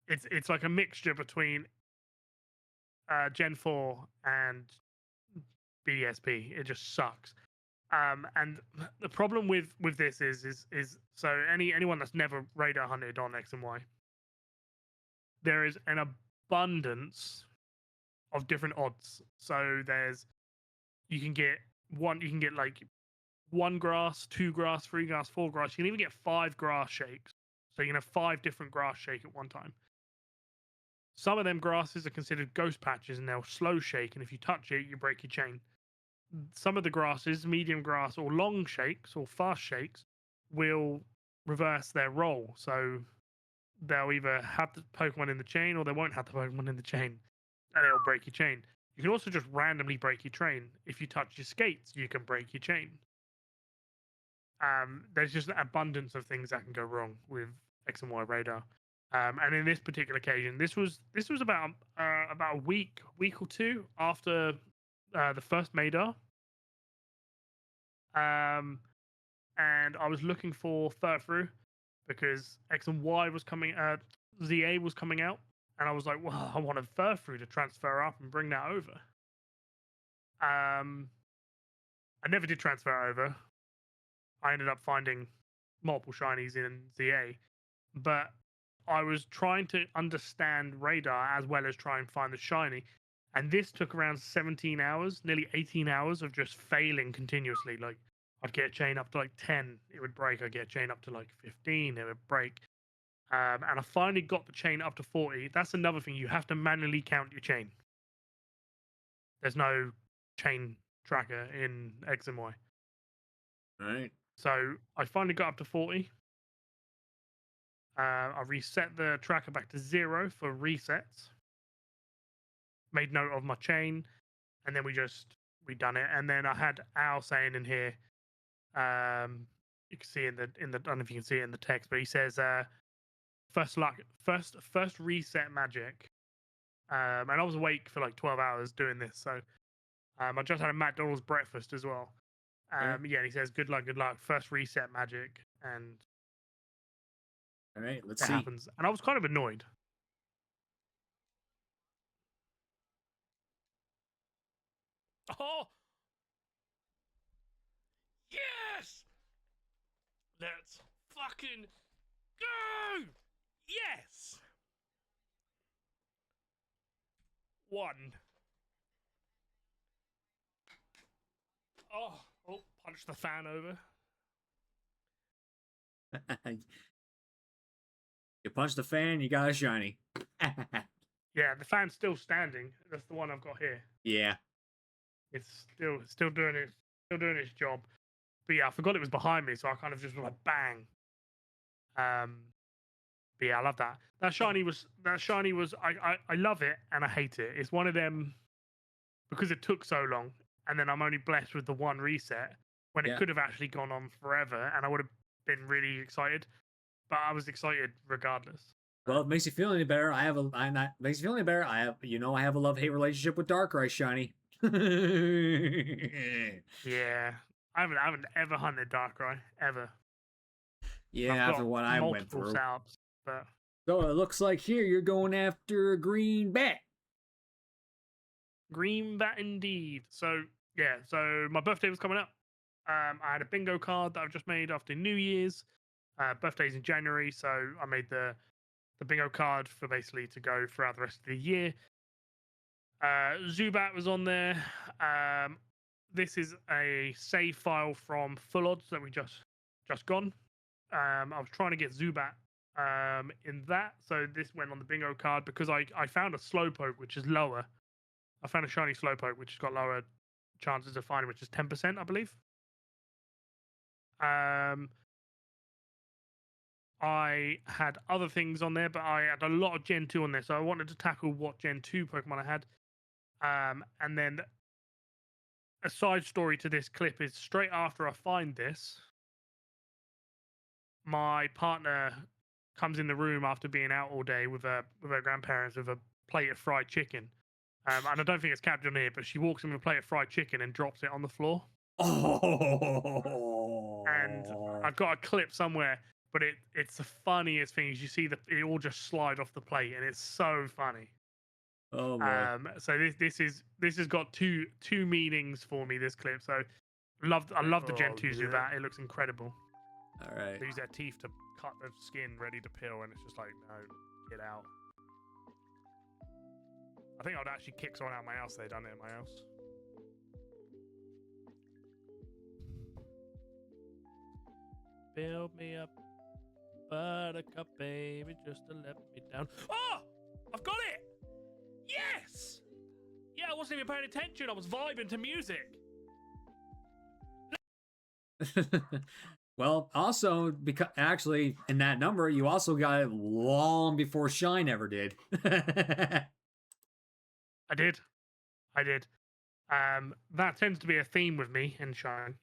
It's like a mixture between Gen 4 and BSP. It just sucks. And the problem with this is so anyone that's never radar hunted on X and Y, there is an abundance of different odds. So you can get like 1 grass, 2 grass, 3 grass, 4 grass. You can even get 5 grass shakes. So you can have 5 different grass shake at one time. Some of them grasses are considered ghost patches and they'll slow shake, and if you touch it, you break your chain. Some of the grasses, medium grass or long shakes or fast shakes, will reverse their role. So they'll either have the Pokemon in the chain or they won't have the Pokemon in the chain, and it'll break your chain. You can also just randomly break your chain. If you touch your skates, you can break your chain. There's just an abundance of things that can go wrong with X and Y radar. And in this particular occasion, this was about a week or 2 after the first Madar. And I was looking for Furfru because X and Y was coming, ZA was coming out, and I was like, well, I wanted Furfru to transfer up and bring that over. I never did transfer over. I ended up finding multiple shinies in ZA, but I was trying to understand radar as well as try and find the shiny. And this took around 17 hours, nearly 18 hours of just failing continuously. Like, I'd get a chain up to like 10, it would break. I'd get a chain up to like 15, it would break. And I finally got the chain up to 40. That's another thing. You have to manually count your chain. There's no chain tracker in X and Y. Right. So I finally got up to 40. I reset the tracker back to 0 for resets. Made note of my chain, and then we done it. And then I had Al saying in here, you can see in the I don't know if you can see it in the text, but he says first reset magic. And I was awake for like 12 hours doing this, so I just had a McDonald's breakfast as well. Yeah, and he says good luck, first reset magic, and all right, let's it see. happens. And I was kind of annoyed. Oh, yes! Let's fucking go! Yes! 1. Oh, punch the fan over. You punch the fan, you got a shiny. Yeah, the fan's still standing. That's the one I've got here. Yeah. It's still doing its job. But yeah, I forgot it was behind me, so I kind of just went bang. But yeah, I love that. That shiny was I love it and I hate it. It's one of them because it took so long, and then I'm only blessed with the 1 reset when it could have actually gone on forever, and I would have been really excited. But I was excited regardless. Well, if it makes you feel any better, makes you feel any better. I have a love-hate relationship with Darkrai shiny. Yeah, I haven't ever hunted Darkrai ever. Yeah, after what I went through. Setups, but So it looks like here you're going after a green bat. Green bat indeed. So yeah, so my birthday was coming up. I had a bingo card that I've just made after New Year's. Birthday's in January, so I made the bingo card for basically to go throughout the rest of the year. Zubat was on there. This is a save file from Full Odds that we just gone. I was trying to get Zubat in that, so this went on the bingo card because I found a Slowpoke which is lower. I found a shiny Slowpoke which has got lower chances of finding, which is 10%, I believe. I had other things on there, but I had a lot of Gen 2 on there, so I wanted to tackle what Gen 2 Pokemon I had. And then a side story to this clip is straight after I find this, my partner comes in the room after being out all day with her grandparents with a plate of fried chicken. And I don't think it's captured on here, but she walks in with a plate of fried chicken and drops it on the floor. Oh. And I've got a clip somewhere, but it's the funniest thing. You see it all just slide off the plate, and it's so funny. Oh boy. So this has got two meanings for me. This clip. So I love the Gen 2 Zubat. It looks incredible. All right. They use their teeth to cut the skin ready to peel, and it's just like, no, get out. I think I would actually kick someone out of my house if they'd done it in my house. Build me up, buttercup, baby, just to let me down. Oh! I've got it! Yes! Yeah, I wasn't even paying attention. I was vibing to music. Well, also, because actually, in that number, you also got it long before Shine ever did. I did. That tends to be a theme with me in Shine.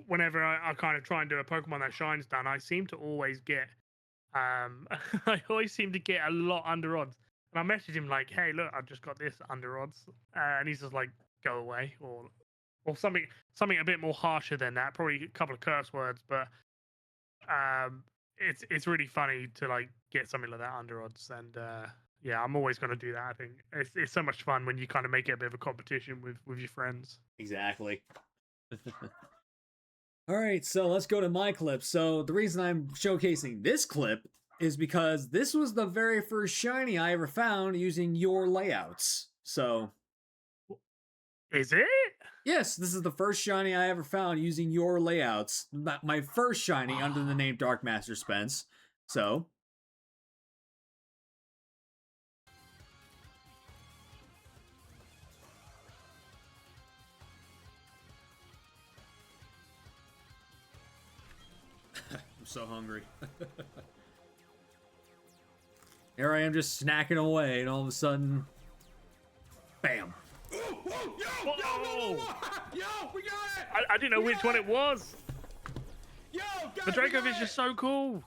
Whenever I kind of try and do a Pokemon that Shine's done, I seem to always get I always seem to get a lot under odds. And I message him like, hey, look, I've just got this under odds. And he's just like, go away, or something a bit more harsher than that, probably a couple of curse words, but it's really funny to like get something like that under odds. And yeah, I'm always going to do that. I think it's so much fun when you kind of make it a bit of a competition with your friends. Exactly. All right, so let's go to my clip. So the reason I'm showcasing this clip is because this was the very first shiny I ever found using your layouts. So is it? Yes, this is the first shiny I ever found using your layouts. My first shiny under the name Dark Master Spence. So I'm so hungry. Here I am just snacking away, and all of a sudden, bam. Yo, we got it! I didn't know which one it was. Yo, guys, The Dracovish is so cool.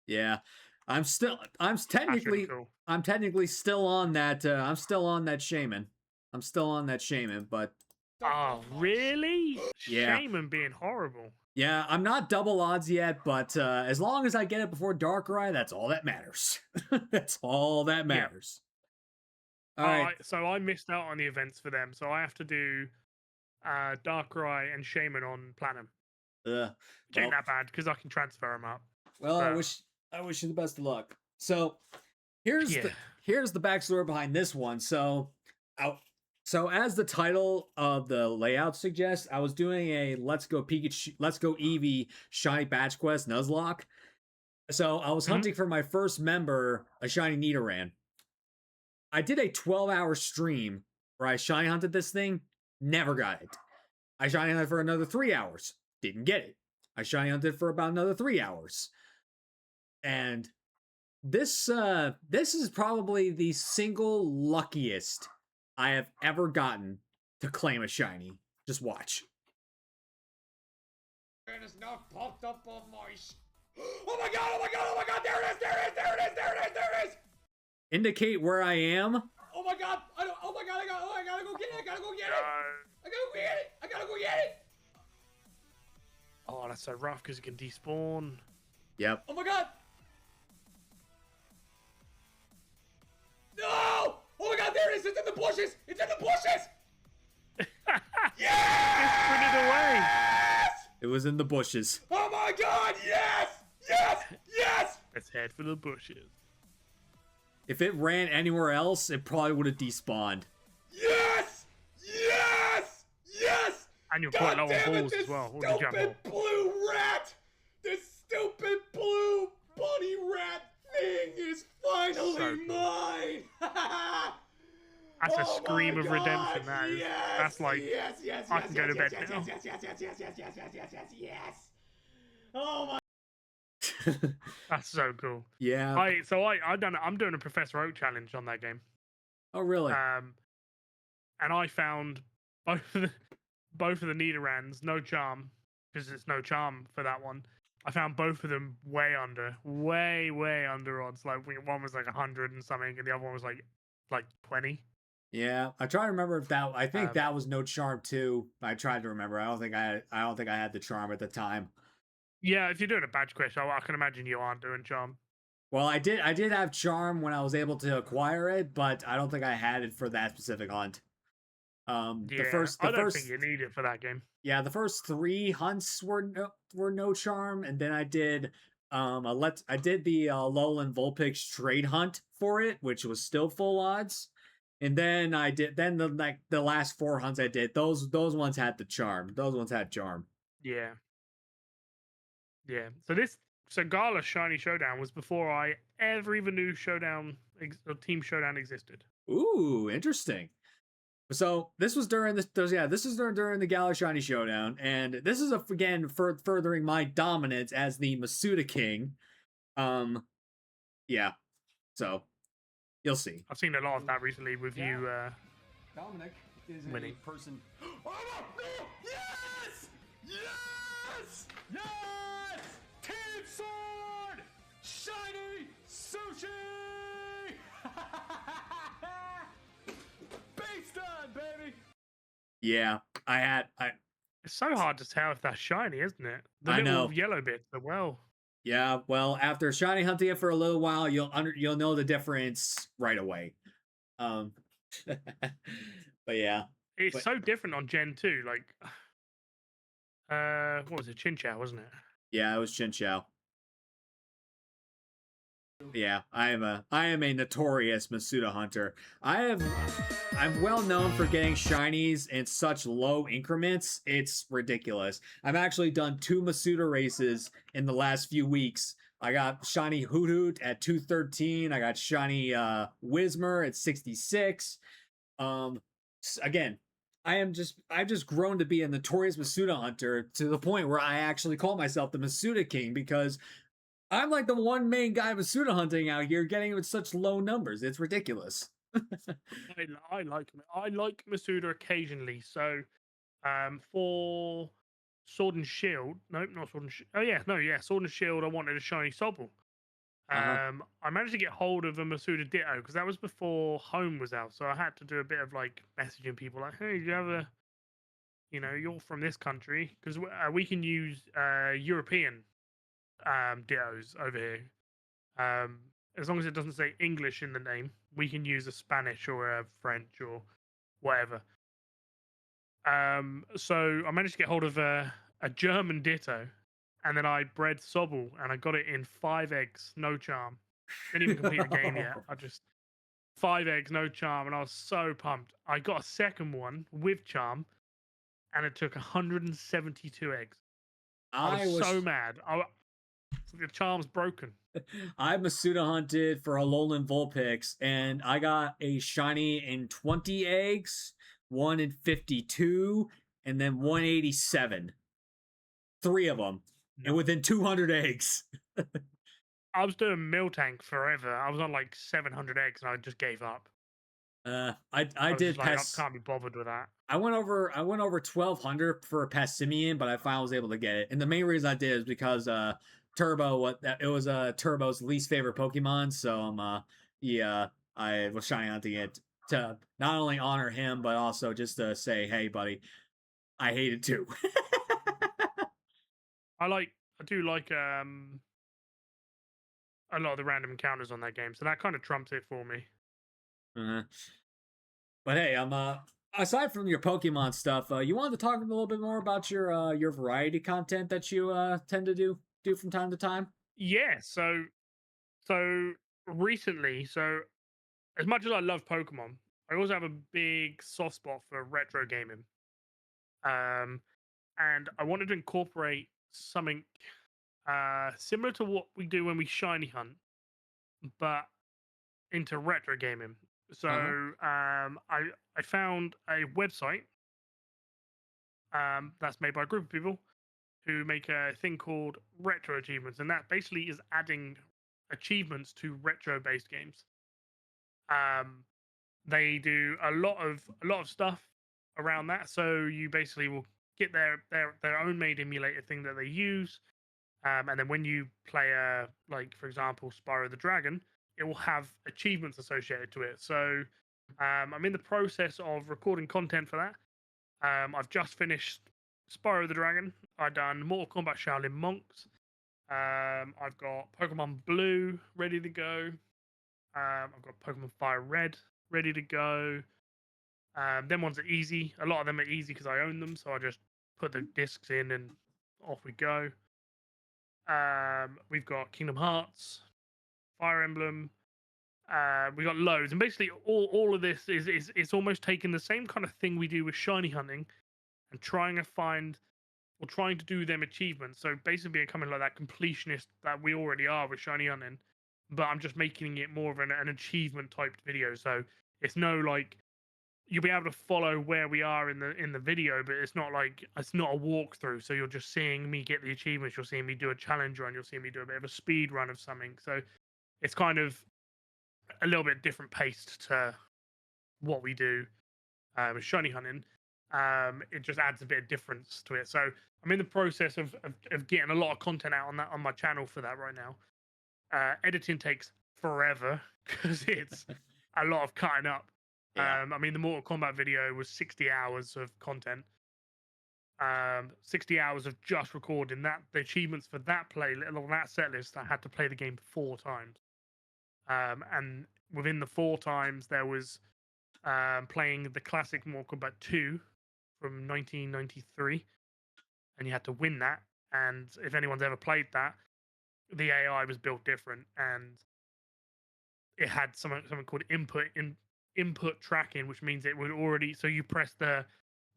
Yeah, I'm technically still on that. I'm still on that shaman. But oh, really? Yeah. Shaman being horrible. yeah, I'm not double odds yet. But as long as I get it before Darkrai, that's all that matters. That's all that matters. All right. So I missed out on the events for them, so I have to do Darkrai and Shaman on Platinum. Well, Which ain't that bad because I can transfer them up. well, I wish you the best of luck. So here's the backstory behind this one. So as the title of the layout suggests, I was doing a Let's Go Eevee Shiny Batch Quest Nuzlocke. So I was hunting for my first member, a Shiny Nidoran. I did a 12-hour stream where I shiny hunted this thing, never got it. I shiny hunted for another 3 hours, didn't get it. I shiny hunted for about another 3 hours. And this is probably the single luckiest I have ever gotten to claim a shiny. Just watch. And it's not popped up on my oh my god, there it is! Indicate where I am. Oh my god, I gotta go get it, I gotta go get it! Oh, that's so rough because it can despawn. Yep. Oh my god! bushes! It's in the bushes! It sprinted away. Yes! It was in the bushes. Oh my god, yes! Yes! Yes! Let's head for the bushes. If it ran anywhere else, it probably would have despawned. Yes! Yes! Yes! And you're God quite low on damn it, balls this as well. What did you stupid blue rat! This stupid blue bunny rat thing is finally So cool. mine! That's a Oh scream my of God, redemption, that is. Yes, That's like, yes, yes, I yes, can go yes, to bed yes, now. yes, yes, yes, yes, yes, yes, yes, yes, yes, yes. Oh my. That's so cool. Yeah. I'm doing a Professor Oak challenge on that game. Oh, really? And I found both of the Nidorans, no charm, because it's no charm for that one. I found both of them way under odds. Like one was like 100 and something, and the other one was like 20. Yeah. I try to remember if that. I think that was no charm too. I tried to remember. I don't think I had the charm at the time. Yeah, if you're doing a badge quest, I can imagine you aren't doing charm. Well, I did have charm when I was able to acquire it, but I don't think I had it for that specific hunt. I don't think you need it for that game. Yeah, the first 3 hunts were no charm, and then I did the Lowland Vulpix trade hunt for it, which was still full odds. And then the last 4 hunts I did, those ones had the charm. Those ones had charm. Yeah. Yeah. So Gala Shiny Showdown was before I ever even knew Team Showdown existed. Ooh, interesting. So this was during during the Gala Shiny Showdown, and this is again furthering my dominance as the Masuda King. Yeah. So you'll see. I've seen a lot of that recently with you. Dominic is winning. a person. Oh no! Yes! Yes! Yes! Team Sword! Shiny Sushi! Base done, baby! Yeah, It's so hard to tell if that's shiny, isn't it? The I little know. yellow bits are Yeah, well, after shiny hunting it for a little while, you'll know the difference right away. But yeah. It's so different on Gen 2. Like, what was it? Chinchou, wasn't it? Yeah, it was Chinchou. Yeah, I am a notorious Masuda hunter. I'm well known for getting shinies in such low increments. It's ridiculous. I've actually done 2 Masuda races in the last few weeks. I got shiny Hoot Hoot at 213. I got shiny Whismer at 66. Again, I've just grown to be a notorious Masuda hunter to the point where I actually call myself the Masuda King because I'm like the one main guy Masuda hunting out here, getting with such low numbers. It's ridiculous. I like Masuda occasionally. So, for Sword and Shield, nope, not Sword and Shield. Oh yeah, no, yeah, Sword and Shield. I wanted a shiny Sobble. I managed to get hold of a Masuda Ditto because that was before Home was out, so I had to do a bit of like messaging people like, "Hey, do you have a, you're from this country?" Because we can use European Dittos over here. As long as it doesn't say English in the name, we can use a Spanish or a French or whatever. So I managed to get hold of a German Ditto, and then I bred Sobble, and I got it in 5 eggs, no charm. Didn't even complete the game yet. I just 5 eggs, no charm, and I was so pumped. I got a second one with charm, and it took 172 eggs. I was so mad. The charm's broken. I Masuda hunted for a Alolan Vulpix, and I got a shiny in 20 eggs, 1 in 52, and then 187. 3 of them, and within 200 eggs. I was doing Miltank forever. I was on like 700 eggs, and I just gave up. I did like, I can't be bothered with that. I went over 1200 for a Passimian, but I finally was able to get it. And the main reason I did is because Turbo, it was Turbo's least favorite Pokemon, so I was shiny hunting it to not only honor him, but also just to say, hey, buddy, I hate it too. I do like a lot of the random encounters on that game, so that kind of trumps it for me. But hey, aside from your Pokemon stuff, you wanted to talk a little bit more about your variety content that you tend to do from time to time. Yeah, so recently, so as much as I love Pokemon, I also have a big soft spot for retro gaming. Um, and I wanted to incorporate something similar to what we do when we shiny hunt, but into retro gaming. So Uh huh. I found a website that's made by a group of people who make a thing called retro achievements, and that basically is adding achievements to retro based games. Um, they do a lot of stuff around that. So you basically will get their own made emulator thing that they use, and then when you play like for example Spyro the Dragon, it will have achievements associated to it. So I'm in the process of recording content for that. I've just finished Spyro the Dragon. I've done Mortal Kombat Shaolin Monks. I've got Pokemon Blue ready to go. I've got Pokemon Fire Red ready to go. Them ones are easy. A lot of them are easy because I own them, so I just put the discs in and off we go. We've got Kingdom Hearts, Fire Emblem. We got loads, and basically all of this is it's almost taking the same kind of thing we do with shiny hunting and trying to find or trying to do them achievements. So basically becoming like that completionist that we already are with shiny hunting, but I'm just making it more of an achievement type video. So it's no like you'll be able to follow where we are in the video, but it's not a walkthrough. So you're just seeing me get the achievements. You're seeing me do a challenge run. You're seeing me do a bit of a speed run of something. So it's kind of a little bit different paced to what we do with shiny hunting. It just adds a bit of difference to it. So I'm in the process of getting a lot of content out on that on my channel for that right now. Editing takes forever because it's a lot of cutting up. Yeah. I mean, the Mortal Kombat video was 60 hours of content. 60 hours of just recording that. The achievements for that play, on that set list, I had to play the game 4 times. And within the 4 times, there was playing the classic Mortal Kombat 2 from 1993, and you had to win that. And if anyone's ever played that, the AI was built different, and it had something called input tracking, which means it would already so you press the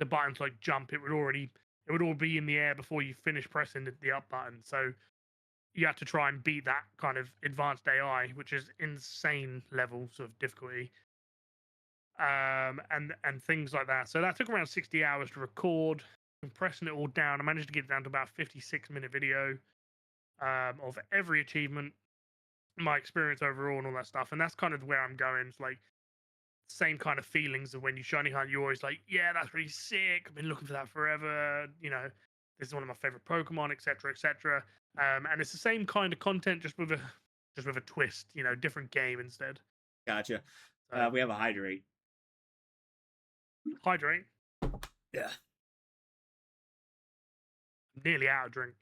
buttons like jump, it would all be in the air before you finish pressing the up button. So you have to try and beat that kind of advanced AI, which is insane levels of difficulty. And things like that. So that took around 60 hours to record, compressing it all down. I managed to get it down to about 56-minute video of every achievement, my experience overall, and all that stuff. And that's kind of where I'm going. It's like same kind of feelings of when you shiny hunt. You're always like, yeah, that's really sick. I've been looking for that forever. You know, this is one of my favorite Pokemon, etc., etc. And it's the same kind of content, just with a twist. You know, different game instead. Gotcha. So, We have a hydrate. hydrate. Yeah. I'm nearly out of drink.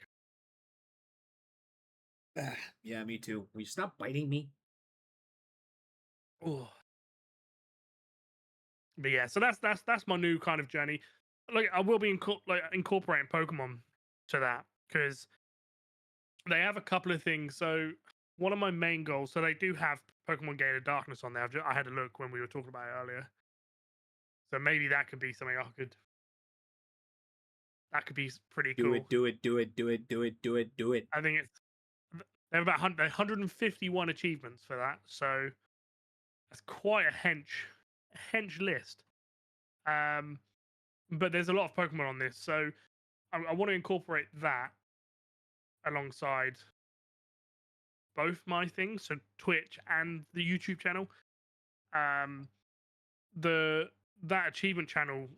Yeah, me too. Will you stop biting me? Oh. But yeah, so that's my new kind of journey. Like I will be incorporating Pokemon to that because they have a couple of things. So one of my main goals, so they do have Pokemon Gate of Darkness on there. I had a look when we were talking about it earlier. So maybe that could be something that could be pretty Do cool. it, do it, do it, do it, do it, do it, do it. I think they have about 151 achievements for that. So that's quite a hench list. But there's a lot of Pokemon on this, so I want to incorporate that alongside both my things, so Twitch and the YouTube channel. The that achievement channel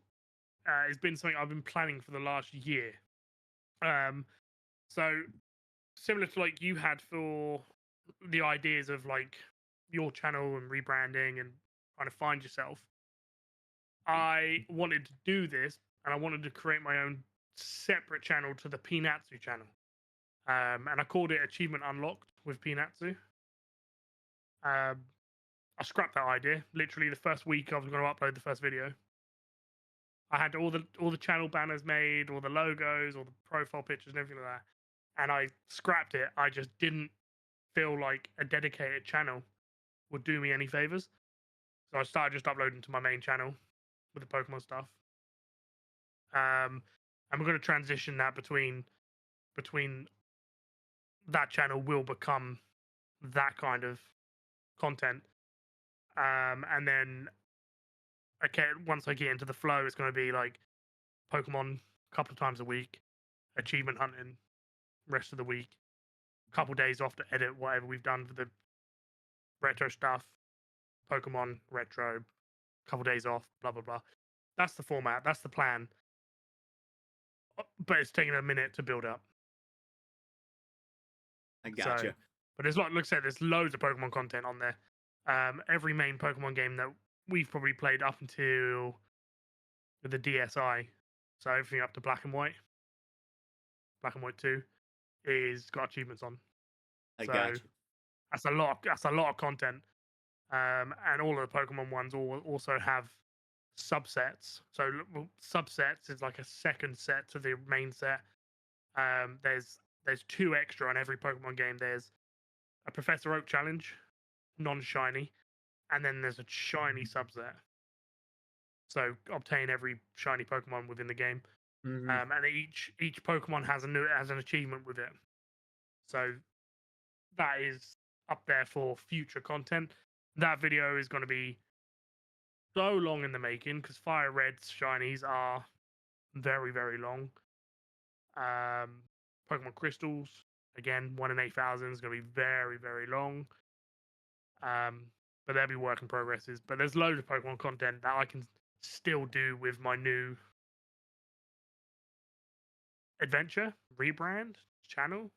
has been something I've been planning for the last year. So similar to like you had for the ideas of like your channel and rebranding and trying to find yourself. I wanted to do this, and I wanted to create my own separate channel to the Pinattsu channel. And I called it Achievement Unlocked with Pinattsu. I I scrapped that idea. Literally, the first week I was going to upload the first video, I had all the channel banners made, all the logos, all the profile pictures, and everything like that, and I scrapped it. I just didn't feel like a dedicated channel would do me any favors, so I started just uploading to my main channel with the Pokemon stuff. And we're going to transition that between that channel will become that kind of content. And then, okay, once I get into the flow, it's going to be like Pokemon a couple of times a week, achievement hunting rest of the week, a couple days off to edit whatever we've done for the retro stuff, Pokemon retro, couple days off, blah blah blah. That's the format. That's the plan. But it's taking a minute to build up. I gotcha. So, but there's like I said, there's loads of Pokemon content on there. Every main Pokemon game that we've probably played up until the DSi, so everything up to Black and White 2, is got achievements on. I So gotcha. that's a lot. That's a lot of content. And all of the Pokemon ones also have subsets. So subsets is like a second set to the main set. There's 2 extra on every Pokemon game. There's a Professor Oak challenge, non-shiny, and then there's a shiny subset. So obtain every shiny Pokemon within the game, Mhm. and each Pokemon has an achievement with it. So that is up there for future content. That video is going to be so long in the making because Fire Red's shinies are very, very long. Pokemon Crystals, again, 1 in 8,000 is going to be very, very long. But they'll be work in progresses. But there's loads of Pokemon content that I can still do with my new adventure, rebrand, channel.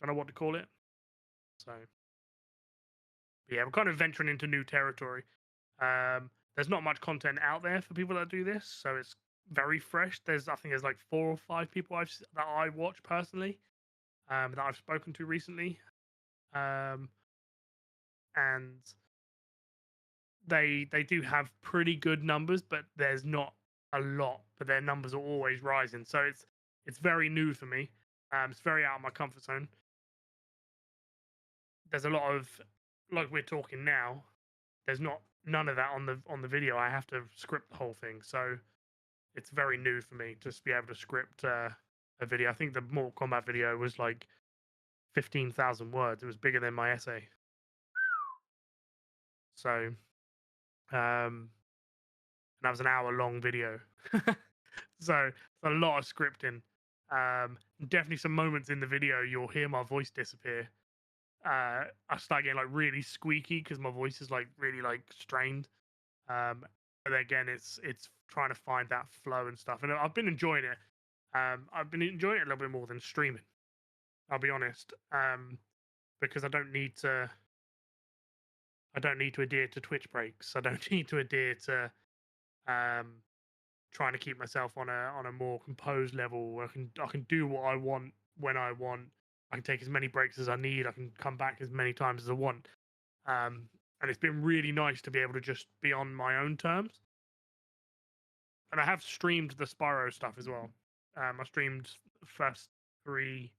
Don't know what to call it. So, yeah, we're kind of venturing into new territory. There's not much content out there for people that do this, so it's very fresh. I think there's like 4 or 5 people that I watch personally, that I've spoken to recently, and they do have pretty good numbers, but there's not a lot. But their numbers are always rising, so it's very new for me. It's very out of my comfort zone. There's a lot of, like we're talking now. There's none of that on the video. I have to script the whole thing, so it's very new for me to be able to script a video. I think the Mortal Kombat video was like 15,000 words. It was bigger than my essay. So, and that was an hour-long video. So it's a lot of scripting. Definitely some moments in the video you'll hear my voice disappear. I start getting like really squeaky because my voice is like really like strained. But again, it's trying to find that flow and stuff. And I've been enjoying it. I've been enjoying it a little bit more than streaming. I'll be honest. Because I don't need to adhere to Twitch breaks. I don't need to adhere to trying to keep myself on a more composed level. I can do what I want when I want. I can take as many breaks as I need. I can come back as many times as I want. And it's been really nice to be able to just be on my own terms. And I have streamed the Spyro stuff as well. I streamed the first 3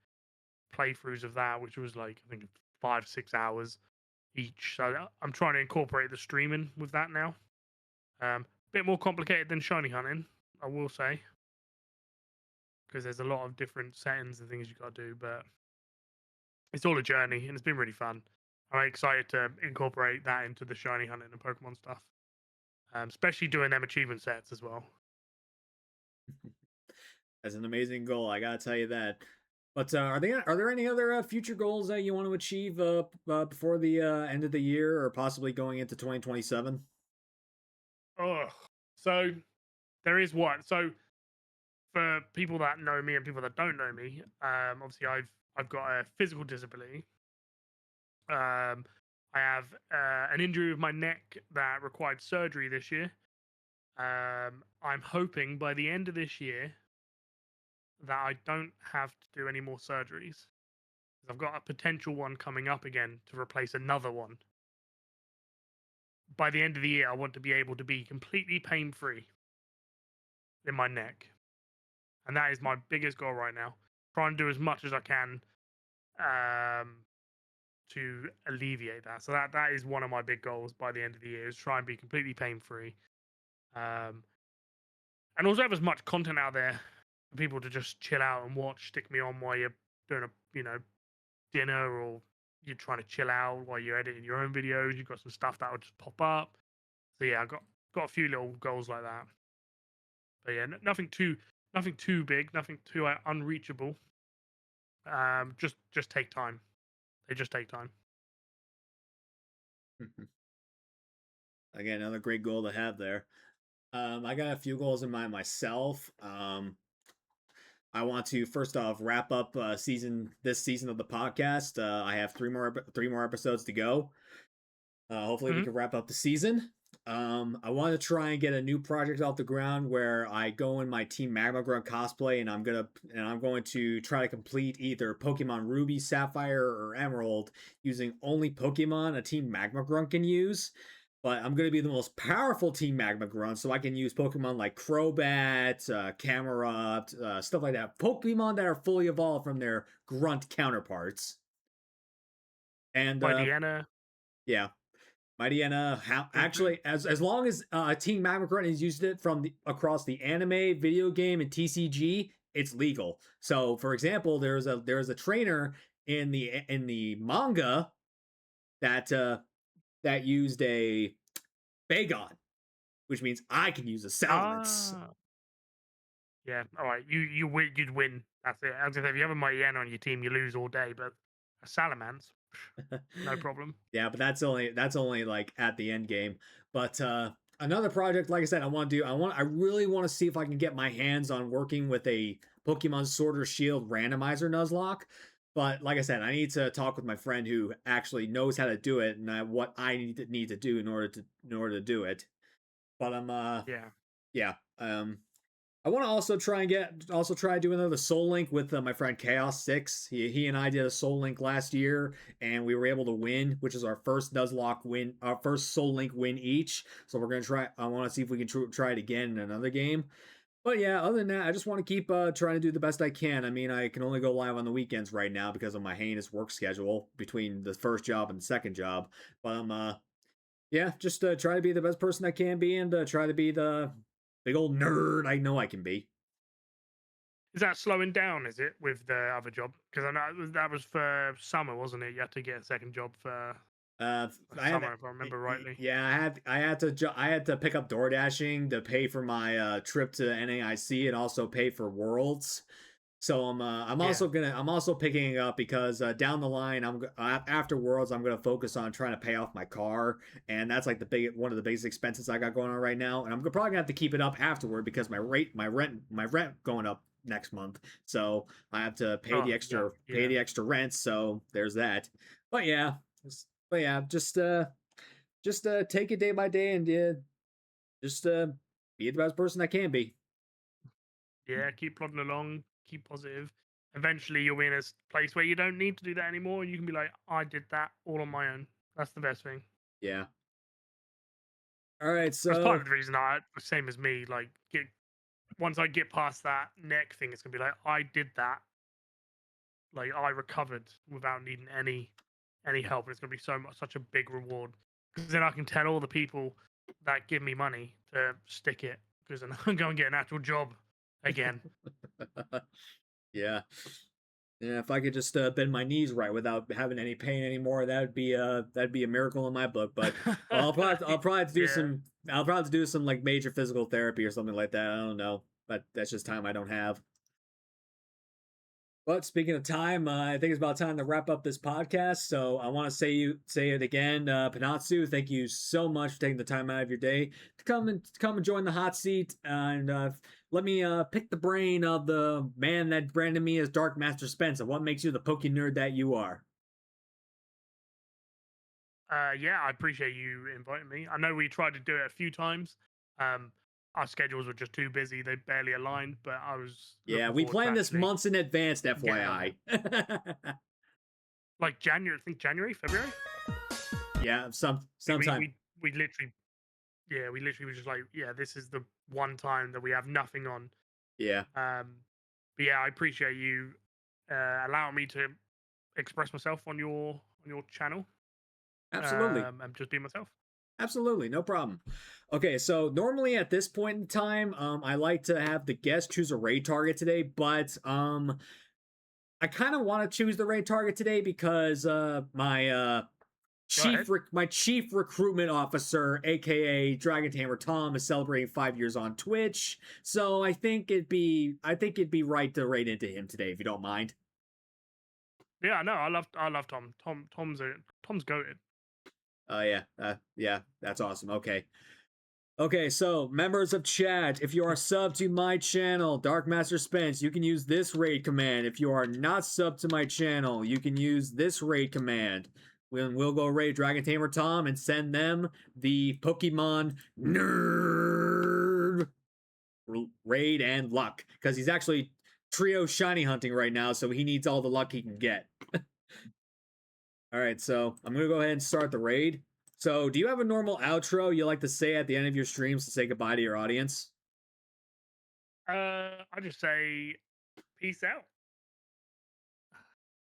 playthroughs of that, which was like I think 5-6 hours each. So I'm trying to incorporate the streaming with that now. Bit more complicated than shiny hunting, I will say, because there's a lot of different settings and things you got to do. But it's all a journey, and it's been really fun. I'm excited to incorporate that into the shiny hunting and Pokemon stuff, especially doing them achievement sets as well. That's an amazing goal, I gotta tell you that. But are there any other future goals that you want to achieve before the end of the year, or possibly going into 2027? Oh, so there is one. So for people that know me and people that don't know me, obviously I've got a physical disability. I have an injury with my neck that required surgery this year. I'm hoping by the end of this year that I don't have to do any more surgeries. I've got a potential one coming up again to replace another one. by the end of the year, I want to be able to be completely pain free in my neck, and that is my biggest goal right now. Try and do as much as I can um, to alleviate that. So that is one of my big goals by the end of the year, is try and be completely pain free, and also have as much content out there for people to just chill out and watch, stick me on while you're doing a dinner, or you're trying to chill out while you're editing your own videos. You've got some stuff that will just pop up. So yeah, I got a few little goals like that. But yeah, nothing too big, nothing too unreachable. Just take time. They just take time. Again, another great goal to have there. I got a few goals in mind myself. I want to first off wrap up this season of the podcast. I have three more episodes to go. Hopefully we can wrap up the season. I want to try and get a new project off the ground where I go in my Team Magma Grunt cosplay, and I'm going to try to complete either Pokemon Ruby, Sapphire, or Emerald using only Pokemon a Team Magma Grunt can use. But I'm going to be the most powerful Team Magma Grunt, so I can use Pokemon like Crobat, Camerupt, stuff like that. Pokemon that are fully evolved from their Grunt counterparts. And Diana. Yeah. Mightyena, actually, as long as Team Magma Grunt has used it from across the anime, video game, and TCG, it's legal. So, for example, there's a trainer in the manga that used a Bagon, which means I can use a Salamence. Yeah, all right. You'd win. That's it. I was gonna say, if you have a Mightyena on your team, you lose all day. But a Salamence, no problem. Yeah, but that's only like at the end game. But another project, like I said, I really want to see if I can get my hands on working with a Pokemon Sword or Shield randomizer Nuzlocke. But like I said, I need to talk with my friend who actually knows how to do it, and what I need to do in order to do it. But yeah. I want to also try to do another Soul Link with my friend Chaos 6. He and I did a Soul Link last year, and we were able to win, which is our first Nuzlocke win, our first Soul Link win each. So we're gonna try. I want to see if we can try it again in another game. But yeah, other than that, I just want to keep trying to do the best I can. I mean, I can only go live on the weekends right now because of my heinous work schedule between the first job and the second job. But yeah, just try to be the best person I can be, and try to be the big old nerd I know I can be. Is that slowing down, is it, with the other job? Because I know that was for summer, wasn't it? You had to get a second job for summer, if I remember rightly. Yeah, I had to pick up door dashing to pay for my trip to NAIC, and also pay for Worlds. So I'm also picking it up because down the line after Worlds I'm gonna focus on trying to pay off my car, and that's like one of the biggest expenses I got going on right now, and I'm probably gonna have to keep it up afterward because my rent going up next month, so I have to pay the extra rent. So there's that. But yeah, just take it day by day, and just be the best person I can be. Yeah, keep plodding along, keep positive. Eventually, you'll be in a place where you don't need to do that anymore. You can be like, I did that all on my own. That's the best thing. Yeah. All right, so that's part of the reason same as me. Like, once I get past that neck thing, it's gonna be like, I did that. Like, I recovered without needing any help. And it's gonna be such a big reward, because then I can tell all the people that give me money to stick it, because then I'm going to get an actual job again. Yeah, if I could just bend my knees right without having any pain anymore, that'd be a miracle in my book. But I'll probably have to do some like major physical therapy or something like that. I don't know, but that's just time I don't have. But speaking of time, I think it's about time to wrap up this podcast. So I want to say it again, Pinattsu. Thank you so much for taking the time out of your day to come and join the hot seat, and let me pick the brain of the man that branded me as Dark Master Spencer. What makes you the PokeNerd that you are? Yeah, I appreciate you inviting me. I know we tried to do it a few times. Our schedules were just too busy. They barely aligned, but I was... Yeah, we planned this months in advance, FYI. Like January, February? Yeah, sometime. we literally, yeah, we literally were just like, yeah, this is the one time that we have nothing on. Yeah. But yeah, I appreciate you allowing me to express myself on your channel. Absolutely. And just be myself. Absolutely, no problem. Okay, so normally at this point in time, I like to have the guest choose a raid target today, but I kind of want to choose the raid target today because my chief recruitment officer, aka Dragon Tamer Tom, is celebrating 5 years on Twitch. So I think it'd be right to raid into him today, if you don't mind. Yeah, no, I love Tom. Tom's goated. Yeah, that's awesome. Okay, so members of chat, if you are subbed to my channel, Dark Master Spence, you can use this raid command. If you are not subbed to my channel, you can use this raid command. We'll go raid Dragon Tamer Tom and send them the Pokemon Nerd raid and luck, because he's actually trio shiny hunting right now, so he needs all the luck he can get. All right, so I'm gonna go ahead and start the raid. So, do you have a normal outro you like to say at the end of your streams to say goodbye to your audience? I just say peace out.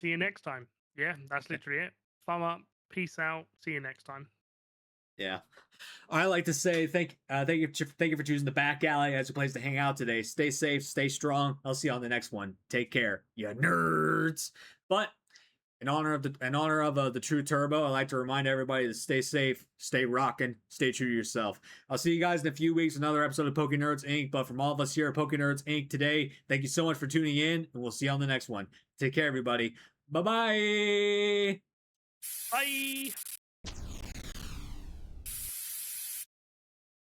See you next time. Yeah, that's literally it. Thumb up. Peace out. See you next time. Yeah, I like to say thank you for choosing the back alley as a place to hang out today. Stay safe, stay strong. I'll see you on the next one. Take care, you nerds. But in honor of the True Turbo, I like to remind everybody to stay safe, stay rocking, stay true to yourself. I'll see you guys in a few weeks, another episode of pokeNERDS Inc. But from all of us here at pokeNERDS Inc. today, thank you so much for tuning in, and we'll see you on the next one. Take care, everybody. Bye-bye. Bye.